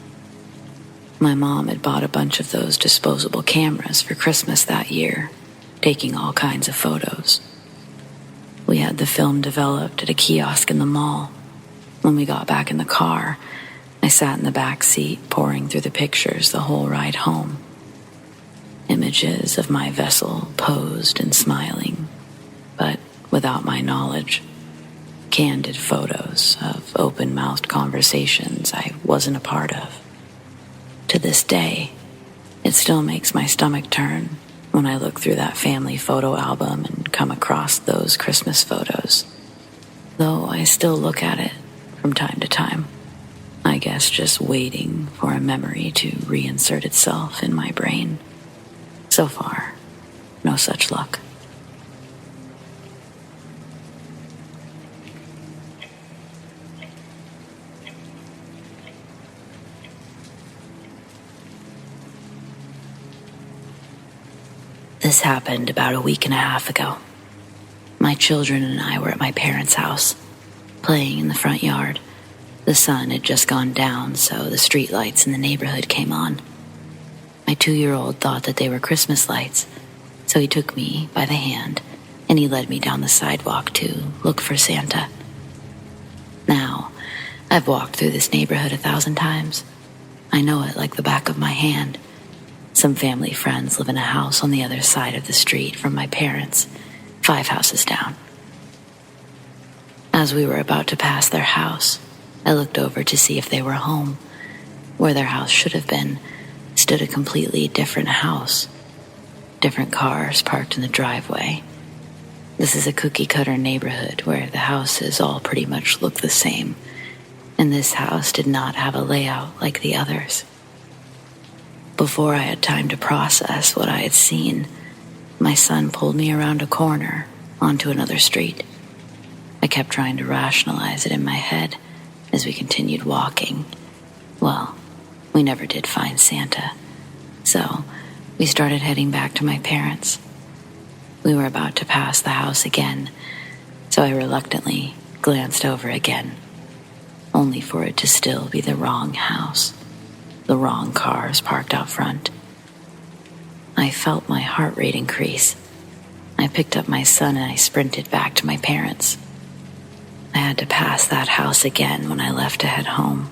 My mom had bought a bunch of those disposable cameras for Christmas that year, taking all kinds of photos. We had the film developed at a kiosk in the mall. When we got back in the car, I sat in the back seat poring through the pictures the whole ride home. Images of my vessel posed and smiling, but without my knowledge. Candid photos of open-mouthed conversations I wasn't a part of. To this day, it still makes my stomach turn when I look through that family photo album and come across those Christmas photos. Though I still look at it from time to time. I guess just waiting for a memory to reinsert itself in my brain. So far, no such luck. This happened about a week and a half ago. My children and I were at my parents' house, playing in the front yard. The sun had just gone down, so the street lights in the neighborhood came on. My 2-year-old thought that they were Christmas lights, so he took me by the hand and he led me down the sidewalk to look for Santa. Now, I've walked through this neighborhood 1,000 times. I know it like the back of my hand. Some family friends live in a house on the other side of the street from my parents, 5 houses down. As we were about to pass their house, I looked over to see if they were home. Where their house should have been stood a completely different house. Different cars parked in the driveway. This is a cookie-cutter neighborhood where the houses all pretty much look the same, and this house did not have a layout like the others. Before I had time to process what I had seen, my son pulled me around a corner onto another street. I kept trying to rationalize it in my head as we continued walking. Well, we never did find Santa, so we started heading back to my parents'. We were about to pass the house again, so I reluctantly glanced over again, only for it to still be the wrong house, the wrong cars parked out front. I felt my heart rate increase. I picked up my son and I sprinted back to my parents'. I had to pass that house again when I left to head home,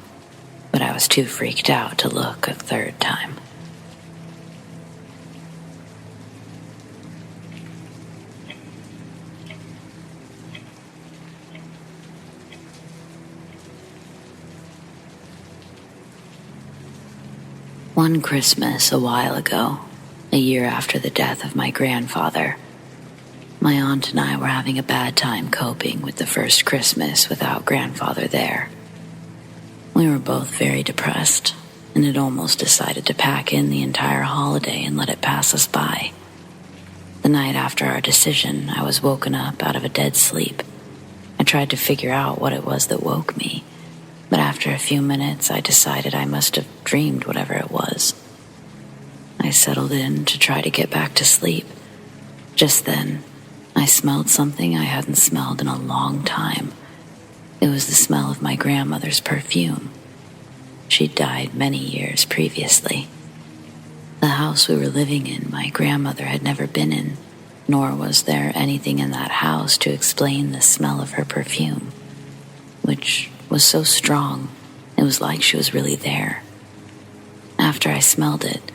but I was too freaked out to look a third time. One Christmas a while ago, a year after the death of my grandfather, my aunt and I were having a bad time coping with the first Christmas without grandfather there. We were both very depressed and had almost decided to pack in the entire holiday and let it pass us by. The night after our decision, I was woken up out of a dead sleep. I tried to figure out what it was that woke me, but after a few minutes, I decided I must have dreamed whatever it was. I settled in to try to get back to sleep. Just then, I smelled something I hadn't smelled in a long time. It was the smell of my grandmother's perfume. She'd died many years previously. The house we were living in, my grandmother had never been in, nor was there anything in that house to explain the smell of her perfume, which was so strong, it was like she was really there. After I smelled it,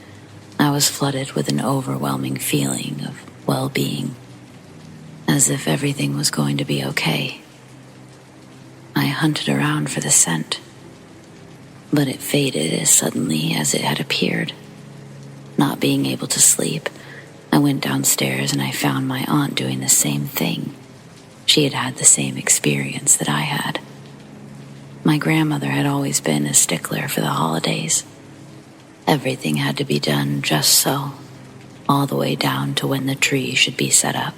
I was flooded with an overwhelming feeling of well-being, as if everything was going to be okay. I hunted around for the scent, but it faded as suddenly as it had appeared. Not being able to sleep, I went downstairs and I found my aunt doing the same thing. She had had the same experience that I had. My grandmother had always been a stickler for the holidays. Everything had to be done just so, all the way down to when the tree should be set up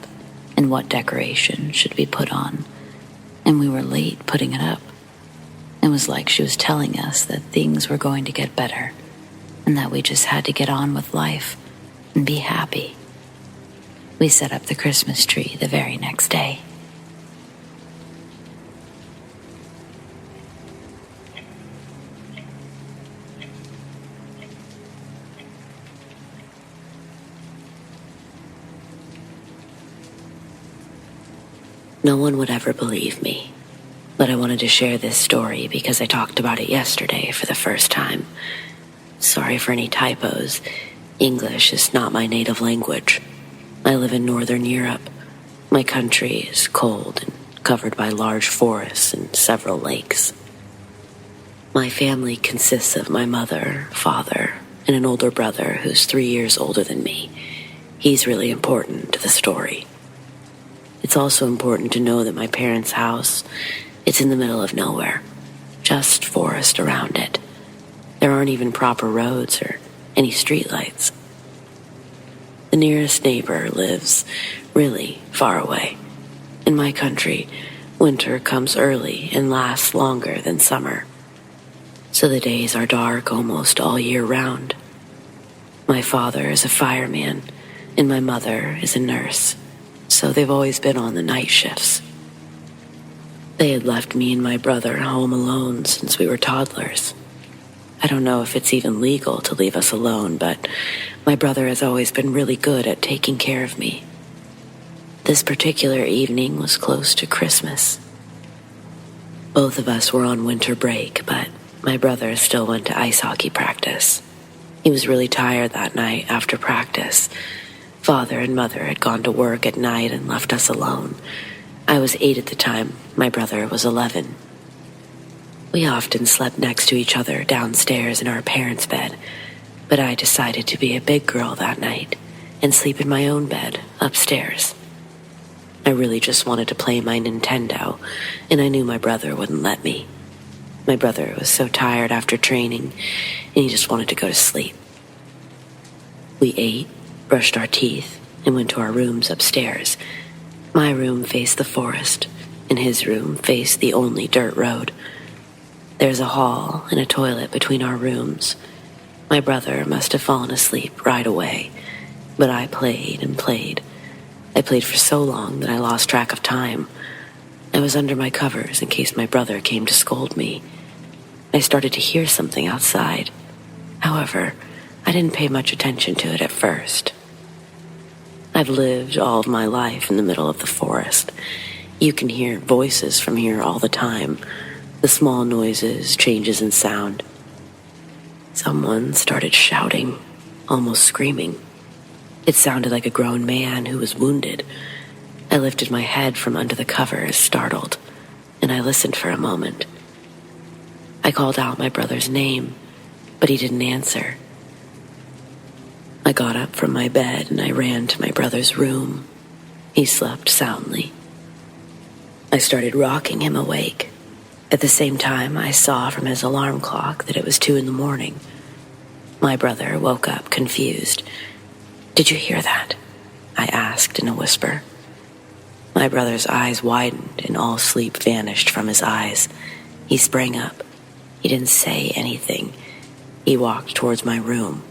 and what decoration should be put on. And we were late putting it up. It was like she was telling us that things were going to get better and that we just had to get on with life and be happy. We set up the Christmas tree the very next day. No one would ever believe me, but I wanted to share this story because I talked about it yesterday for the first time. Sorry for any typos. English is not my native language. I live in Northern Europe. My country is cold and covered by large forests and several lakes. My family consists of my mother, father, and an older brother who's 3 years older than me. He's really important to the story. It's also important to know that my parents' house, it's in the middle of nowhere, just forest around it. There aren't even proper roads or any streetlights. The nearest neighbor lives really far away. In my country, winter comes early and lasts longer than summer, so the days are dark almost all year round. My father is a fireman, and my mother is a nurse, so they've always been on the night shifts. They had left me and my brother home alone since we were toddlers. I don't know if it's even legal to leave us alone, but my brother has always been really good at taking care of me. This particular evening was close to Christmas. Both of us were on winter break, but my brother still went to ice hockey practice. He was really tired that night after practice. Father and mother had gone to work at night and left us alone. I was 8 at the time. My brother was 11. We often slept next to each other downstairs in our parents' bed, but I decided to be a big girl that night and sleep in my own bed upstairs. I really just wanted to play my Nintendo, and I knew my brother wouldn't let me. My brother was so tired after training, and he just wanted to go to sleep. We ate, brushed our teeth, and went to our rooms upstairs. My room faced the forest, and his room faced the only dirt road. There's a hall and a toilet between our rooms. My brother must have fallen asleep right away, but I played and played. I played for so long that I lost track of time. I was under my covers in case my brother came to scold me. I started to hear something outside. However, I didn't pay much attention to it at first. I've lived all of my life in the middle of the forest. You can hear voices from here all the time. The small noises, changes in sound. Someone started shouting, almost screaming. It sounded like a grown man who was wounded. I lifted my head from under the covers, startled, and I listened for a moment. I called out my brother's name, but he didn't answer. I got up from my bed and I ran to my brother's room. He slept soundly. I started rocking him awake. At the same time, I saw from his alarm clock that it was 2 a.m. My brother woke up confused. "Did you hear that?" I asked in a whisper. My brother's eyes widened and all sleep vanished from his eyes. He sprang up. He didn't say anything. He walked towards my room.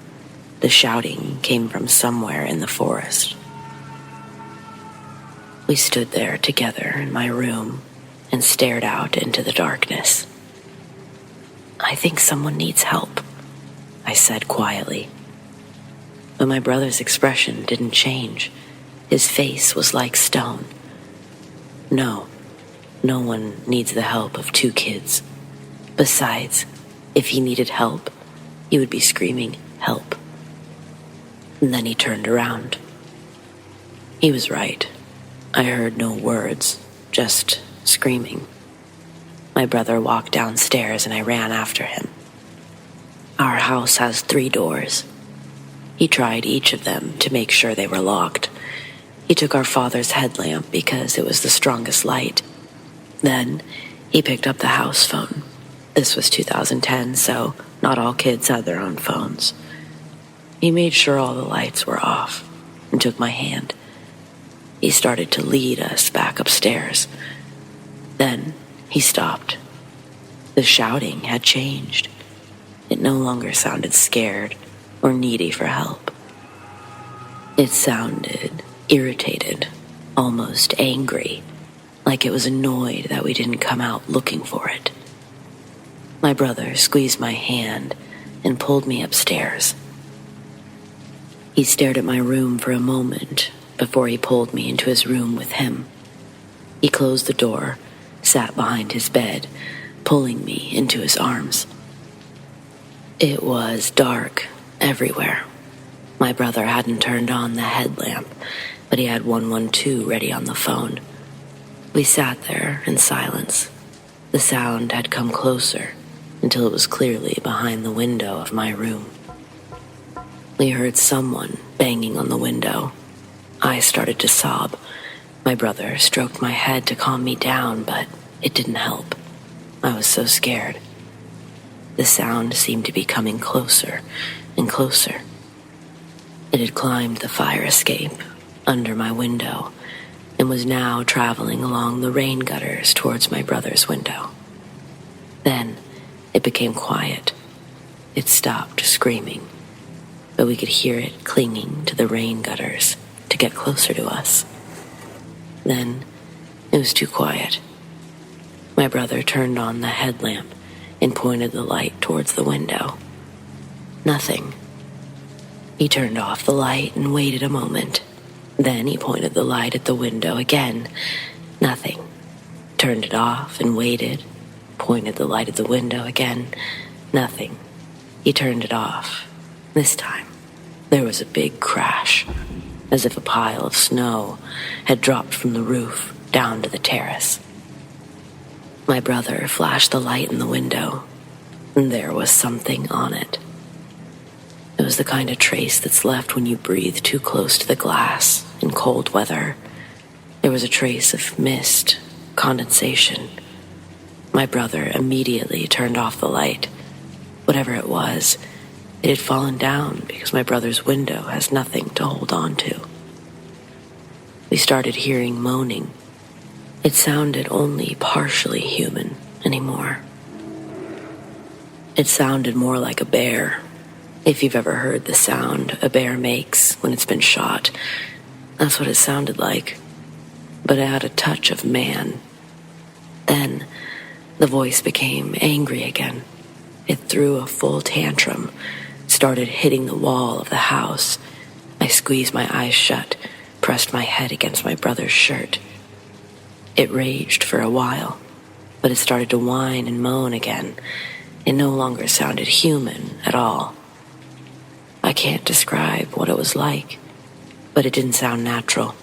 The shouting came from somewhere in the forest. We stood there together in my room and stared out into the darkness. "I think someone needs help," I said quietly. But my brother's expression didn't change. His face was like stone. No one needs the help of 2 kids. Besides, if he needed help, he would be screaming, "Help." And then he turned around. He was right. I heard no words, just screaming. My brother walked downstairs and I ran after him. Our house has 3 doors. He tried each of them to make sure they were locked. He took our father's headlamp because it was the strongest light. Then he picked up the house phone. This was 2010, so not all kids had their own phones. He made sure all the lights were off and took my hand. He started to lead us back upstairs. Then he stopped. The shouting had changed. It no longer sounded scared or needy for help. It sounded irritated, almost angry, like it was annoyed that we didn't come out looking for it. My brother squeezed my hand and pulled me upstairs. He stared at my room for a moment before he pulled me into his room with him. He closed the door, sat behind his bed, pulling me into his arms. It was dark everywhere. My brother hadn't turned on the headlamp, but he had 112 ready on the phone. We sat there in silence. The sound had come closer until it was clearly behind the window of my room. We heard someone banging on the window. I started to sob. My brother stroked my head to calm me down, but it didn't help. I was so scared. The sound seemed to be coming closer and closer. It had climbed the fire escape under my window and was now traveling along the rain gutters towards my brother's window. Then it became quiet. It stopped screaming, but we could hear it clinging to the rain gutters to get closer to us. Then it was too quiet. My brother turned on the headlamp and pointed the light towards the window. Nothing. He turned off the light and waited a moment. Then he pointed the light at the window again. Nothing. Turned it off and waited. Pointed the light at the window again. Nothing. He turned it off. This time, there was a big crash, as if a pile of snow had dropped from the roof down to the terrace. My brother flashed the light in the window, and there was something on it. It was the kind of trace that's left when you breathe too close to the glass in cold weather. There was a trace of mist, condensation. My brother immediately turned off the light. Whatever it was, it had fallen down because my brother's window has nothing to hold on to. We started hearing moaning. It sounded only partially human anymore. It sounded more like a bear. If you've ever heard the sound a bear makes when it's been shot, that's what it sounded like. But it had a touch of man. Then the voice became angry again. It threw a full tantrum, started hitting the wall of the house. I squeezed my eyes shut, pressed my head against my brother's shirt. It raged for a while, but it started to whine and moan again. It no longer sounded human at all. I can't describe what it was like, but it didn't sound natural.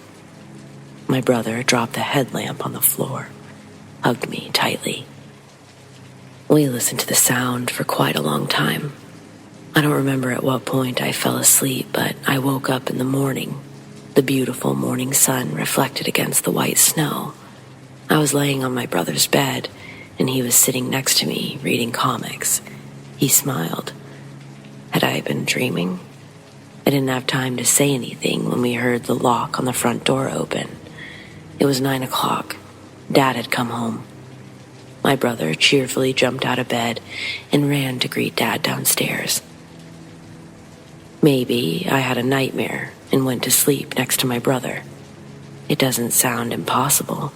My brother dropped the headlamp on the floor, hugged me tightly. We listened to the sound for quite a long time. I don't remember at what point I fell asleep, but I woke up in the morning, the beautiful morning sun reflected against the white snow. I was laying on my brother's bed, and he was sitting next to me reading comics. He smiled. Had I been dreaming? I didn't have time to say anything when we heard the lock on the front door open. It was 9 o'clock. Dad had come home. My brother cheerfully jumped out of bed and ran to greet Dad downstairs. Maybe I had a nightmare and went to sleep next to my brother. It doesn't sound impossible,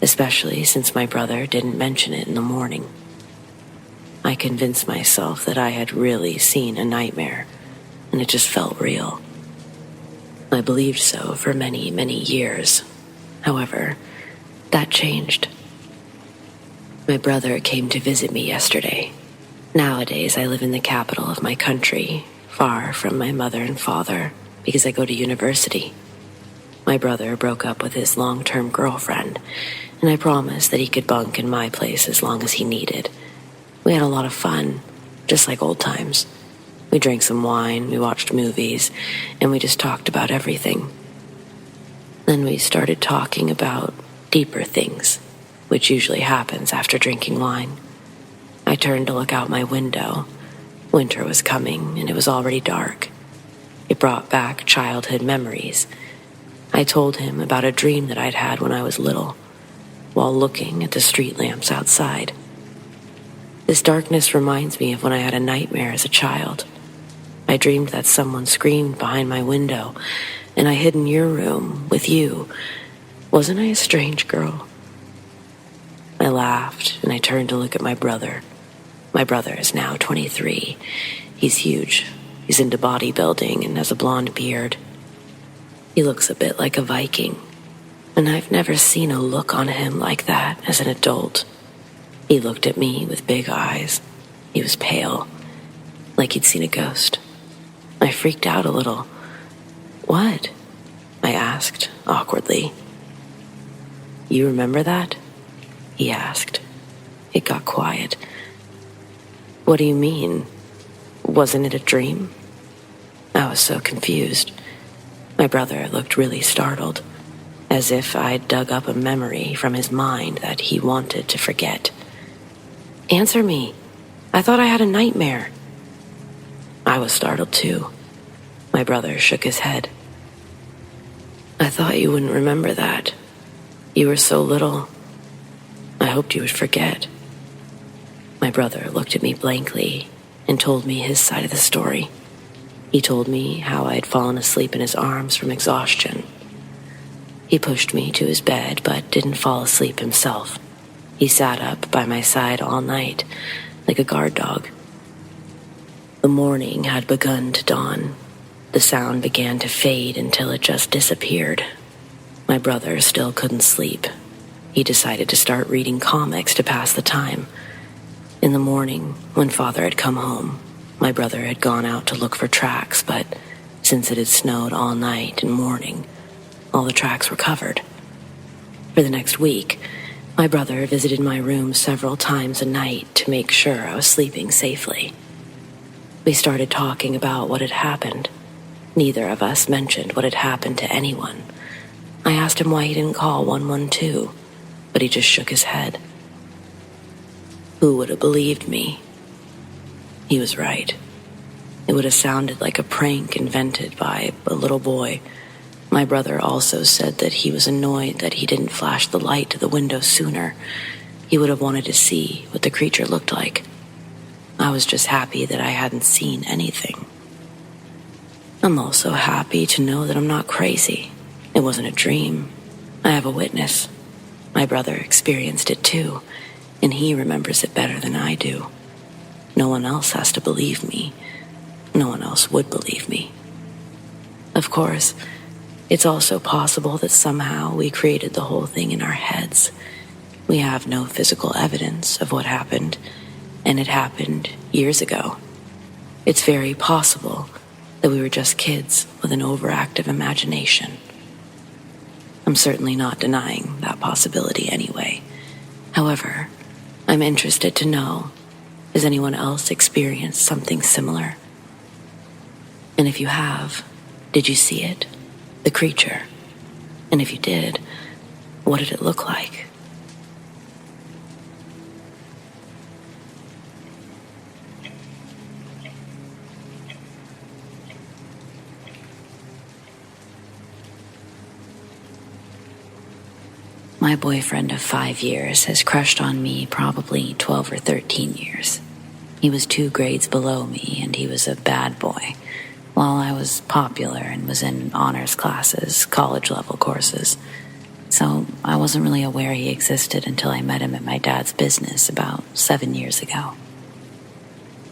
especially since my brother didn't mention it in the morning. I convinced myself that I had really seen a nightmare, and it just felt real. I believed so for many, many years. However, that changed. My brother came to visit me yesterday. Nowadays, I live in the capital of my country, far from my mother and father, because I go to university. My brother broke up with his long-term girlfriend, and I promised that he could bunk in my place as long as he needed. We had a lot of fun, just like old times. We drank some wine, we watched movies, and we just talked about everything. Then we started talking about deeper things, which usually happens after drinking wine. I turned to look out my window. Winter was coming, and it was already dark. It brought back childhood memories. I told him about a dream that I'd had when I was little, while looking at the street lamps outside. This darkness reminds me of when I had a nightmare as a child. I dreamed that someone screamed behind my window, and I hid in your room with you. Wasn't I a strange girl? I laughed, and I turned to look at my brother. My brother is now 23. He's huge. He's into bodybuilding and has a blonde beard. He looks a bit like a Viking, and I've never seen a look on him like that as an adult. He looked at me with big eyes. He was pale, like he'd seen a ghost. I freaked out a little. "What?" I asked, awkwardly. "You remember that?" he asked. It got quiet. "What do you mean? Wasn't it a dream?" I was so confused. My brother looked really startled, as if I'd dug up a memory from his mind that he wanted to forget. "Answer me. I thought I had a nightmare." I was startled too. My brother shook his head. "I thought you wouldn't remember that. You were so little. I hoped you would forget." My brother looked at me blankly and told me his side of the story. He told me how I had fallen asleep in his arms from exhaustion. He pushed me to his bed but didn't fall asleep himself. He sat up by my side all night, like a guard dog. The morning had begun to dawn. The sound began to fade until it just disappeared. My brother still couldn't sleep. He decided to start reading comics to pass the time. In the morning, when Father had come home, my brother had gone out to look for tracks, but since it had snowed all night and morning, all the tracks were covered. For the next week, My brother visited my room several times a night to make sure I was sleeping safely. We started talking about what had happened. Neither of us mentioned what had happened to anyone. I asked him why he didn't call 112, but he just shook his head. Who would have believed me? He was right. It would have sounded like a prank invented by a little boy. My brother also said that he was annoyed that he didn't flash the light to the window sooner. He would have wanted to see what the creature looked like. I was just happy that I hadn't seen anything. I'm also happy to know that I'm not crazy. It wasn't a dream. I have a witness. My brother experienced it too, and he remembers it better than I do. No one else has to believe me. No one else would believe me. Of course, it's also possible that somehow we created the whole thing in our heads. We have no physical evidence of what happened, and it happened years ago. It's very possible that we were just kids with an overactive imagination. I'm certainly not denying that possibility anyway. However, I'm interested to know, has anyone else experienced something similar? And if you have, did you see it? The creature? And if you did, what did it look like? My boyfriend of 5 years has crushed on me probably 12 or 13 years. He was 2 grades below me, and he was a bad boy. While I was popular and was in honors classes, college-level courses. So I wasn't really aware he existed until I met him at my dad's business about 7 years ago.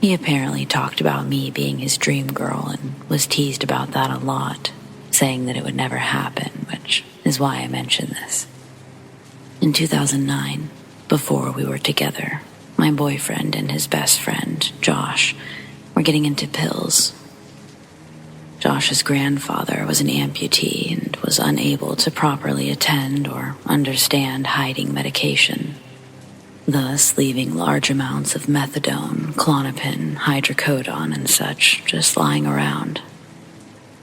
He apparently talked about me being his dream girl and was teased about that a lot, saying that it would never happen, which is why I mention this. In 2009, before we were together, my boyfriend and his best friend, Josh, were getting into pills. Josh's grandfather was an amputee and was unable to properly attend or understand hiding medication, thus leaving large amounts of methadone, Klonopin, hydrocodone, and such just lying around.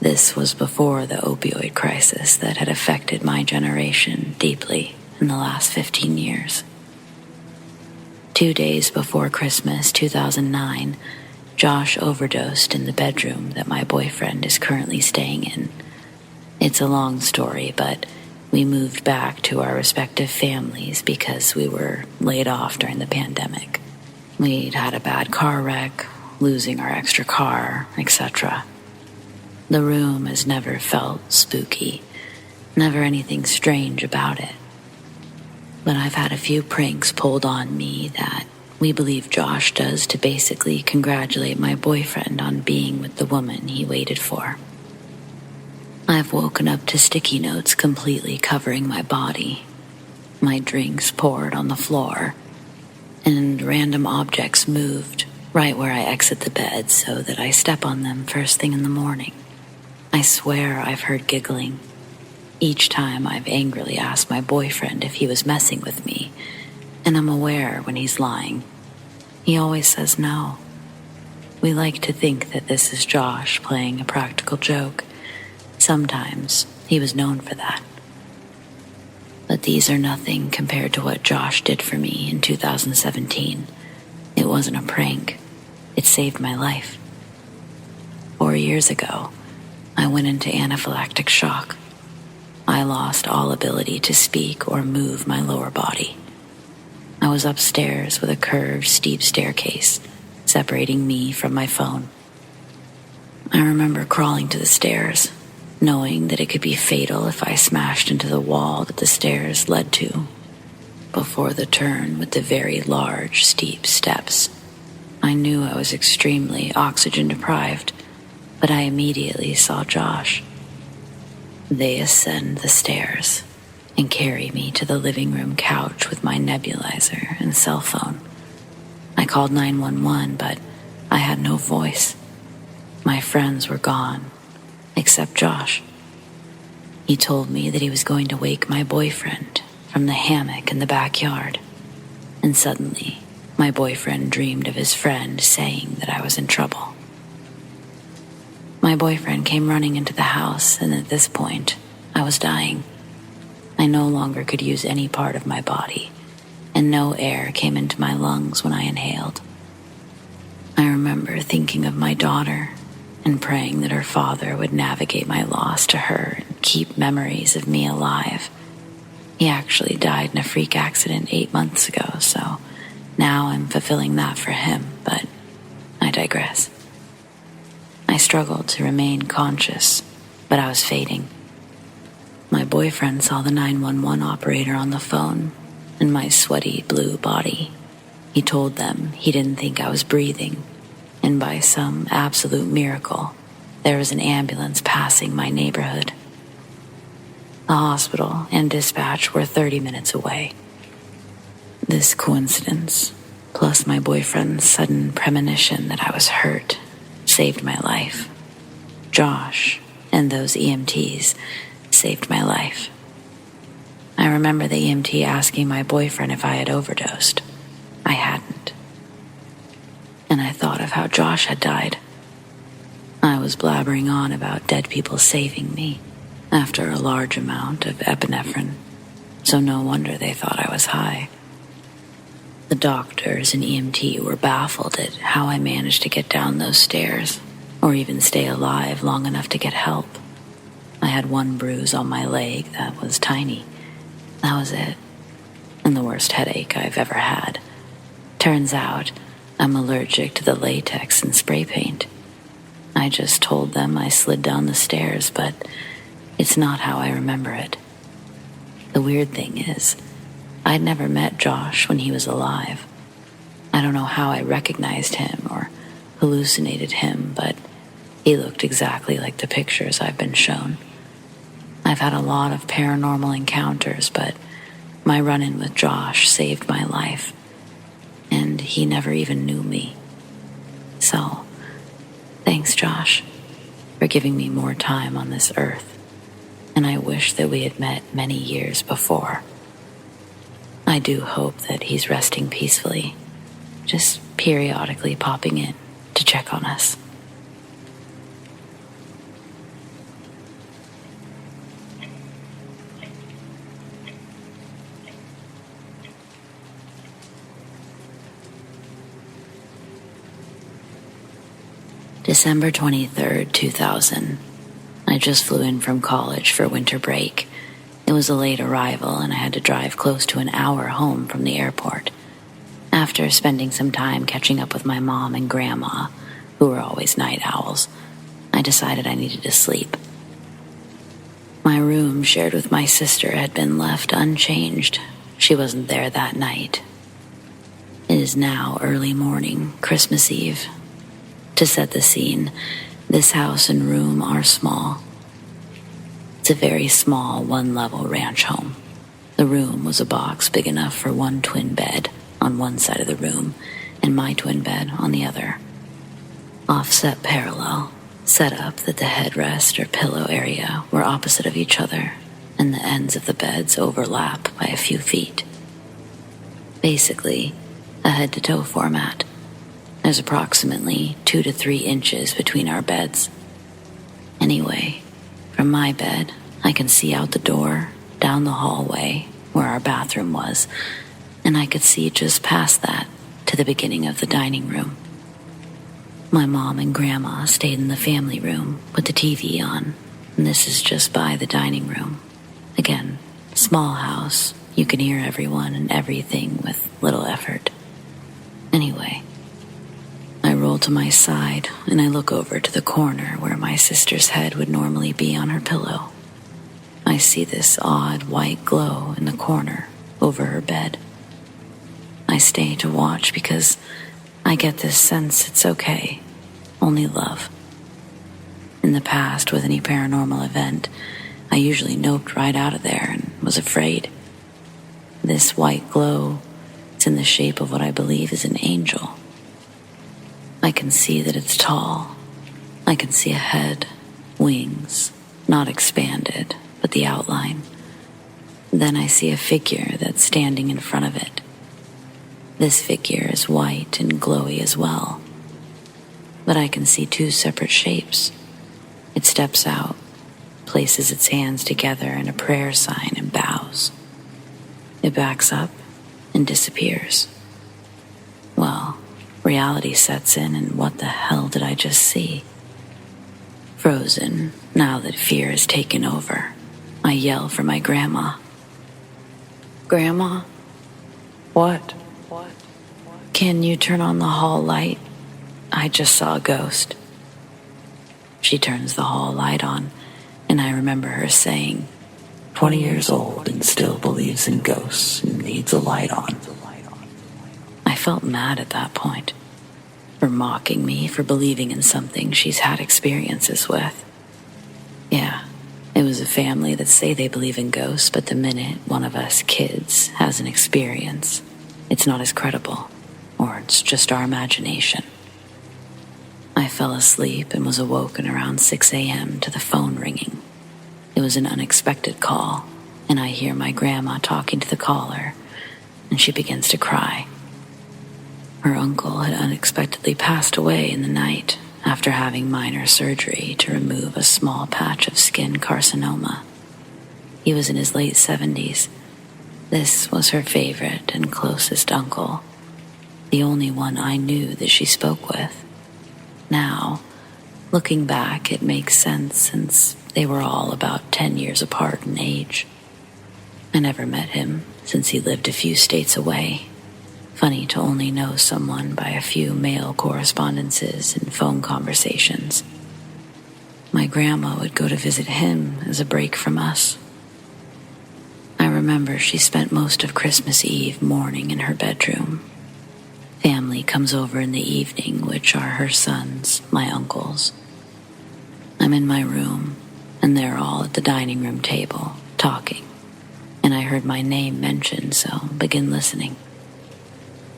This was before the opioid crisis that had affected my generation deeply in the last 15 years. 2 days before Christmas 2009, Josh overdosed in the bedroom that my boyfriend is currently staying in. It's a long story, but we moved back to our respective families because we were laid off during the pandemic. We'd had a bad car wreck, losing our extra car, etc. The room has never felt spooky, never anything strange about it. But I've had a few pranks pulled on me that we believe Josh does to basically congratulate my boyfriend on being with the woman he waited for. I've woken up to sticky notes completely covering my body, my drinks poured on the floor, and random objects moved right where I exit the bed so that I step on them first thing in the morning. I swear I've heard giggling. Each time I've angrily asked my boyfriend if he was messing with me, and I'm aware when he's lying. He always says no. We like to think that this is Josh playing a practical joke. Sometimes he was known for that. But these are nothing compared to what Josh did for me in 2017. It wasn't a prank. It saved my life. 4 years ago, I went into anaphylactic shock. I lost all ability to speak or move my lower body. I was upstairs with a curved, steep staircase separating me from my phone. I remember crawling to the stairs, knowing that it could be fatal if I smashed into the wall that the stairs led to. Before the turn with the very large, steep steps, I knew I was extremely oxygen deprived, but I immediately saw Josh. They ascend the stairs and carry me to the living room couch with my nebulizer and cell phone. I called 911, but I had no voice. My friends were gone, except Josh. He told me that he was going to wake my boyfriend from the hammock in the backyard, and suddenly my boyfriend dreamed of his friend saying that I was in trouble. My boyfriend came running into the house, and at this point, I was dying. I no longer could use any part of my body, and no air came into my lungs when I inhaled. I remember thinking of my daughter and praying that her father would navigate my loss to her and keep memories of me alive. He actually died in a freak accident 8 months ago, so now I'm fulfilling that for him, but I digress. I struggled to remain conscious, but I was fading. My boyfriend saw the 911 operator on the phone and my sweaty blue body. He told them he didn't think I was breathing, and by some absolute miracle, there was an ambulance passing my neighborhood. The hospital and dispatch were 30 minutes away. This coincidence, plus my boyfriend's sudden premonition that I was hurt, saved my life. Josh and those EMTs saved my life. I remember the EMT asking my boyfriend if I had overdosed. I hadn't. And I thought of how Josh had died. I was blabbering on about dead people saving me after a large amount of epinephrine, so no wonder they thought I was high. The doctors and EMT were baffled at how I managed to get down those stairs, or even stay alive long enough to get help. I had one bruise on my leg that was tiny. That was it. And the worst headache I've ever had. Turns out, I'm allergic to the latex and spray paint. I just told them I slid down the stairs, but it's not how I remember it. The weird thing is, I'd never met Josh when he was alive. I don't know how I recognized him or hallucinated him, but he looked exactly like the pictures I've been shown. I've had a lot of paranormal encounters, but my run-in with Josh saved my life, and he never even knew me. So, thanks, Josh, for giving me more time on this earth, and I wish that we had met many years before. I do hope that he's resting peacefully, just periodically popping in to check on us. December 23rd, 2000. I just flew in from college for winter break. It was a late arrival, and I had to drive close to an hour home from the airport. After spending some time catching up with my mom and grandma, who were always night owls, I decided I needed to sleep. My room, shared with my sister, had been left unchanged. She wasn't there that night. It is now early morning, Christmas Eve. To set the scene, this house and room are small. It's a very small one-level ranch home. The room was a box big enough for one twin bed on one side of the room and my twin bed on the other. Offset parallel, set up that the headrest or pillow area were opposite of each other and the ends of the beds overlap by a few feet. Basically, a head-to-toe format. There's approximately 2 to 3 inches between our beds. Anyway, from my bed, I can see out the door, down the hallway, where our bathroom was, and I could see just past that to the beginning of the dining room. My mom and grandma stayed in the family room with the TV on, and this is just by the dining room. Again, small house, you can hear everyone and everything with little effort. Anyway, I roll to my side and I look over to the corner where my sister's head would normally be on her pillow. I see this odd white glow in the corner over her bed. I stay to watch because I get this sense it's okay, only love. In the past, with any paranormal event, I usually noped right out of there and was afraid. This white glow is in the shape of what I believe is an angel. I can see that it's tall. I can see a head, wings, not expanded, but the outline. Then I see a figure that's standing in front of it. This figure is white and glowy as well, but I can see two separate shapes. It steps out, places its hands together in a prayer sign and bows. It backs up and disappears. Well, reality sets in, and what the hell did I just see? Frozen, now that fear has taken over, I yell for my grandma. Grandma? What? Can you turn on the hall light? I just saw a ghost. She turns the hall light on, and I remember her saying, 20 years old and still believes in ghosts and needs a light on. I felt mad at that point, for mocking me for believing in something she's had experiences with. Yeah, it was a family that say they believe in ghosts, but the minute one of us kids has an experience, it's not as credible, or it's just our imagination. I fell asleep and was awoken around 6 a.m. to the phone ringing. It was an unexpected call, and I hear my grandma talking to the caller, and she begins to cry. Her uncle had unexpectedly passed away in the night after having minor surgery to remove a small patch of skin carcinoma. He was in his late 70s. This was her favorite and closest uncle, the only one I knew that she spoke with. Now, looking back, it makes sense since they were all about 10 years apart in age. I never met him since he lived a few states away. Funny to only know someone by a few mail correspondences and phone conversations. My grandma would go to visit him as a break from us. I remember she spent most of Christmas Eve mourning in her bedroom. Family comes over in the evening, which are her sons, my uncles. I'm in my room, and they're all at the dining room table, talking, and I heard my name mentioned, so begin listening.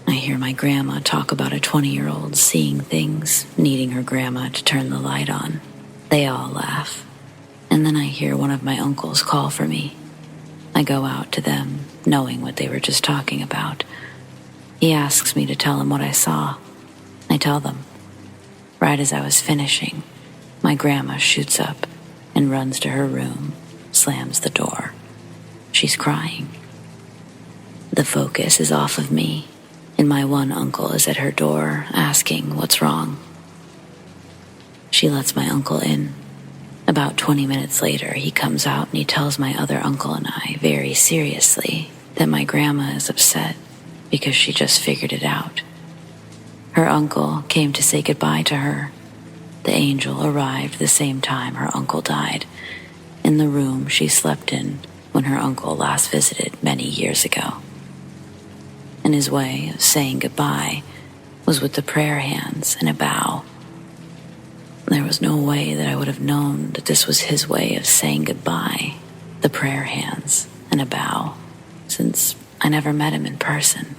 I hear my grandma talk about a 20-year-old seeing things, needing her grandma to turn the light on. They all laugh, and then I hear one of my uncles call for me. I go out to them, knowing what they were just talking about. He asks me to tell him what I saw. I tell them. Right as I was finishing, my grandma shoots up and runs to her room, slams the door. She's crying. The focus is off of me, and my one uncle is at her door asking what's wrong. She lets my uncle in. About 20 minutes later, he comes out and he tells my other uncle and I very seriously that my grandma is upset because she just figured it out. Her uncle came to say goodbye to her. The angel arrived the same time her uncle died, in the room she slept in when her uncle last visited many years ago. And his way of saying goodbye was with the prayer hands and a bow. There was no way that I would have known that this was his way of saying goodbye, the prayer hands and a bow, since I never met him in person.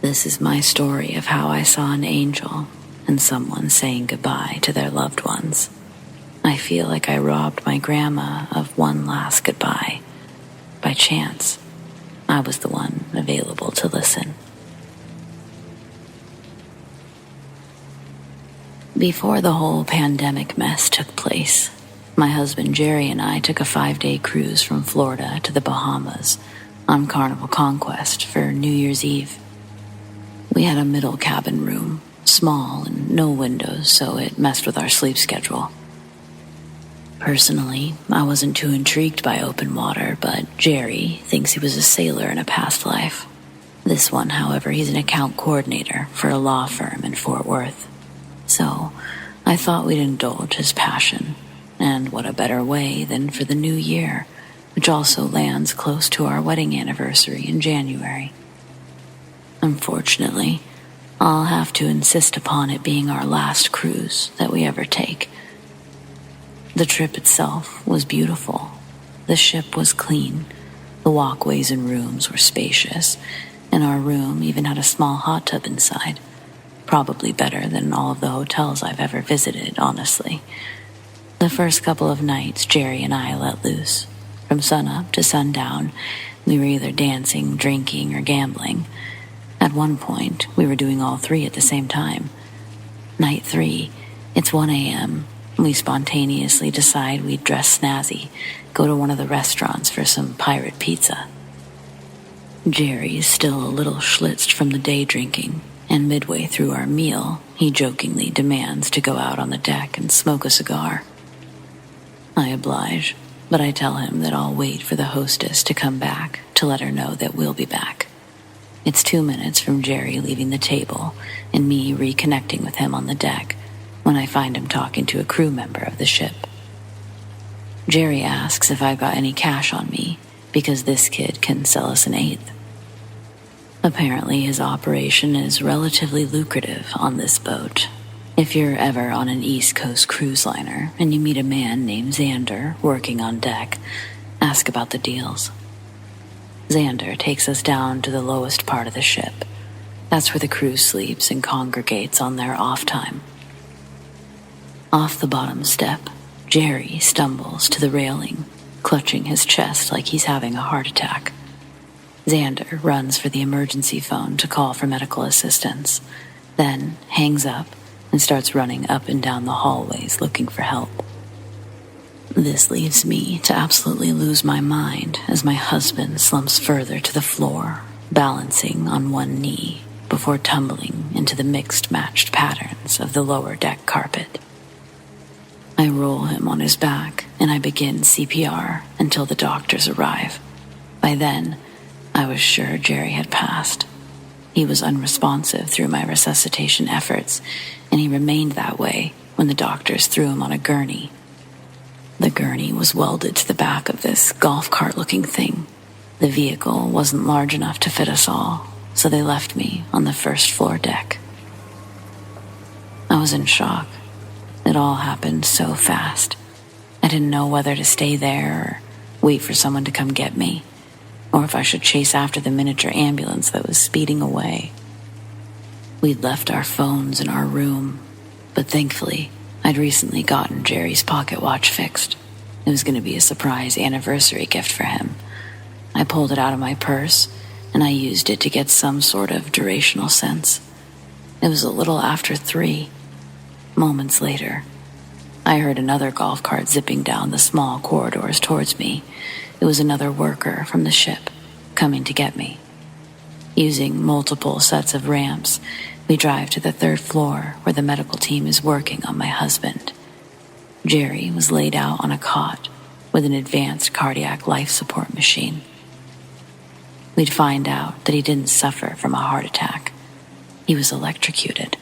This is my story of how I saw an angel and someone saying goodbye to their loved ones. I feel like I robbed my grandma of one last goodbye. By chance, I was the one available to listen. Before the whole pandemic mess took place, my husband Jerry and I took a 5-day cruise from Florida to the Bahamas on Carnival Conquest for New Year's Eve. We had a middle cabin room, small and no windows, so it messed with our sleep schedule. Personally, I wasn't too intrigued by open water, but Jerry thinks he was a sailor in a past life. This one, however, he's an account coordinator for a law firm in Fort Worth. So I thought we'd indulge his passion, and what a better way than for the new year, which also lands close to our wedding anniversary in January. Unfortunately, I'll have to insist upon it being our last cruise that we ever take. The trip itself was beautiful. The ship was clean. The walkways and rooms were spacious, and our room even had a small hot tub inside. Probably better than all of the hotels I've ever visited, honestly. The first couple of nights, Jerry and I let loose. From sunup to sundown, we were either dancing, drinking, or gambling. At one point, we were doing all three at the same time. Night 3, it's 1 a.m. We spontaneously decide we'd dress snazzy, go to one of the restaurants for some pirate pizza. Jerry's still a little schlitzed from the day drinking, and midway through our meal, he jokingly demands to go out on the deck and smoke a cigar. I oblige, but I tell him that I'll wait for the hostess to come back to let her know that we'll be back. It's 2 minutes from Jerry leaving the table and me reconnecting with him on the deck when I find him talking to a crew member of the ship. Jerry asks if I've got any cash on me because this kid can sell us an eighth. Apparently his operation is relatively lucrative on this boat. If you're ever on an East Coast cruise liner and you meet a man named Xander working on deck, ask about the deals. Xander takes us down to the lowest part of the ship. That's where the crew sleeps and congregates on their off time. Off the bottom step, Jerry stumbles to the railing, clutching his chest like he's having a heart attack. Xander runs for the emergency phone to call for medical assistance, then hangs up and starts running up and down the hallways looking for help. This leaves me to absolutely lose my mind as my husband slumps further to the floor, balancing on one knee before tumbling into the mixed-matched patterns of the lower deck carpet. I roll him on his back and I begin CPR until the doctors arrive. By then, I was sure Jerry had passed. He was unresponsive through my resuscitation efforts, and he remained that way when the doctors threw him on a gurney. The gurney was welded to the back of this golf cart-looking thing. The vehicle wasn't large enough to fit us all, so they left me on the first floor deck. I was in shock. It all happened so fast. I didn't know whether to stay there or wait for someone to come get me, or if I should chase after the miniature ambulance that was speeding away. We'd left our phones in our room, but thankfully, I'd recently gotten Jerry's pocket watch fixed. It was going to be a surprise anniversary gift for him. I pulled it out of my purse, and I used it to get some sort of durational sense. It was a little after 3. Moments later, I heard another golf cart zipping down the small corridors towards me. It was another worker from the ship coming to get me. Using multiple sets of ramps, we drive to the 3rd floor where the medical team is working on my husband. Jerry was laid out on a cot with an advanced cardiac life support machine. We'd find out that he didn't suffer from a heart attack. He was electrocuted.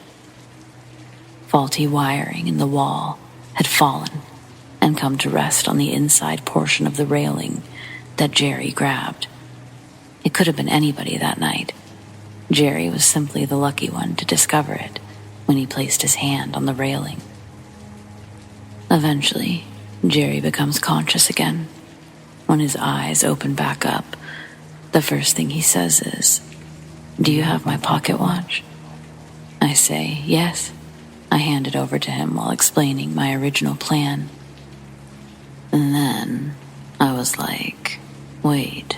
Faulty wiring in the wall had fallen and come to rest on the inside portion of the railing that Jerry grabbed. It could have been anybody that night. Jerry was simply the lucky one to discover it when he placed his hand on the railing. Eventually, Jerry becomes conscious again. When his eyes open back up, the first thing he says is, "Do you have my pocket watch?" I say, "Yes." I hand it over to him while explaining my original plan. And then I was like, "Wait,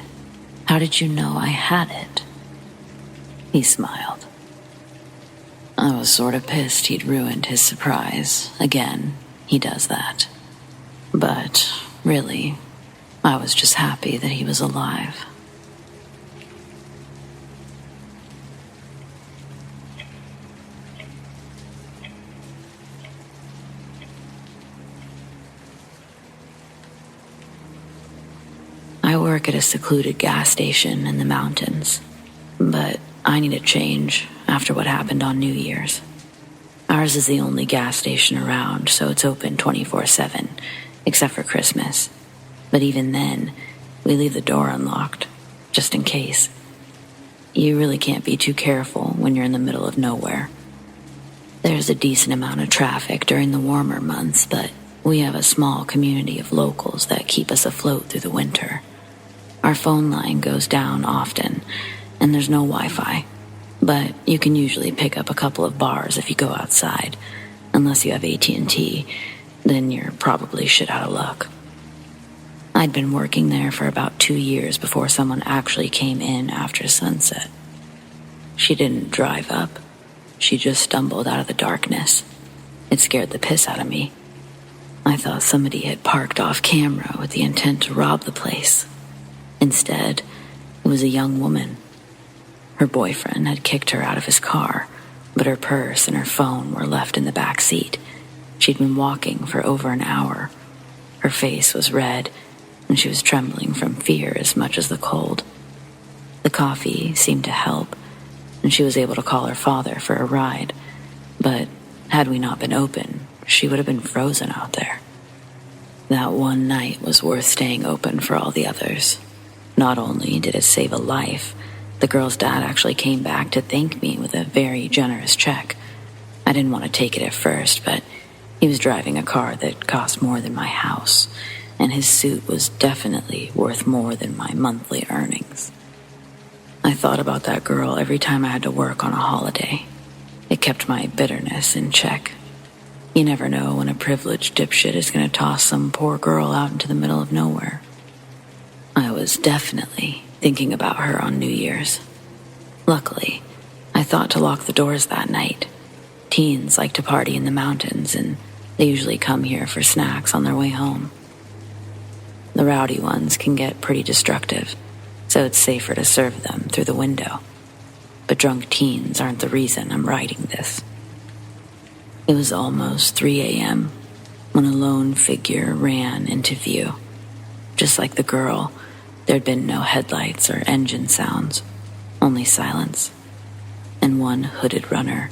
how did you know I had it?" He smiled. I was sort of pissed he'd ruined his surprise. Again, he does that. But really, I was just happy that he was alive. I work at a secluded gas station in the mountains, but I need a change after what happened on New Year's. Ours is the only gas station around, so it's open 24/7, except for Christmas. But even then, we leave the door unlocked, just in case. You really can't be too careful when you're in the middle of nowhere. There's a decent amount of traffic during the warmer months, but we have a small community of locals that keep us afloat through the winter. Our phone line goes down often, and there's no Wi-Fi, but you can usually pick up a couple of bars if you go outside. Unless you have AT&T, then you're probably shit out of luck. I'd been working there for about 2 years before someone actually came in after sunset. She didn't drive up. She just stumbled out of the darkness. It scared the piss out of me. I thought somebody had parked off camera with the intent to rob the place. Instead, it was a young woman. Her boyfriend had kicked her out of his car, but her purse and her phone were left in the back seat. She'd been walking for over an hour. Her face was red, and she was trembling from fear as much as the cold. The coffee seemed to help, and she was able to call her father for a ride, but had we not been open, she would have been frozen out there. That one night was worth staying open for all the others. Not only did it save a life, the girl's dad actually came back to thank me with a very generous check. I didn't want to take it at first, but he was driving a car that cost more than my house, and his suit was definitely worth more than my monthly earnings. I thought about that girl every time I had to work on a holiday. It kept my bitterness in check. You never know when a privileged dipshit is going to toss some poor girl out into the middle of nowhere. I was definitely thinking about her on New Year's. Luckily, I thought to lock the doors that night. Teens like to party in the mountains, and they usually come here for snacks on their way home. The rowdy ones can get pretty destructive, so it's safer to serve them through the window. But drunk teens aren't the reason I'm writing this. It was almost 3 a.m. when a lone figure ran into view. Just like the girl, there'd been no headlights or engine sounds, only silence, and one hooded runner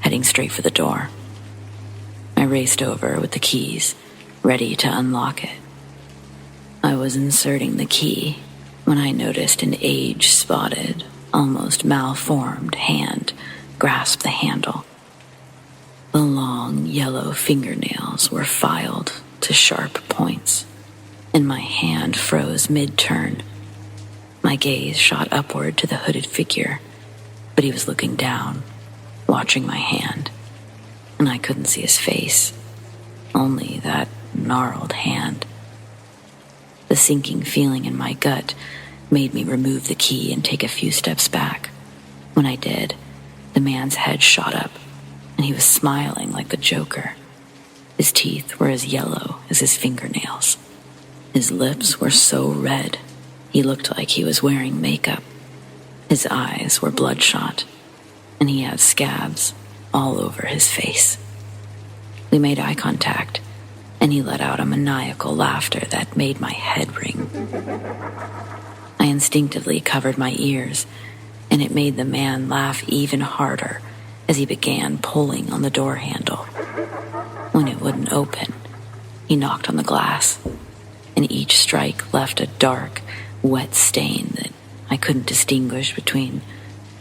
heading straight for the door. I raced over with the keys, ready to unlock it. I was inserting the key when I noticed an age-spotted, almost malformed hand grasp the handle. The long, yellow fingernails were filed to sharp points, and my hand froze mid-turn. My gaze shot upward to the hooded figure, but he was looking down, watching my hand, and I couldn't see his face, only that gnarled hand. The sinking feeling in my gut made me remove the key and take a few steps back. When I did, the man's head shot up, and he was smiling like the Joker. His teeth were as yellow as his fingernails. His lips were so red, he looked like he was wearing makeup. His eyes were bloodshot, and he had scabs all over his face. We made eye contact, and he let out a maniacal laughter that made my head ring. I instinctively covered my ears, and it made the man laugh even harder as he began pulling on the door handle. When it wouldn't open, he knocked on the glass, and each strike left a dark, wet stain that I couldn't distinguish between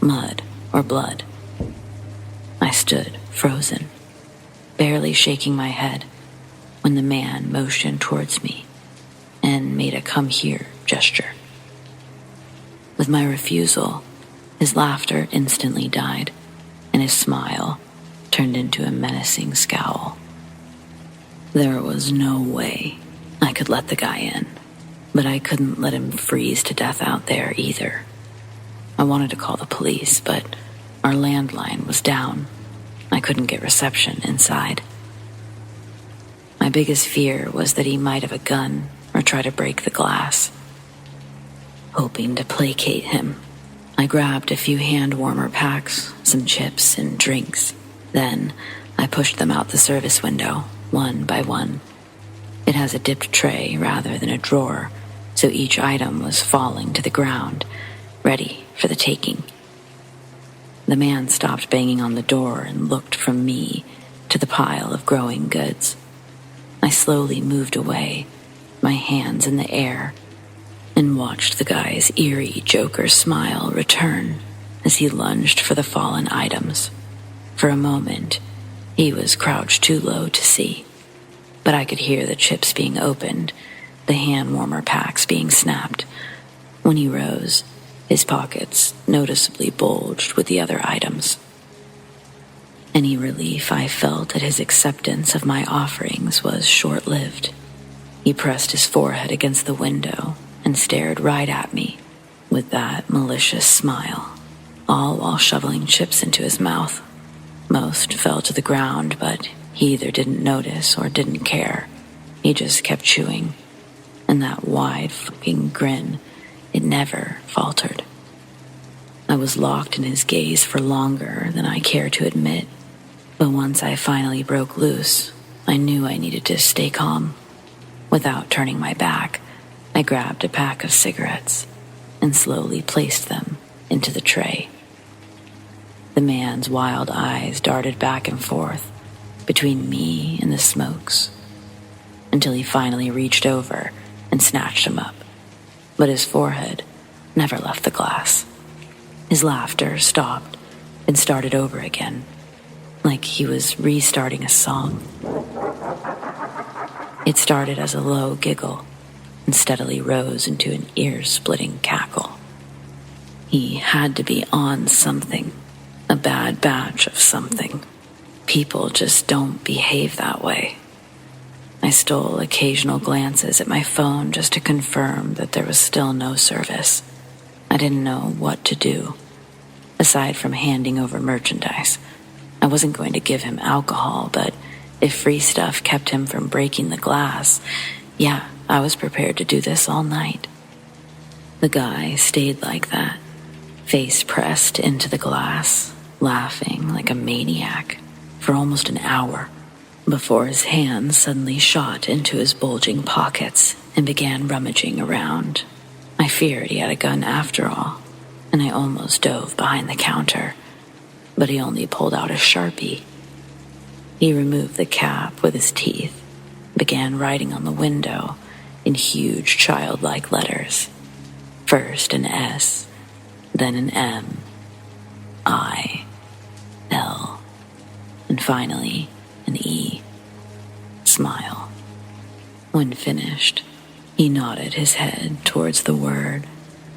mud or blood. I stood frozen, barely shaking my head, when the man motioned towards me and made a come here gesture. With my refusal, his laughter instantly died, and his smile turned into a menacing scowl. There was no way I could let the guy in, but I couldn't let him freeze to death out there either. I wanted to call the police, but our landline was down. I couldn't get reception inside. My biggest fear was that he might have a gun or try to break the glass. Hoping to placate him, I grabbed a few hand warmer packs, some chips, and drinks. Then I pushed them out the service window, one by one. It has a dipped tray rather than a drawer, so each item was falling to the ground, ready for the taking. The man stopped banging on the door and looked from me to the pile of growing goods. I slowly moved away, my hands in the air, and watched the guy's eerie Joker smile return as he lunged for the fallen items. For a moment, he was crouched too low to see, but I could hear the chips being opened, the hand warmer packs being snapped. When he rose, his pockets noticeably bulged with the other items. Any relief I felt at his acceptance of my offerings was short-lived. He pressed his forehead against the window and stared right at me with that malicious smile, all while shoveling chips into his mouth. Most fell to the ground, but he either didn't notice or didn't care. He just kept chewing, and that wide fucking grin, it never faltered. I was locked in his gaze for longer than I care to admit, but once I finally broke loose, I knew I needed to stay calm. Without turning my back, I grabbed a pack of cigarettes and slowly placed them into the tray. The man's wild eyes darted back and forth between me and the smokes until he finally reached over and snatched them up, but his forehead never left the glass. His laughter stopped and started over again, like he was restarting a song. It started as a low giggle and steadily rose into an ear-splitting cackle. He had to be on something, a bad batch of something. People just don't behave that way. I stole occasional glances at my phone just to confirm that there was still no service. I didn't know what to do. Aside from handing over merchandise, I wasn't going to give him alcohol, but if free stuff kept him from breaking the glass, yeah, I was prepared to do this all night. The guy stayed like that, face pressed into the glass, laughing like a maniac for almost an hour, before his hands suddenly shot into his bulging pockets and began rummaging around. I feared he had a gun after all, and I almost dove behind the counter, but he only pulled out a Sharpie. He removed the cap with his teeth, began writing on the window in huge childlike letters. First an S, then an M, I, L, and finally an E. Smile. When finished, he nodded his head towards the word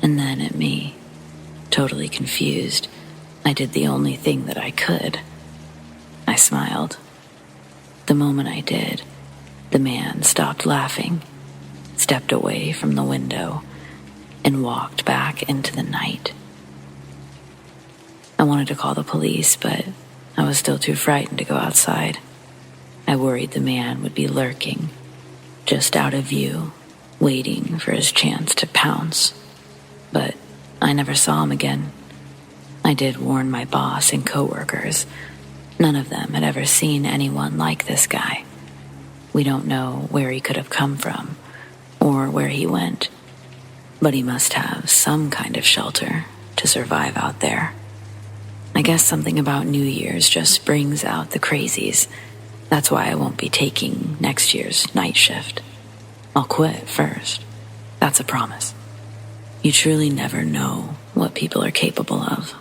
and then at me. Totally confused, I did the only thing that I could. I smiled. The moment I did, the man stopped laughing, stepped away from the window, and walked back into the night. I wanted to call the police, but I was still too frightened to go outside. I worried the man would be lurking, just out of view, waiting for his chance to pounce. But I never saw him again. I did warn my boss and coworkers. None of them had ever seen anyone like this guy. We don't know where he could have come from or where he went, but he must have some kind of shelter to survive out there. I guess something about New Year's just brings out the crazies. That's why I won't be taking next year's night shift. I'll quit first. That's a promise. You truly never know what people are capable of.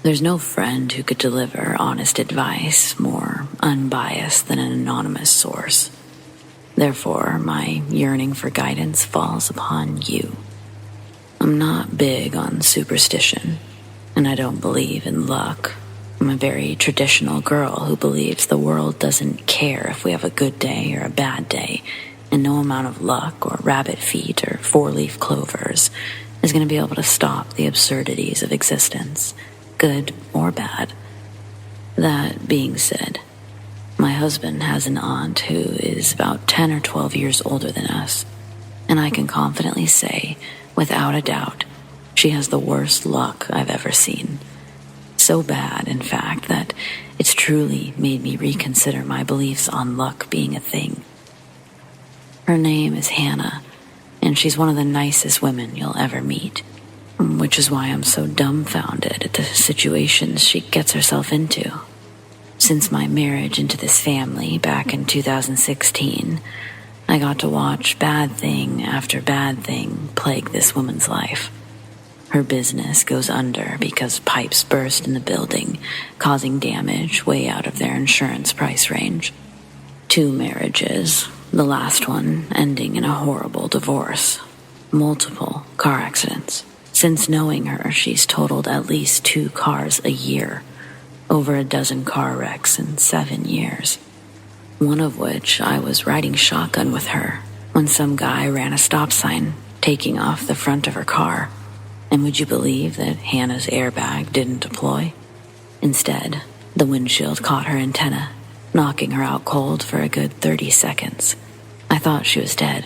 There's no friend who could deliver honest advice more unbiased than an anonymous source. Therefore, my yearning for guidance falls upon you. I'm not big on superstition, and I don't believe in luck. I'm a very traditional girl who believes the world doesn't care if we have a good day or a bad day, and no amount of luck or rabbit feet or four-leaf clovers is going to be able to stop the absurdities of existence, good or bad. That being said, my husband has an aunt who is about 10 or 12 years older than us, and I can confidently say, without a doubt, she has the worst luck I've ever seen. So bad, in fact, that it's truly made me reconsider my beliefs on luck being a thing. Her name is Hannah, and she's one of the nicest women you'll ever meet, which is why I'm so dumbfounded at the situations she gets herself into. Since my marriage into this family back in 2016, I got to watch bad thing after bad thing plague this woman's life. Her business goes under because pipes burst in the building, causing damage way out of their insurance price range. 2 marriages, the last one ending in a horrible divorce. multiple car accidents. Since knowing her, she's totaled at least 2 cars a year, over a dozen car wrecks in 7 years. One of which I was riding shotgun with her when some guy ran a stop sign, taking off the front of her car. And would you believe that Hannah's airbag didn't deploy? Instead, the windshield caught her antenna, knocking her out cold for a good 30 seconds. I thought she was dead.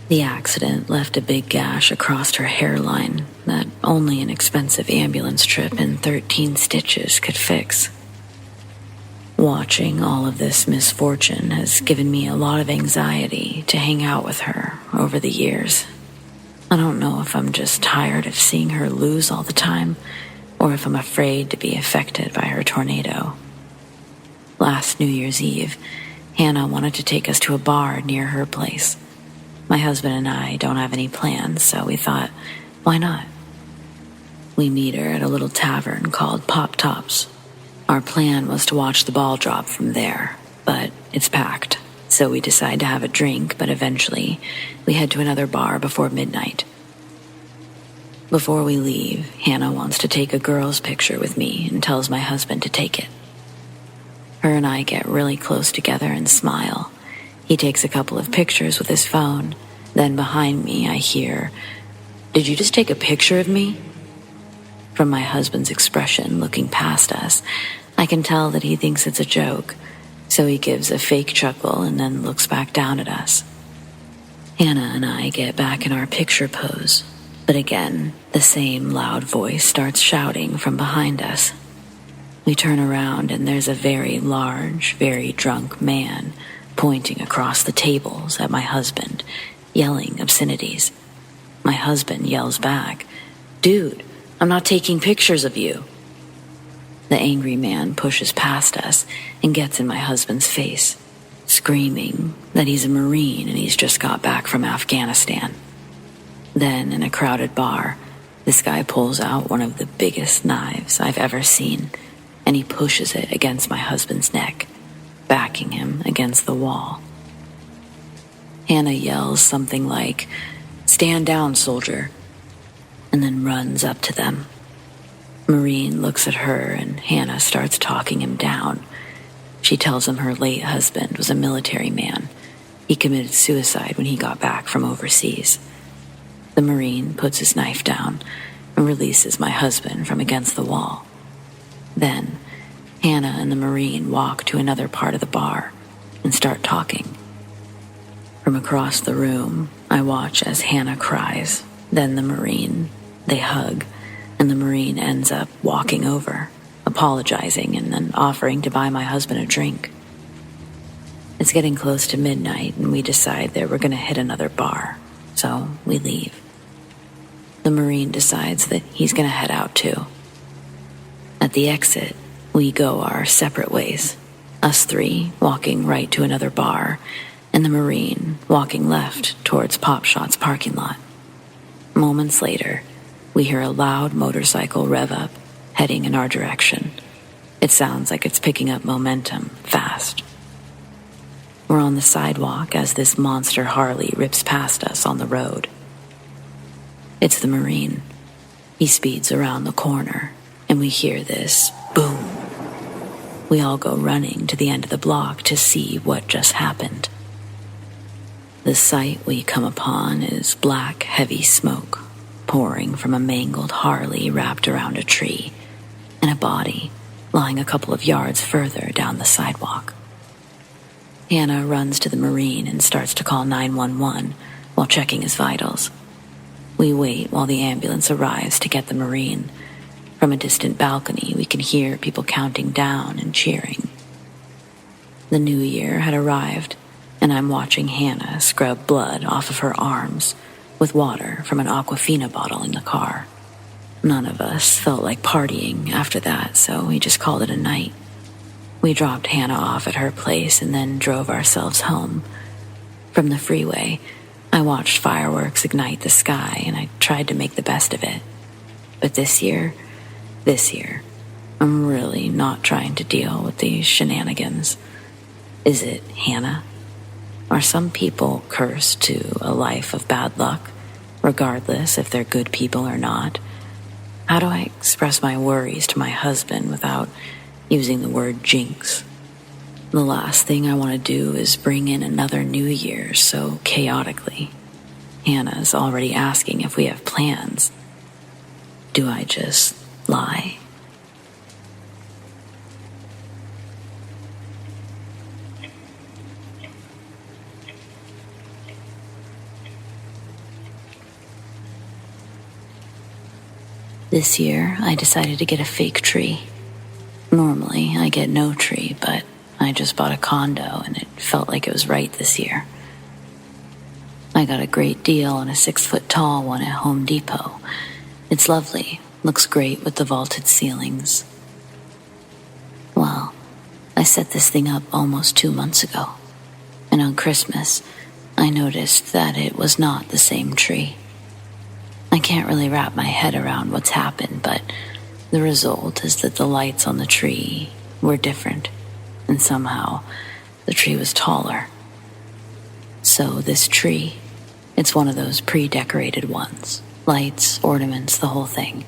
The accident left a big gash across her hairline that only an expensive ambulance trip and 13 stitches could fix. Watching all of this misfortune has given me a lot of anxiety to hang out with her over the years. I don't know if I'm just tired of seeing her lose all the time, or if I'm afraid to be affected by her tornado. Last New Year's Eve, Hannah wanted to take us to a bar near her place. My husband and I don't have any plans, so we thought, why not? We meet her at a little tavern called Pop Tops. Our plan was to watch the ball drop from there, but it's packed, so we decide to have a drink, but eventually we head to another bar before midnight. Before we leave, Hannah wants to take a girl's picture with me and tells my husband to take it. Her and I get really close together and smile. He takes a couple of pictures with his phone. Then behind me, I hear, "Did you just take a picture of me?" From my husband's expression looking past us, I can tell that he thinks it's a joke, so he gives a fake chuckle and then looks back down at us. Hannah and I get back in our picture pose, but again, the same loud voice starts shouting from behind us. We turn around and there's a very large, very drunk man pointing across the tables at my husband, yelling obscenities. My husband yells back, "Dude, I'm not taking pictures of you." The angry man pushes past us and gets in my husband's face, screaming that he's a Marine and he's just got back from Afghanistan. Then, in a crowded bar, this guy pulls out one of the biggest knives I've ever seen, and he pushes it against my husband's neck, backing him against the wall. Hannah yells something like, "Stand down, soldier," and then runs up to them. Marine looks at her and Hannah starts talking him down. She tells him her late husband was a military man. He committed suicide when he got back from overseas. The Marine puts his knife down and releases my husband from against the wall. Then, Hannah and the Marine walk to another part of the bar and start talking. From across the room, I watch as Hannah cries, then the Marine. They hug, and the Marine ends up walking over, apologizing, and then offering to buy my husband a drink. It's getting close to midnight, and we decide that we're going to hit another bar, so we leave. The Marine decides that he's going to head out too. At the exit, we go our separate ways, us 3 walking right to another bar, and the Marine walking left towards Pop Shot's parking lot. Moments later, we hear a loud motorcycle rev up, heading in our direction. It sounds like it's picking up momentum fast. We're on the sidewalk as this monster Harley rips past us on the road. It's the Marine. He speeds around the corner, and we hear this boom. We all go running to the end of the block to see what just happened. The sight we come upon is black, heavy smoke pouring from a mangled Harley wrapped around a tree, and a body lying a couple of yards further down the sidewalk. Hannah runs to the Marine and starts to call 911 while checking his vitals. We wait while the ambulance arrives to get the Marine. From a distant balcony, we can hear people counting down and cheering. The new year had arrived, and I'm watching Hannah scrub blood off of her arms with water from an Aquafina bottle in the car. None of us felt like partying after that, so we just called it a night. We dropped Hannah off at her place and then drove ourselves home. From the freeway, I watched fireworks ignite the sky, and I tried to make the best of it. But this year, I'm really not trying to deal with these shenanigans. Is it Hannah? Are some people cursed to a life of bad luck? regardless if they're good people or not. How do I express my worries to my husband without using the word jinx? The last thing I want to do is bring in another New Year so chaotically. Hannah's already asking if we have plans. Do I just lie? This year, I decided to get a fake tree. Normally, I get no tree, but I just bought a condo and it felt like it was right this year. I got a great deal on a 6-foot-tall one at Home Depot. It's lovely, looks great with the vaulted ceilings. Well, I set this thing up almost 2 months ago, and on Christmas, I noticed that it was not the same tree. I can't really wrap my head around what's happened, but the result is that the lights on the tree were different, and somehow the tree was taller. So this tree, it's one of those pre-decorated ones. Lights, ornaments, the whole thing.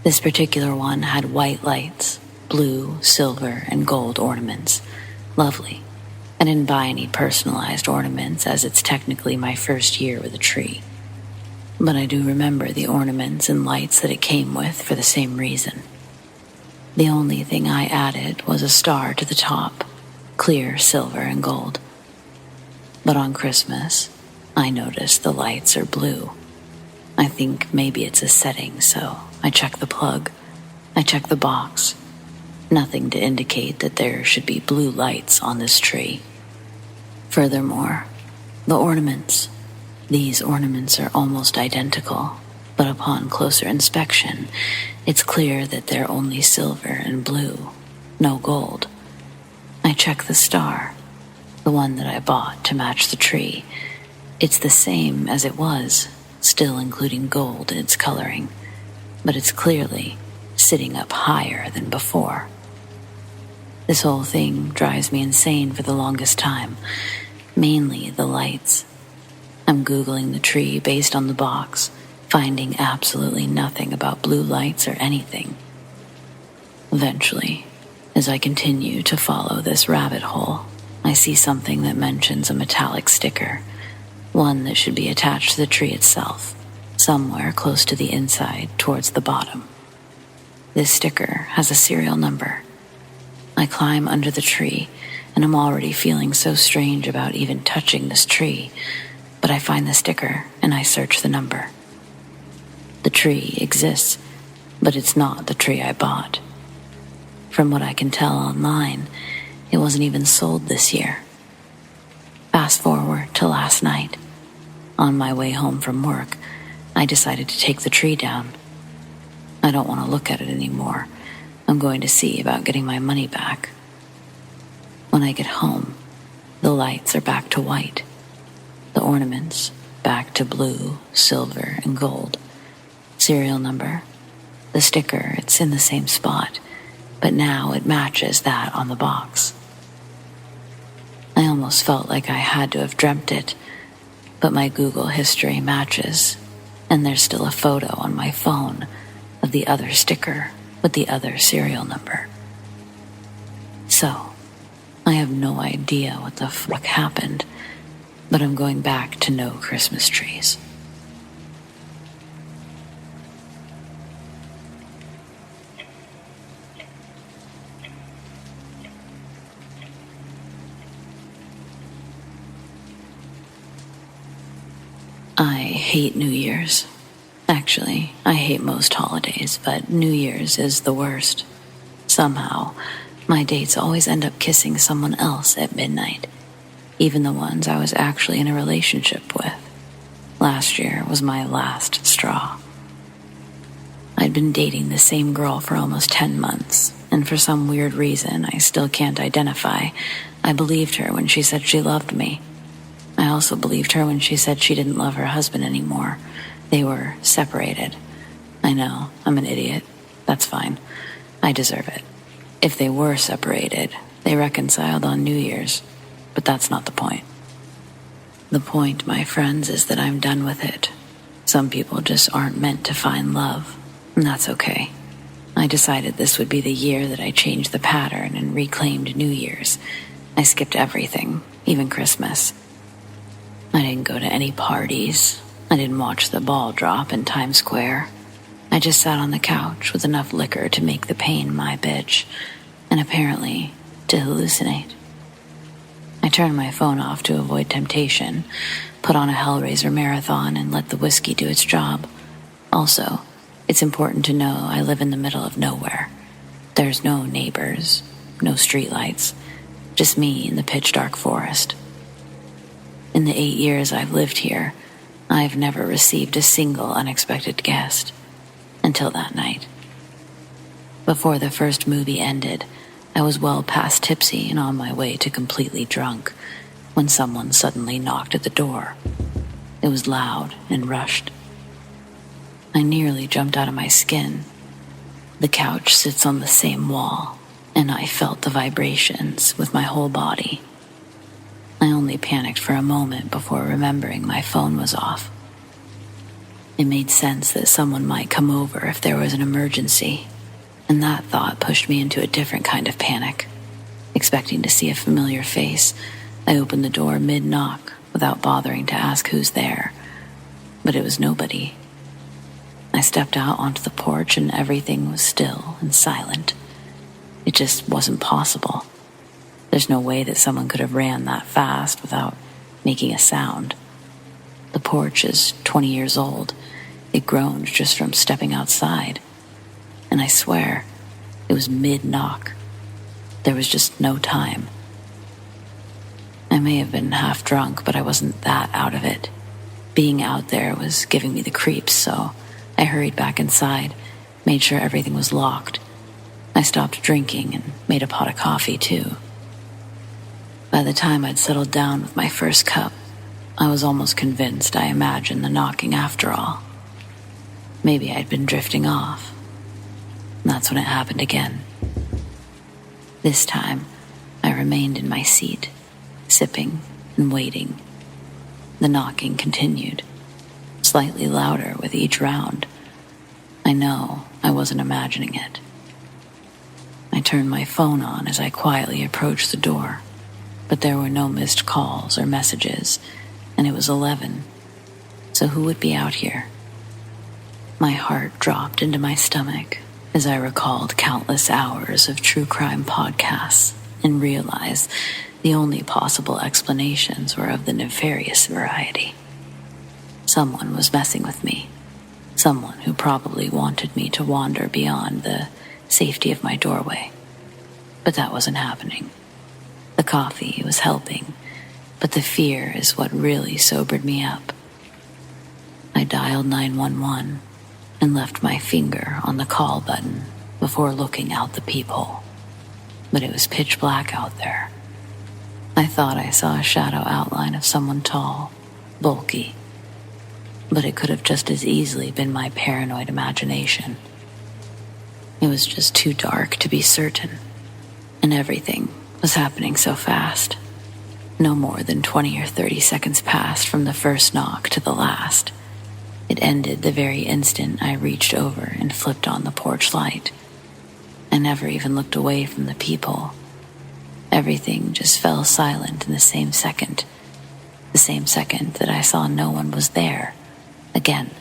This particular one had white lights, blue, silver, and gold ornaments. Lovely. I didn't buy any personalized ornaments as it's technically my first year with a tree. But I do remember the ornaments and lights that it came with for the same reason. The only thing I added was a star to the top, clear silver and gold. But on Christmas, I noticed the lights are blue. I think maybe it's a setting, so I check the plug. I check the box. Nothing to indicate that there should be blue lights on this tree. Furthermore, the ornaments. These ornaments are almost identical, but upon closer inspection, it's clear that they're only silver and blue, no gold. I check the star, the one that I bought to match the tree. It's the same as it was, still including gold in its coloring, but it's clearly sitting up higher than before. This whole thing drives me insane for the longest time, mainly the lights. I'm Googling the tree based on the box, finding absolutely nothing about blue lights or anything. Eventually, as I continue to follow this rabbit hole, I see something that mentions a metallic sticker, one that should be attached to the tree itself, somewhere close to the inside towards the bottom. This sticker has a serial number. I climb under the tree, and I'm already feeling so strange about even touching this tree, but I find the sticker and I search the number. The tree exists, but it's not the tree I bought. From what I can tell online, it wasn't even sold this year. Fast forward to last night. On my way home from work, I decided to take the tree down. I don't want to look at it anymore. I'm going to see about getting my money back. When I get home, the lights are back to white. The ornaments back to blue, silver, and gold. Serial number. The sticker, it's in the same spot, but now it matches that on the box. I almost felt like I had to have dreamt it, but my Google history matches, and there's still a photo on my phone of the other sticker with the other serial number. So, I have no idea what the fuck happened, but I'm going back to no Christmas trees. I hate New Year's. Actually, I hate most holidays, but New Year's is the worst. Somehow, my dates always end up kissing someone else at midnight, even the ones I was actually in a relationship with. Last year was my last straw. I'd been dating the same girl for almost 10 months, and for some weird reason I still can't identify, I believed her when she said she loved me. I also believed her when she said she didn't love her husband anymore. They were separated. I know, I'm an idiot. That's fine. I deserve it. If they were separated, they reconciled on New Year's. But that's not the point. The point, my friends, is that I'm done with it. Some people just aren't meant to find love, and that's okay. I decided this would be the year that I changed the pattern and reclaimed New Year's. I skipped everything, even Christmas. I didn't go to any parties. I didn't watch the ball drop in Times Square. I just sat on the couch with enough liquor to make the pain my bitch, and apparently to hallucinate. I turned my phone off to avoid temptation, put on a Hellraiser marathon, and let the whiskey do its job. Also, it's important to know I live in the middle of nowhere. There's no neighbors, no streetlights, just me in the pitch-dark forest. In the 8 years I've lived here, I've never received a single unexpected guest. Until that night. Before the first movie ended, I was well past tipsy and on my way to completely drunk when someone suddenly knocked at the door. It was loud and rushed. I nearly jumped out of my skin. The couch sits on the same wall, and I felt the vibrations with my whole body. I only panicked for a moment before remembering my phone was off. It made sense that someone might come over if there was an emergency, and that thought pushed me into a different kind of panic. Expecting to see a familiar face, I opened the door mid-knock without bothering to ask who's there, but it was nobody. I stepped out onto the porch and everything was still and silent. It just wasn't possible. There's no way that someone could have ran that fast without making a sound. The porch is 20 years old. It groaned just from stepping outside. And I swear, it was mid-knock. There was just no time. I may have been half drunk, but I wasn't that out of it. Being out there was giving me the creeps, so I hurried back inside, made sure everything was locked. I stopped drinking and made a pot of coffee, too. By the time I'd settled down with my first cup, I was almost convinced I imagined the knocking after all. Maybe I'd been drifting off. That's when it happened again. This time, I remained in my seat, sipping and waiting. The knocking continued, slightly louder with each round. I know I wasn't imagining it. I turned my phone on as I quietly approached the door, but there were no missed calls or messages, and it was 11. So who would be out here? My heart dropped into my stomach as I recalled countless hours of true crime podcasts and realized the only possible explanations were of the nefarious variety. Someone was messing with me. Someone who probably wanted me to wander beyond the safety of my doorway. But that wasn't happening. The coffee was helping, but the fear is what really sobered me up. I dialed 911 and left my finger on the call button before looking out the peephole. But it was pitch black out there. I thought I saw a shadow outline of someone tall, bulky, but it could have just as easily been my paranoid imagination. It was just too dark to be certain, and everything was happening so fast. No more than 20 or 30 seconds passed from the first knock to the last. It ended the very instant I reached over and flipped on the porch light. I never even looked away from the peephole. Everything just fell silent in the same second that I saw no one was there again.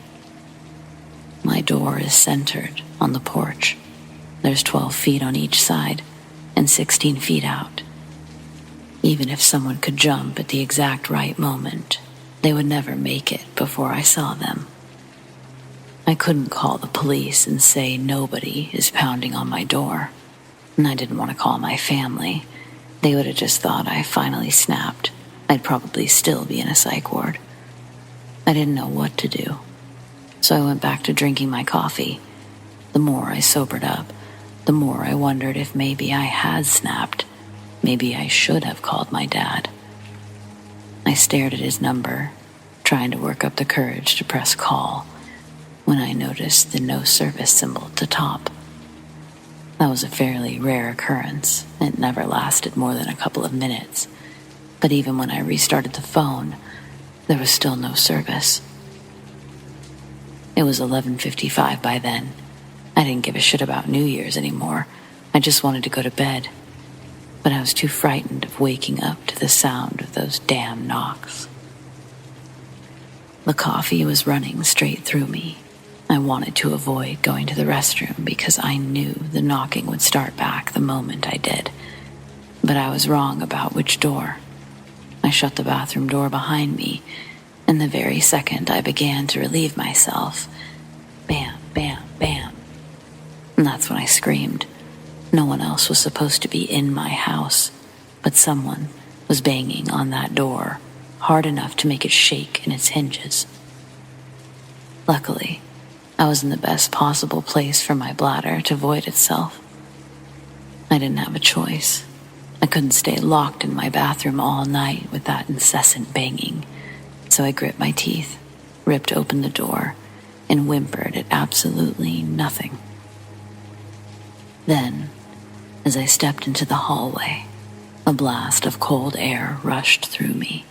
My door is centered on the porch. There's 12 feet on each side and 16 feet out. Even if someone could jump at the exact right moment, they would never make it before I saw them. I couldn't call the police and say nobody is pounding on my door, and I didn't want to call my family. They would have just thought I finally snapped. I'd probably still be in a psych ward. I didn't know what to do, so I went back to drinking my coffee. The more I sobered up, the more I wondered if maybe I had snapped. Maybe I should have called my dad. I stared at his number, trying to work up the courage to press call, when I noticed the no service symbol at the top. That was a fairly rare occurrence. It never lasted more than a couple of minutes. But even when I restarted the phone, there was still no service. It was 11:55 by then. I didn't give a shit about New Year's anymore. I just wanted to go to bed. But I was too frightened of waking up to the sound of those damn knocks. The coffee was running straight through me. I wanted to avoid going to the restroom because I knew the knocking would start back the moment I did. But I was wrong about which door. I shut the bathroom door behind me, and the very second I began to relieve myself, bam, bam, bam. And that's when I screamed. No one else was supposed to be in my house, but someone was banging on that door hard enough to make it shake in its hinges. Luckily, I was in the best possible place for my bladder to void itself. I didn't have a choice. I couldn't stay locked in my bathroom all night with that incessant banging, so I grit my teeth, ripped open the door, and whimpered at absolutely nothing. Then, as I stepped into the hallway, a blast of cold air rushed through me,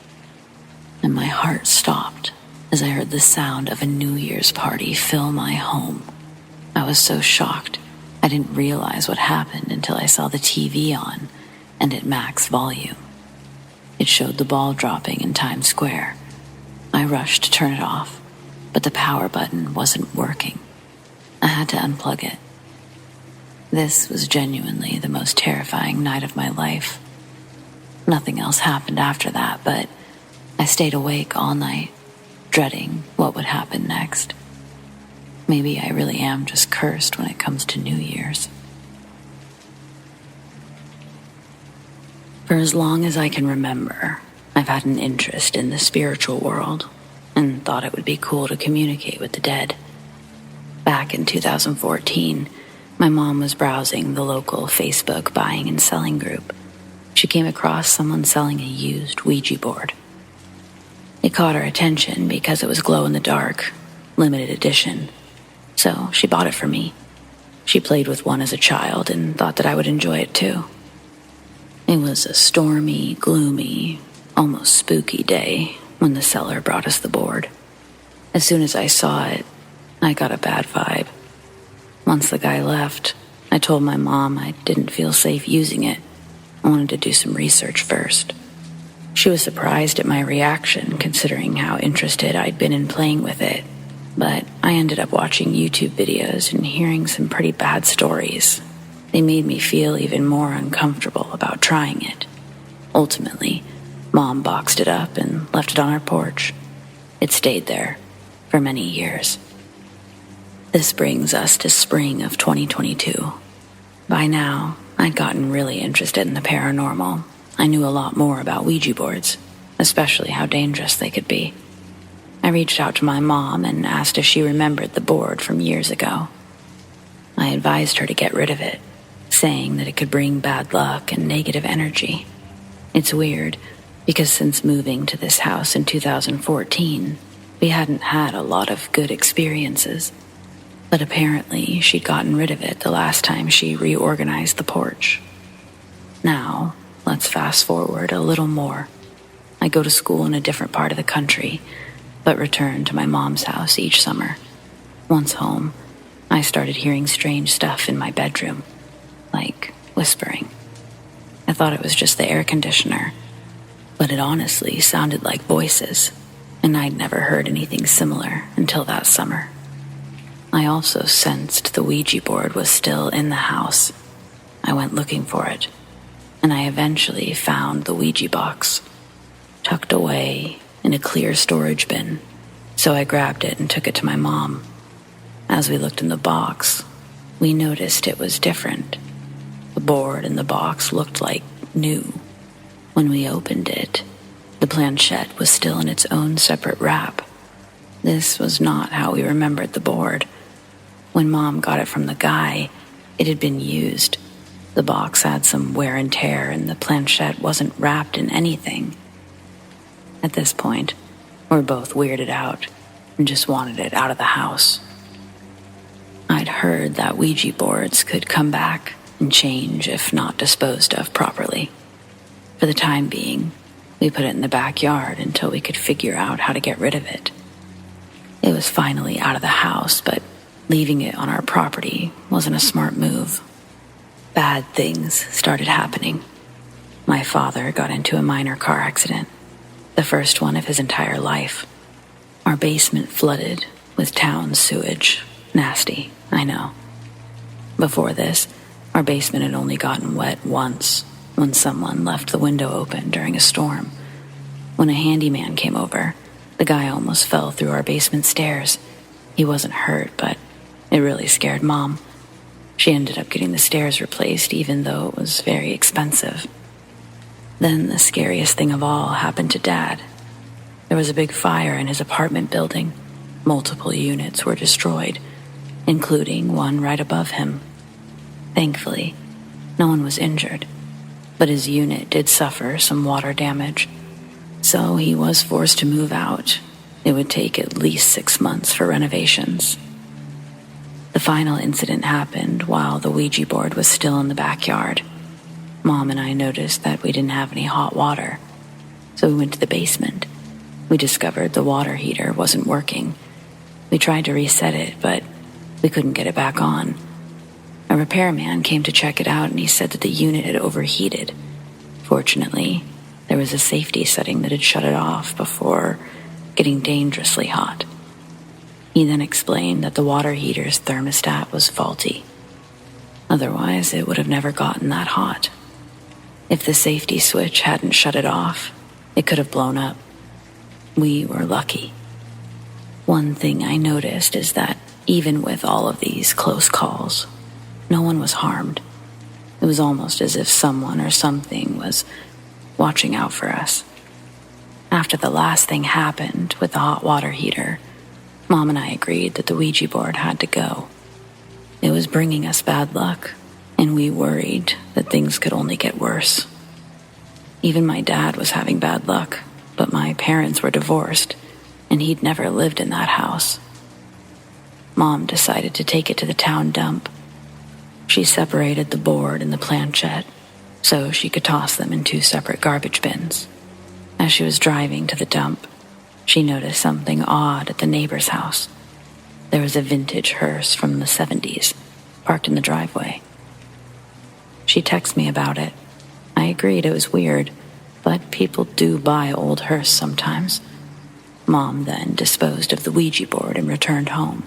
and my heart stopped as I heard the sound of a New Year's party fill my home. I was so shocked, I didn't realize what happened until I saw the TV on and at max volume. It showed the ball dropping in Times Square. I rushed to turn it off, but the power button wasn't working. I had to unplug it. This was genuinely the most terrifying night of my life. Nothing else happened after that, but I stayed awake all night, dreading what would happen next. Maybe I really am just cursed when it comes to New Year's. For as long as I can remember, I've had an interest in the spiritual world and thought it would be cool to communicate with the dead. Back in 2014, my mom was browsing the local Facebook buying and selling group. She came across someone selling a used Ouija board. It caught her attention because it was glow-in-the-dark, limited edition, so she bought it for me. She played with one as a child and thought that I would enjoy it too. It was a stormy, gloomy, almost spooky day when the seller brought us the board. As soon as I saw it, I got a bad vibe. Once the guy left, I told my mom I didn't feel safe using it. I wanted to do some research first. She was surprised at my reaction, considering how interested I'd been in playing with it, but I ended up watching YouTube videos and hearing some pretty bad stories. They made me feel even more uncomfortable about trying it. Ultimately, Mom boxed it up and left it on our porch. It stayed there for many years. This brings us to spring of 2022. By now, I'd gotten really interested in the paranormal. I knew a lot more about Ouija boards, especially how dangerous they could be. I reached out to my mom and asked if she remembered the board from years ago. I advised her to get rid of it, saying that it could bring bad luck and negative energy. It's weird, because since moving to this house in 2014, we hadn't had a lot of good experiences. But apparently, she'd gotten rid of it the last time she reorganized the porch. Now, let's fast forward a little more. I go to school in a different part of the country, but return to my mom's house each summer. Once home, I started hearing strange stuff in my bedroom, like whispering. I thought it was just the air conditioner, but it honestly sounded like voices, and I'd never heard anything similar until that summer. I also sensed the Ouija board was still in the house. I went looking for it, and I eventually found the Ouija box, tucked away in a clear storage bin, so I grabbed it and took it to my mom. As we looked in the box, we noticed it was different. The board in the box looked like new. When we opened it, the planchette was still in its own separate wrap. This was not how we remembered the board. When Mom got it from the guy, it had been used. The box had some wear and tear, and the planchette wasn't wrapped in anything. At this point, we're both weirded out and just wanted it out of the house. I'd heard that Ouija boards could come back and change if not disposed of properly. For the time being, we put it in the backyard until we could figure out how to get rid of it. It was finally out of the house, but leaving it on our property wasn't a smart move. Bad things started happening. My father got into a minor car accident, the first one of his entire life. Our basement flooded with town sewage. Nasty, I know. Before this, our basement had only gotten wet once, when someone left the window open during a storm. When a handyman came over, the guy almost fell through our basement stairs. He wasn't hurt, but it really scared Mom. She ended up getting the stairs replaced, even though it was very expensive. Then the scariest thing of all happened to Dad. There was a big fire in his apartment building. Multiple units were destroyed, including one right above him. Thankfully, no one was injured, but his unit did suffer some water damage. So he was forced to move out. It would take at least 6 months for renovations. The final incident happened while the Ouija board was still in the backyard. Mom and I noticed that we didn't have any hot water, so we went to the basement. We discovered the water heater wasn't working. We tried to reset it, but we couldn't get it back on. A repairman came to check it out, and he said that the unit had overheated. Fortunately, there was a safety setting that had shut it off before getting dangerously hot. He then explained that the water heater's thermostat was faulty. Otherwise, it would have never gotten that hot. If the safety switch hadn't shut it off, it could have blown up. We were lucky. One thing I noticed is that even with all of these close calls, no one was harmed. It was almost as if someone or something was watching out for us. After the last thing happened with the hot water heater, Mom and I agreed that the Ouija board had to go. It was bringing us bad luck, and we worried that things could only get worse. Even my dad was having bad luck, but my parents were divorced, and he'd never lived in that house. Mom decided to take it to the town dump. She separated the board and the planchette so she could toss them in 2 separate garbage bins. As she was driving to the dump, she noticed something odd at the neighbor's house. There was a vintage hearse from the 70s parked in the driveway. She texted me about it. I agreed it was weird, but people do buy old hearse sometimes. Mom then disposed of the Ouija board and returned home.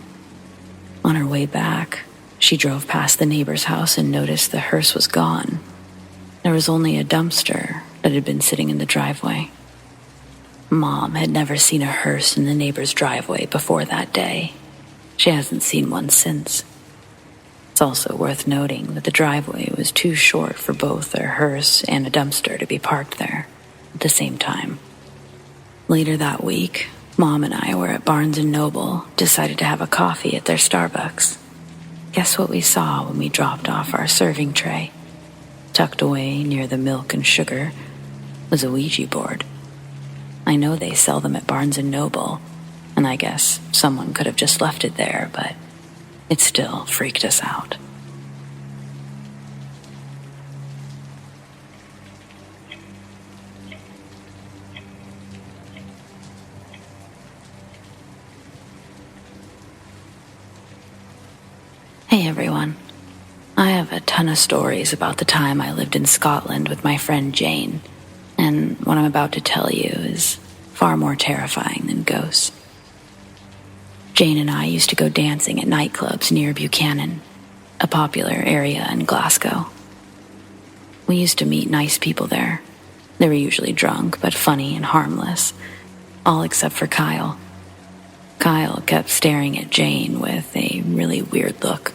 On her way back, she drove past the neighbor's house and noticed the hearse was gone. There was only a dumpster that had been sitting in the driveway. Mom had never seen a hearse in the neighbor's driveway before that day. She hasn't seen one since. It's also worth noting that the driveway was too short for both a hearse and a dumpster to be parked there at the same time. Later that week, Mom and I were at Barnes & Noble, decided to have a coffee at their Starbucks. Guess what we saw when we dropped off our serving tray? Tucked away near the milk and sugar was a Ouija board. I know they sell them at Barnes & Noble, and I guess someone could have just left it there, but it still freaked us out. Hey everyone. I have a ton of stories about the time I lived in Scotland with my friend Jane, and what I'm about to tell you is far more terrifying than ghosts. Jane and I used to go dancing at nightclubs near Buchanan, a popular area in Glasgow. We used to meet nice people there. They were usually drunk, but funny and harmless, all except for Kyle. Kyle kept staring at Jane with a really weird look,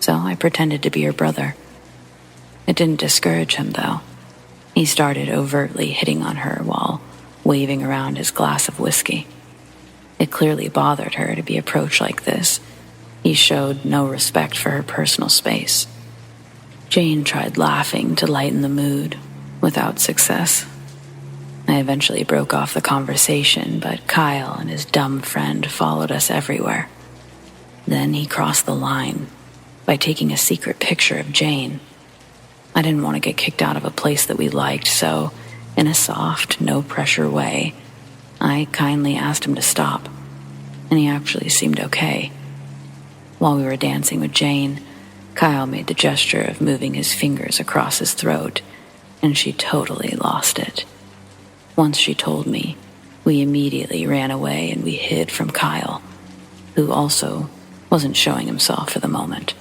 so I pretended to be her brother. It didn't discourage him, though. He started overtly hitting on her while waving around his glass of whiskey. It clearly bothered her to be approached like this. He showed no respect for her personal space. Jane tried laughing to lighten the mood, without success. I eventually broke off the conversation, but Kyle and his dumb friend followed us everywhere. Then he crossed the line by taking a secret picture of Jane. I didn't want to get kicked out of a place that we liked, so in a soft, no-pressure way, I kindly asked him to stop. and he actually seemed okay. While we were dancing with Jane, Kyle made the gesture of moving his fingers across his throat, and she totally lost it. Once she told me, we immediately ran away and we hid from Kyle, who also wasn't showing himself for the moment.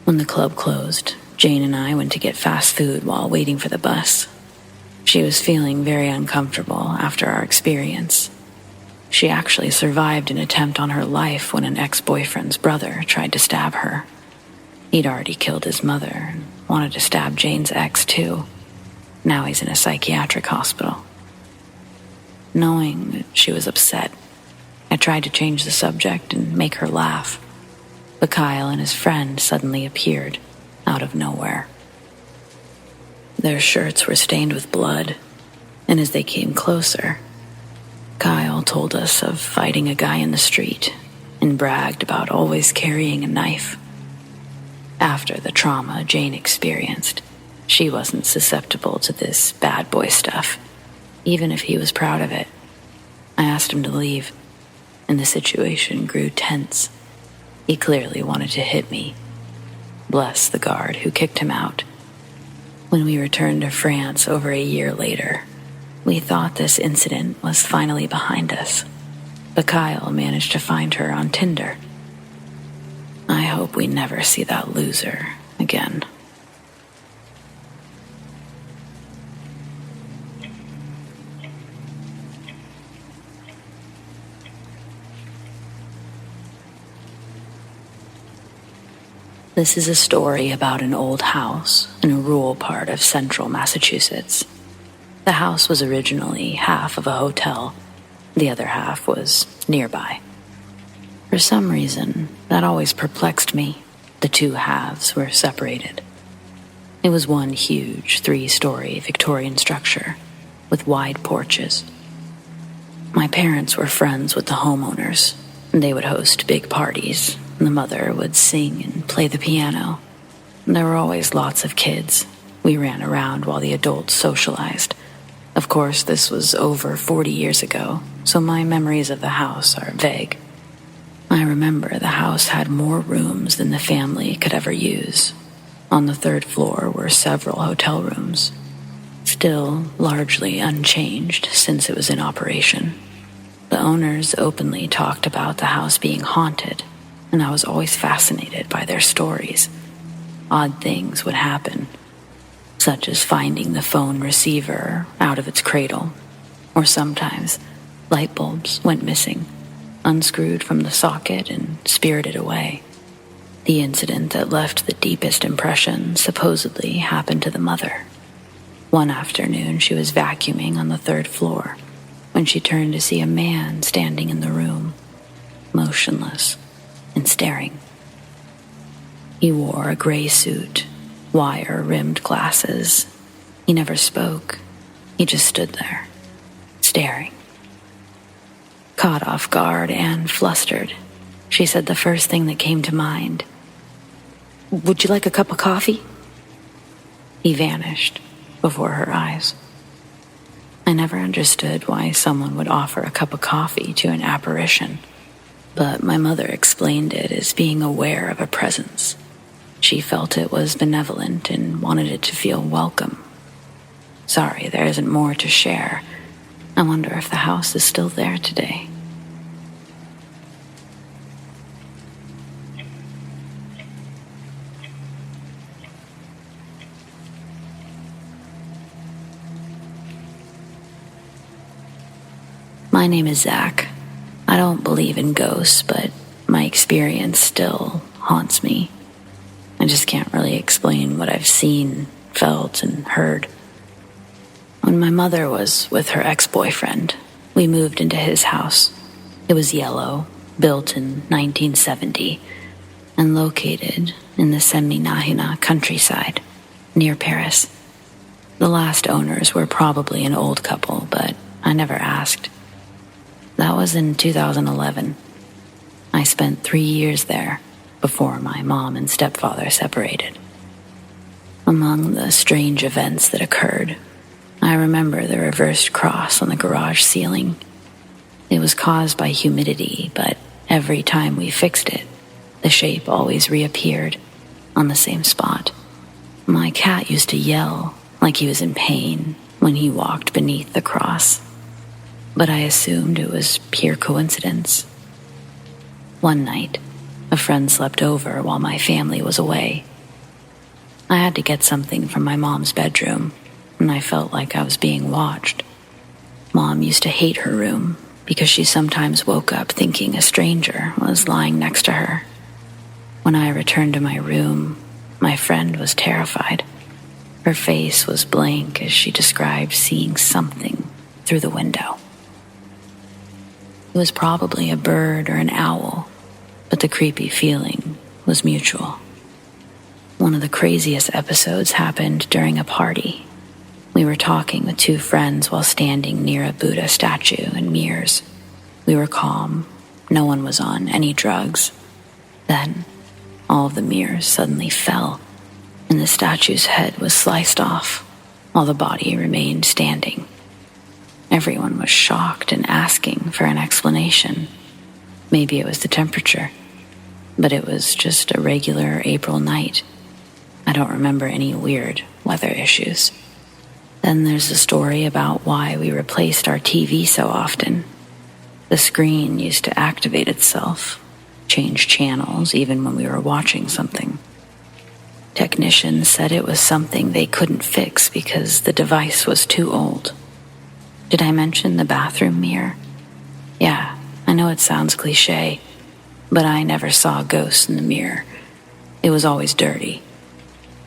When the club closed, Jane and I went to get fast food while waiting for the bus. She was feeling very uncomfortable after our experience. She actually survived an attempt on her life when an ex-boyfriend's brother tried to stab her. He'd already killed his mother and wanted to stab Jane's ex too. Now he's in a psychiatric hospital. Knowing that she was upset, I tried to change the subject and make her laugh, but Kyle and his friend suddenly appeared out of nowhere. Their shirts were stained with blood, and as they came closer, Kyle told us of fighting a guy in the street and bragged about always carrying a knife. After the trauma Jane experienced, she wasn't susceptible to this bad boy stuff, even if he was proud of it. I asked him to leave, and the situation grew tense. He clearly wanted to hit me. Bless the guard who kicked him out. When we returned to France over a year later, we thought this incident was finally behind us, but Kyle managed to find her on Tinder. I hope we never see that loser again. This is a story about an old house in a rural part of central Massachusetts. The house was originally half of a hotel. The other half was nearby. For some reason, that always perplexed me. The two halves were separated. It was one huge 3-story Victorian structure with wide porches. My parents were friends with the homeowners, and they would host big parties. The mother would sing and play the piano. There were always lots of kids. We ran around while the adults socialized. Of course, this was over 40 years ago, so my memories of the house are vague. I remember the house had more rooms than the family could ever use. On the 3rd floor were several hotel rooms, still largely unchanged since it was in operation. The owners openly talked about the house being haunted, and I was always fascinated by their stories. Odd things would happen, such as finding the phone receiver out of its cradle, or sometimes light bulbs went missing, unscrewed from the socket and spirited away. The incident that left the deepest impression supposedly happened to the mother. One afternoon, she was vacuuming on the 3rd floor when she turned to see a man standing in the room, motionless and staring. He wore a gray suit, wire-rimmed glasses. He never spoke. He just stood there, staring. Caught off guard and flustered, she said the first thing that came to mind. "Would you like a cup of coffee?" He vanished before her eyes. I never understood why someone would offer a cup of coffee to an apparition, but my mother explained it as being aware of a presence. She felt it was benevolent and wanted it to feel welcome. Sorry, there isn't more to share. I wonder if the house is still there today. My name is Zach. I don't believe in ghosts, but my experience still haunts me. I just can't really explain what I've seen, felt, and heard. When my mother was with her ex-boyfriend, we moved into his house. It was yellow, built in 1970, and located in the Seminahina countryside, near Paris. The last owners were probably an old couple, but I never asked. That was in 2011. I spent 3 years there before my mom and stepfather separated. Among the strange events that occurred, I remember the reversed cross on the garage ceiling. It was caused by humidity, but every time we fixed it, the shape always reappeared on the same spot. My cat used to yell like he was in pain when he walked beneath the cross, but I assumed it was pure coincidence. One night, a friend slept over while my family was away. I had to get something from my mom's bedroom, and I felt like I was being watched. Mom used to hate her room because she sometimes woke up thinking a stranger was lying next to her. When I returned to my room, my friend was terrified. Her face was blank as she described seeing something through the window. It was probably a bird or an owl, but the creepy feeling was mutual. One of the craziest episodes happened during a party. We were talking with two friends while standing near a Buddha statue and mirrors. We were calm. No one was on any drugs. Then, all of the mirrors suddenly fell, and the statue's head was sliced off, while the body remained standing. Everyone was shocked and asking for an explanation. Maybe it was the temperature, but it was just a regular April night. I don't remember any weird weather issues. Then there's the story about why we replaced our TV so often. The screen used to activate itself, change channels even when we were watching something. Technicians said it was something they couldn't fix because the device was too old. Did I mention the bathroom mirror? Yeah, I know it sounds cliche, but I never saw ghosts in the mirror. It was always dirty,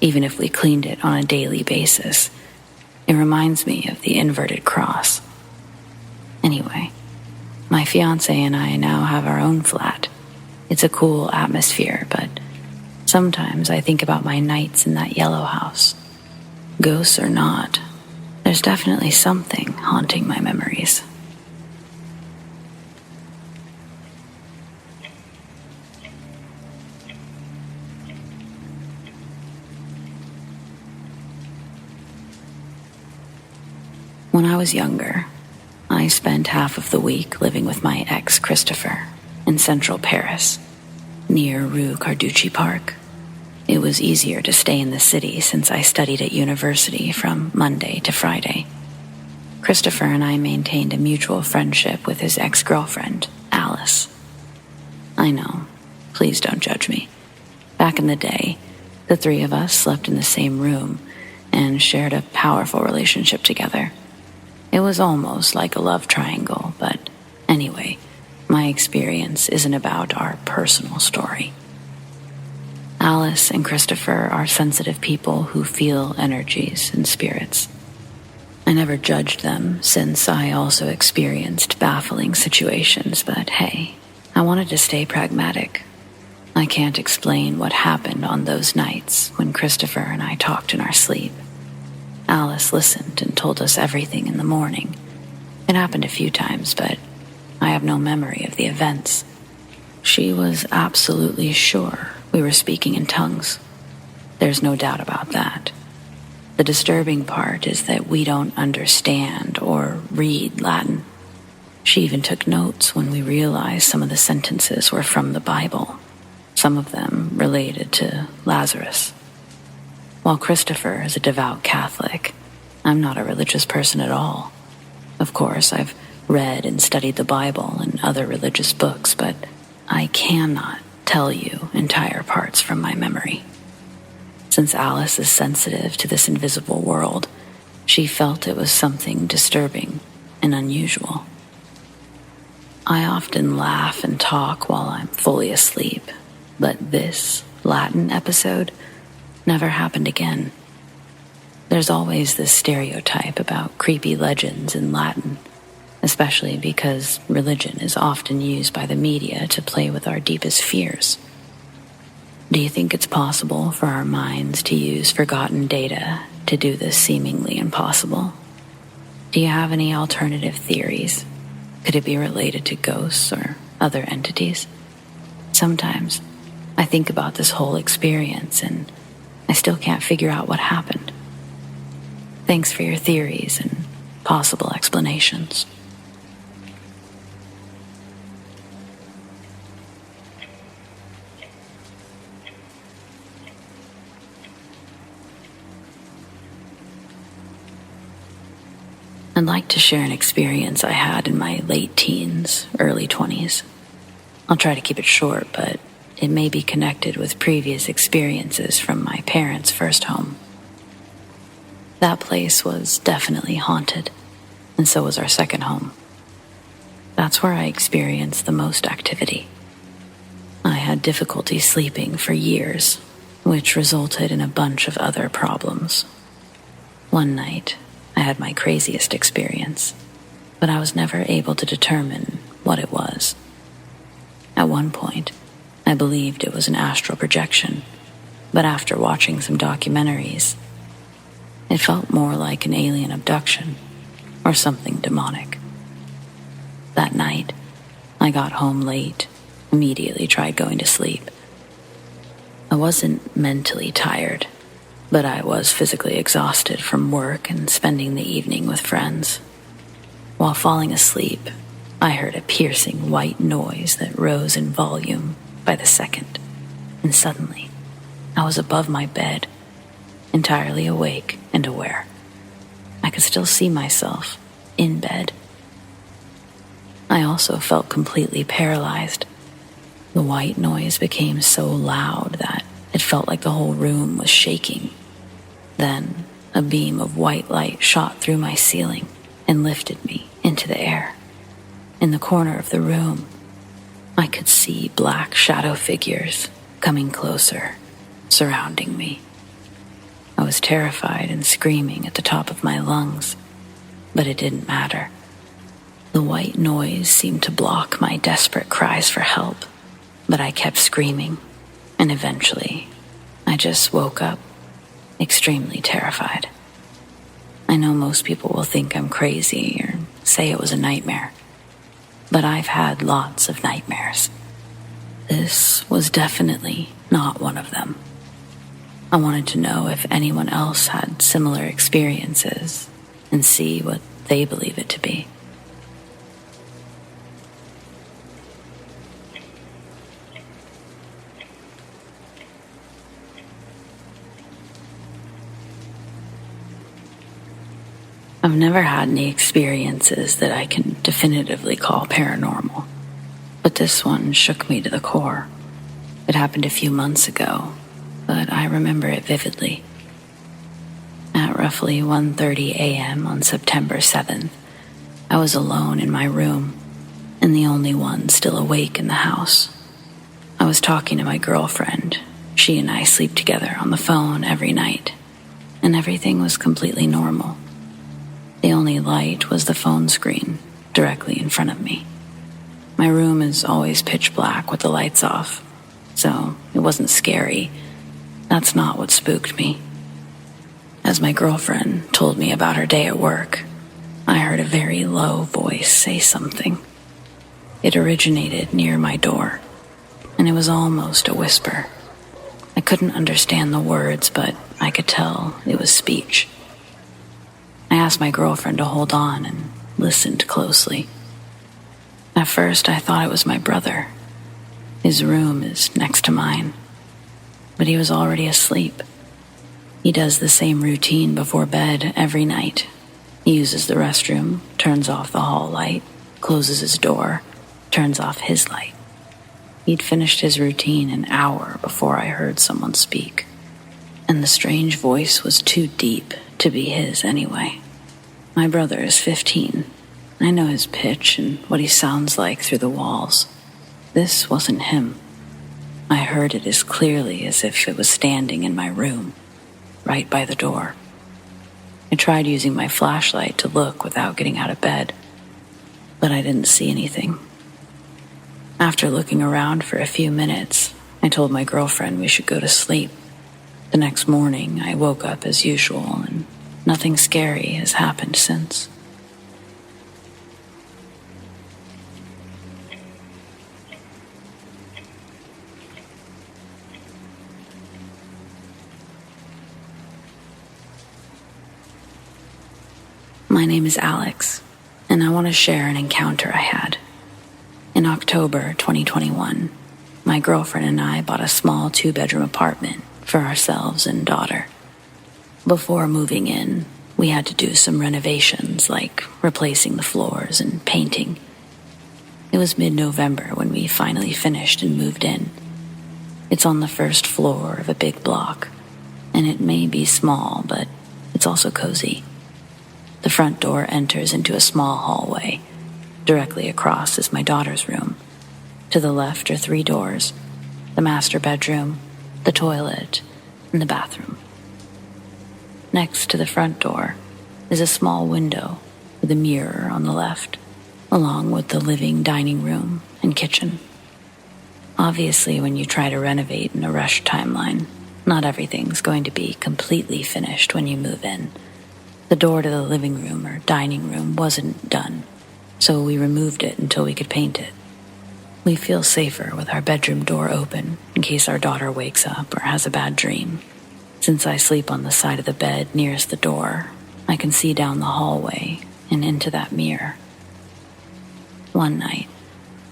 even if we cleaned it on a daily basis. It reminds me of the inverted cross. Anyway, my fiance and I now have our own flat. It's a cool atmosphere, but sometimes I think about my nights in that yellow house. Ghosts or not, there's definitely something haunting my memories. When I was younger, I spent half of the week living with my ex Christopher in central Paris, near Rue Carducci Park. It was easier to stay in the city since I studied at university from Monday to Friday. Christopher and I maintained a mutual friendship with his ex-girlfriend, Alice. I know, please don't judge me. Back in the day, the three of us slept in the same room and shared a powerful relationship together. It was almost like a love triangle, but anyway, my experience isn't about our personal story. Alice and Christopher are sensitive people who feel energies and spirits. I never judged them since I also experienced baffling situations, but hey, I wanted to stay pragmatic. I can't explain what happened on those nights when Christopher and I talked in our sleep. Alice listened and told us everything in the morning. It happened a few times, but I have no memory of the events. She was absolutely sure we were speaking in tongues. There's no doubt about that. The disturbing part is that we don't understand or read Latin. She even took notes when we realized some of the sentences were from the Bible, some of them related to Lazarus. While Christopher is a devout Catholic, I'm not a religious person at all. Of course, I've read and studied the Bible and other religious books, but I cannot tell you entire parts from my memory. Since Alice is sensitive to this invisible world, she felt it was something disturbing and unusual. I often laugh and talk while I'm fully asleep, but this Latin episode never happened again. There's always this stereotype about creepy legends in Latin, especially because religion is often used by the media to play with our deepest fears. Do you think it's possible for our minds to use forgotten data to do this seemingly impossible? Do you have any alternative theories? Could it be related to ghosts or other entities? Sometimes I think about this whole experience and I still can't figure out what happened. Thanks for your theories and possible explanations. I'd like to share an experience I had in my late teens, early 20s. I'll try to keep it short, but it may be connected with previous experiences from my parents' first home. That place was definitely haunted, and so was our second home. That's where I experienced the most activity. I had difficulty sleeping for years, which resulted in a bunch of other problems. One night, I had my craziest experience, but I was never able to determine what it was. At one point, I believed it was an astral projection, but after watching some documentaries, it felt more like an alien abduction or something demonic. That night, I got home late, immediately tried going to sleep. I wasn't mentally tired, but I was physically exhausted from work and spending the evening with friends. While falling asleep, I heard a piercing white noise that rose in volume by the second, and suddenly, I was above my bed, entirely awake and aware. I could still see myself in bed. I also felt completely paralyzed. The white noise became so loud that it felt like the whole room was shaking. Then, a beam of white light shot through my ceiling and lifted me into the air. In the corner of the room, I could see black shadow figures coming closer, surrounding me. I was terrified and screaming at the top of my lungs, but it didn't matter. The white noise seemed to block my desperate cries for help, but I kept screaming, and eventually, I just woke up, extremely terrified. I know most people will think I'm crazy or say it was a nightmare, but I've had lots of nightmares. This was definitely not one of them. I wanted to know if anyone else had similar experiences and see what they believe it to be. I've never had any experiences that I can definitively call paranormal, but this one shook me to the core. It happened a few months ago, but I remember it vividly. At roughly 1:30 a.m. on September 7th, I was alone in my room, and the only one still awake in the house. I was talking to my girlfriend. She and I sleep together on the phone every night, and everything was completely normal. The only light was the phone screen directly in front of me. My room is always pitch black with the lights off, so it wasn't scary. That's not what spooked me. As my girlfriend told me about her day at work, I heard a very low voice say something. It originated near my door, and it was almost a whisper. I couldn't understand the words, but I could tell it was speech. I asked my girlfriend to hold on and listened closely. At first, I thought it was my brother. His room is next to mine, but he was already asleep. He does the same routine before bed every night. He uses the restroom, turns off the hall light, closes his door, turns off his light. He'd finished his routine an hour before I heard someone speak, and the strange voice was too deep to be his anyway. My brother is 15. I know his pitch and what he sounds like through the walls. This wasn't him. I heard it as clearly as if it was standing in my room, right by the door. I tried using my flashlight to look without getting out of bed, but I didn't see anything. After looking around for a few minutes, I told my girlfriend we should go to sleep. The next morning, I woke up as usual, and nothing scary has happened since. My name is Alex, and I want to share an encounter I had. In October 2021, my girlfriend and I bought a small 2-bedroom apartment for ourselves and daughter. Before moving in, we had to do some renovations, like replacing the floors and painting. It was mid-November when we finally finished and moved in. It's on the first floor of a big block, and it may be small, but it's also cozy. The front door enters into a small hallway. Directly across is my daughter's room. To the left are 3 doors: the master bedroom, the toilet, and the bathroom. Next to the front door is a small window with a mirror on the left, along with the living dining room and kitchen. Obviously, when you try to renovate in a rush timeline, not everything's going to be completely finished when you move in. The door to the living room or dining room wasn't done, so we removed it until we could paint it. We feel safer with our bedroom door open in case our daughter wakes up or has a bad dream. Since I sleep on the side of the bed nearest the door, I can see down the hallway and into that mirror. One night,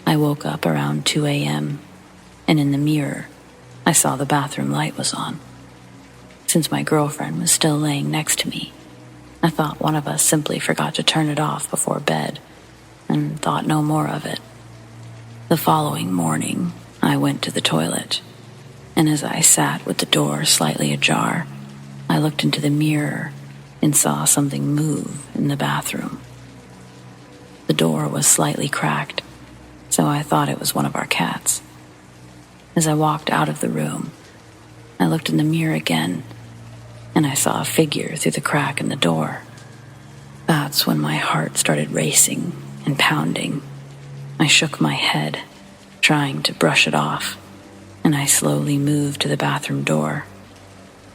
I woke up around 2 a.m., and in the mirror, I saw the bathroom light was on. Since my girlfriend was still laying next to me, I thought one of us simply forgot to turn it off before bed, and thought no more of it. The following morning, I went to the toilet, and as I sat with the door slightly ajar, I looked into the mirror and saw something move in the bathroom. The door was slightly cracked, so I thought it was one of our cats. As I walked out of the room, I looked in the mirror again, and I saw a figure through the crack in the door. That's when my heart started racing and pounding. I shook my head, trying to brush it off, and I slowly moved to the bathroom door.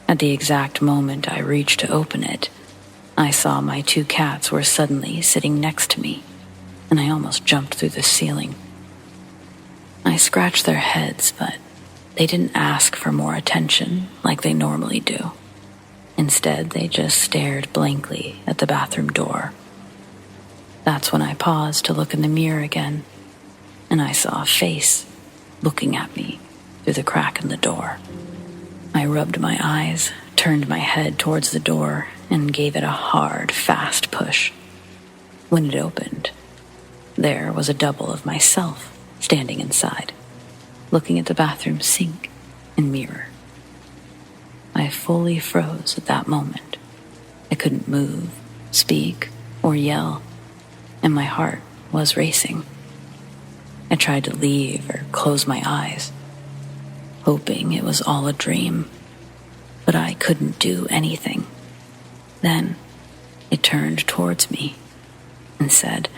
At the exact moment I reached to open it, I saw my 2 cats were suddenly sitting next to me, and I almost jumped through the ceiling. I scratched their heads, but they didn't ask for more attention like they normally do. Instead, they just stared blankly at the bathroom door. That's when I paused to look in the mirror again, and I saw a face looking at me through the crack in the door. I rubbed my eyes, turned my head towards the door, and gave it a hard, fast push. When it opened, there was a double of myself standing inside, looking at the bathroom sink and mirror. I fully froze at that moment. I couldn't move, speak, or yell, and my heart was racing. I tried to leave or close my eyes, hoping it was all a dream, but I couldn't do anything. Then it turned towards me and said,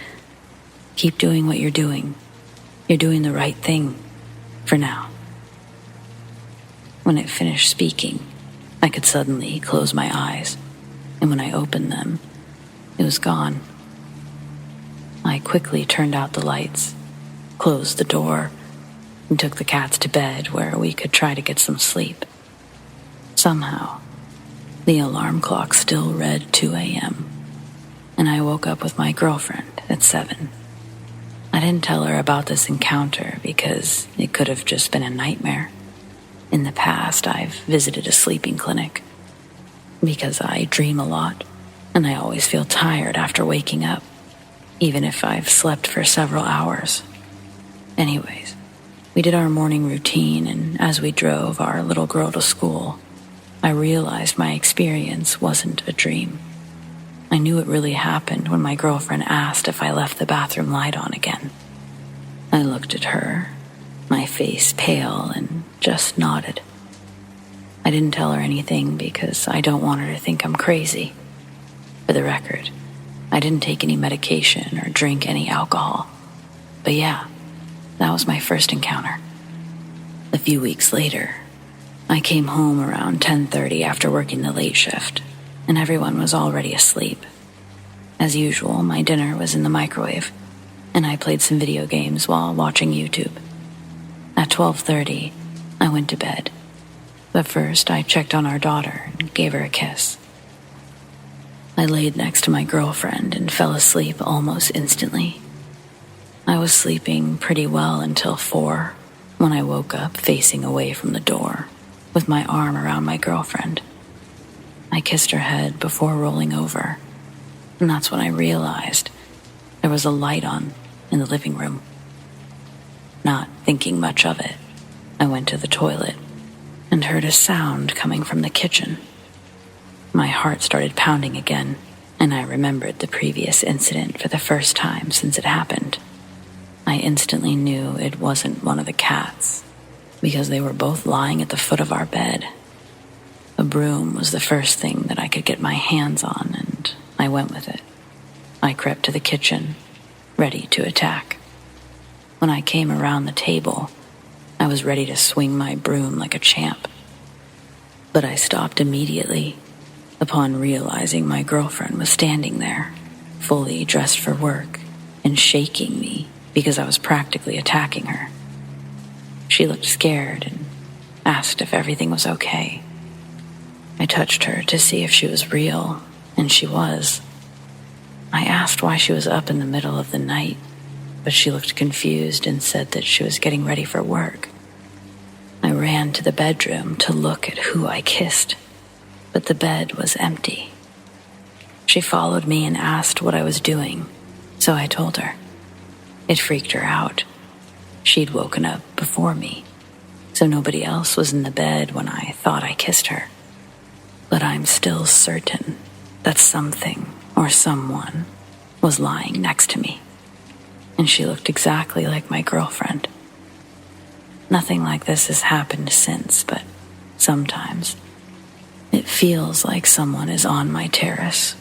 "Keep doing what you're doing. You're doing the right thing, for now." When it finished speaking, I could suddenly close my eyes, and when I opened them, it was gone. I quickly turned out the lights, closed the door, and took the cats to bed where we could try to get some sleep. Somehow, the alarm clock still read 2 a.m., and I woke up with my girlfriend at 7. I didn't tell her about this encounter because it could have just been a nightmare. In the past, I've visited a sleeping clinic because I dream a lot, and I always feel tired after waking up, even if I've slept for several hours. Anyways, we did our morning routine, and as we drove our little girl to school, I realized my experience wasn't a dream. I knew it really happened when my girlfriend asked if I left the bathroom light on again. I looked at her, my face pale, and just nodded. I didn't tell her anything because I don't want her to think I'm crazy. For the record, I didn't take any medication or drink any alcohol. But yeah, that was my first encounter. A few weeks later, I came home around 10:30 after working the late shift, and everyone was already asleep. As usual, my dinner was in the microwave, and I played some video games while watching YouTube. At 12:30, I went to bed, but first I checked on our daughter and gave her a kiss. I laid next to my girlfriend and fell asleep almost instantly. I was sleeping pretty well until 4, when I woke up facing away from the door, with my arm around my girlfriend. I kissed her head before rolling over, and that's when I realized there was a light on in the living room. Not thinking much of it, I went to the toilet and heard a sound coming from the kitchen. My heart started pounding again, and I remembered the previous incident for the first time since it happened. I instantly knew it wasn't one of the cats, because they were both lying at the foot of our bed. A broom was the first thing that I could get my hands on, and I went with it. I crept to the kitchen, ready to attack. When I came around the table, I was ready to swing my broom like a champ. But I stopped immediately upon realizing my girlfriend was standing there, fully dressed for work, and shaking me because I was practically attacking her. She looked scared and asked if everything was okay. I touched her to see if she was real, and she was. I asked why she was up in the middle of the night, but she looked confused and said that she was getting ready for work. I ran to the bedroom to look at who I kissed, but the bed was empty. She followed me and asked what I was doing, so I told her. It freaked her out. She'd woken up before me, so nobody else was in the bed when I thought I kissed her. But I'm still certain that something or someone was lying next to me, and she looked exactly like my girlfriend. Nothing like this has happened since, but sometimes it feels like someone is on my terrace,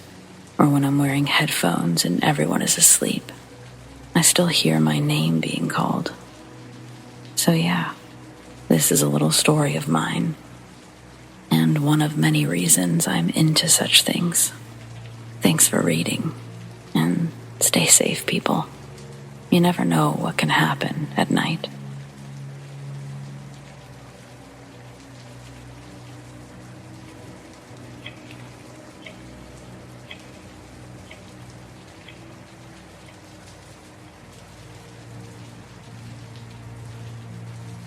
or when I'm wearing headphones and everyone is asleep, I still hear my name being called. So yeah, this is a little story of mine, and one of many reasons I'm into such things. Thanks for reading, and stay safe, people. You never know what can happen at night.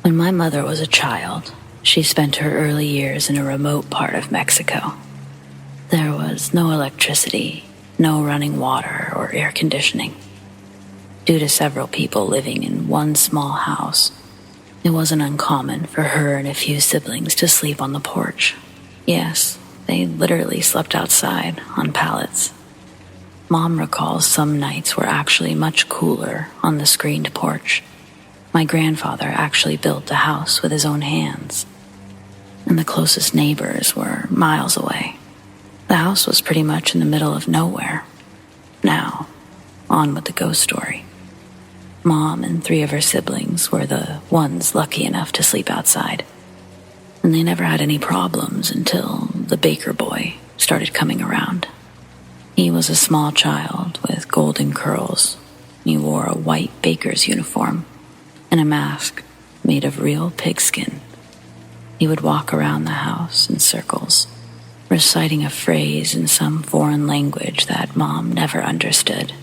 When my mother was a child, she spent her early years in a remote part of Mexico. There was no electricity, no running water or air conditioning. Due to several people living in one small house, it wasn't uncommon for her and a few siblings to sleep on the porch. Yes, they literally slept outside on pallets. Mom recalls some nights were actually much cooler on the screened porch. My grandfather actually built the house with his own hands, and the closest neighbors were miles away. The house was pretty much in the middle of nowhere. Now, on with the ghost story. Mom and 3 of her siblings were the ones lucky enough to sleep outside, and they never had any problems until the baker boy started coming around. He was a small child with golden curls. He wore a white baker's uniform and a mask made of real pigskin. He would walk around the house in circles, reciting a phrase in some foreign language that Mom never understood.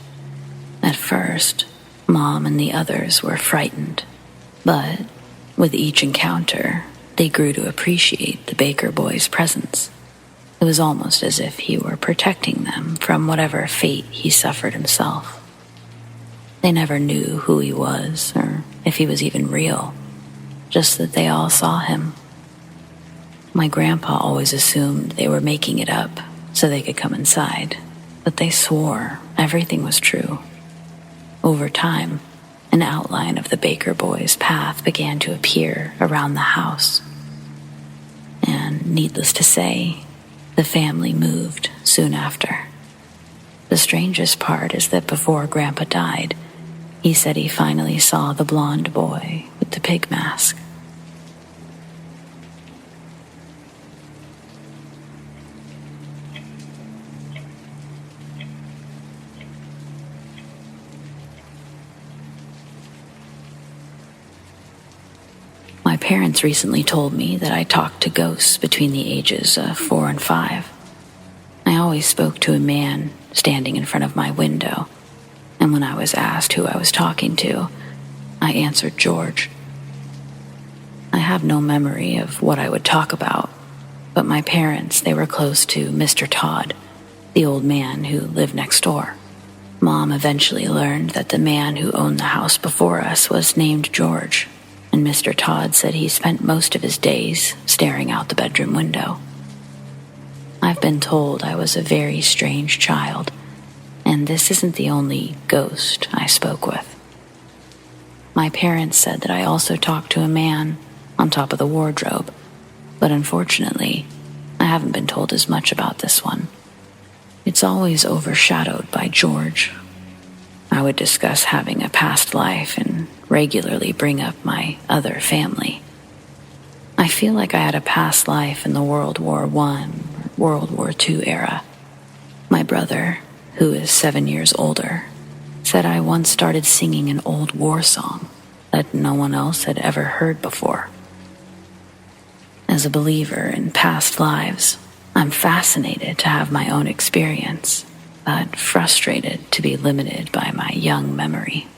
At first, Mom and the others were frightened, but with each encounter, they grew to appreciate the baker boy's presence. It was almost as if he were protecting them from whatever fate he suffered himself. They never knew who he was or if he was even real, just that they all saw him. My grandpa always assumed they were making it up so they could come inside, but they swore everything was true. Over time, an outline of the baker boy's path began to appear around the house. And needless to say, the family moved soon after. The strangest part is that before Grandpa died, he said he finally saw the blonde boy with the pig mask. My parents recently told me that I talked to ghosts between the ages of 4 and 5. I always spoke to a man standing in front of my window, and when I was asked who I was talking to, I answered George. I have no memory of what I would talk about, but my parents, they were close to Mr. Todd, the old man who lived next door. Mom eventually learned that the man who owned the house before us was named George, and Mr. Todd said he spent most of his days staring out the bedroom window. I've been told I was a very strange child, and this isn't the only ghost I spoke with. My parents said that I also talked to a man on top of the wardrobe, but unfortunately, I haven't been told as much about this one. It's always overshadowed by George. I would discuss having a past life and regularly bring up my other family. I feel like I had a past life in the World War I, World War II era. My brother, who is 7 years older, said I once started singing an old war song that no one else had ever heard before. As a believer in past lives, I'm fascinated to have my own experience, but frustrated to be limited by my young memory.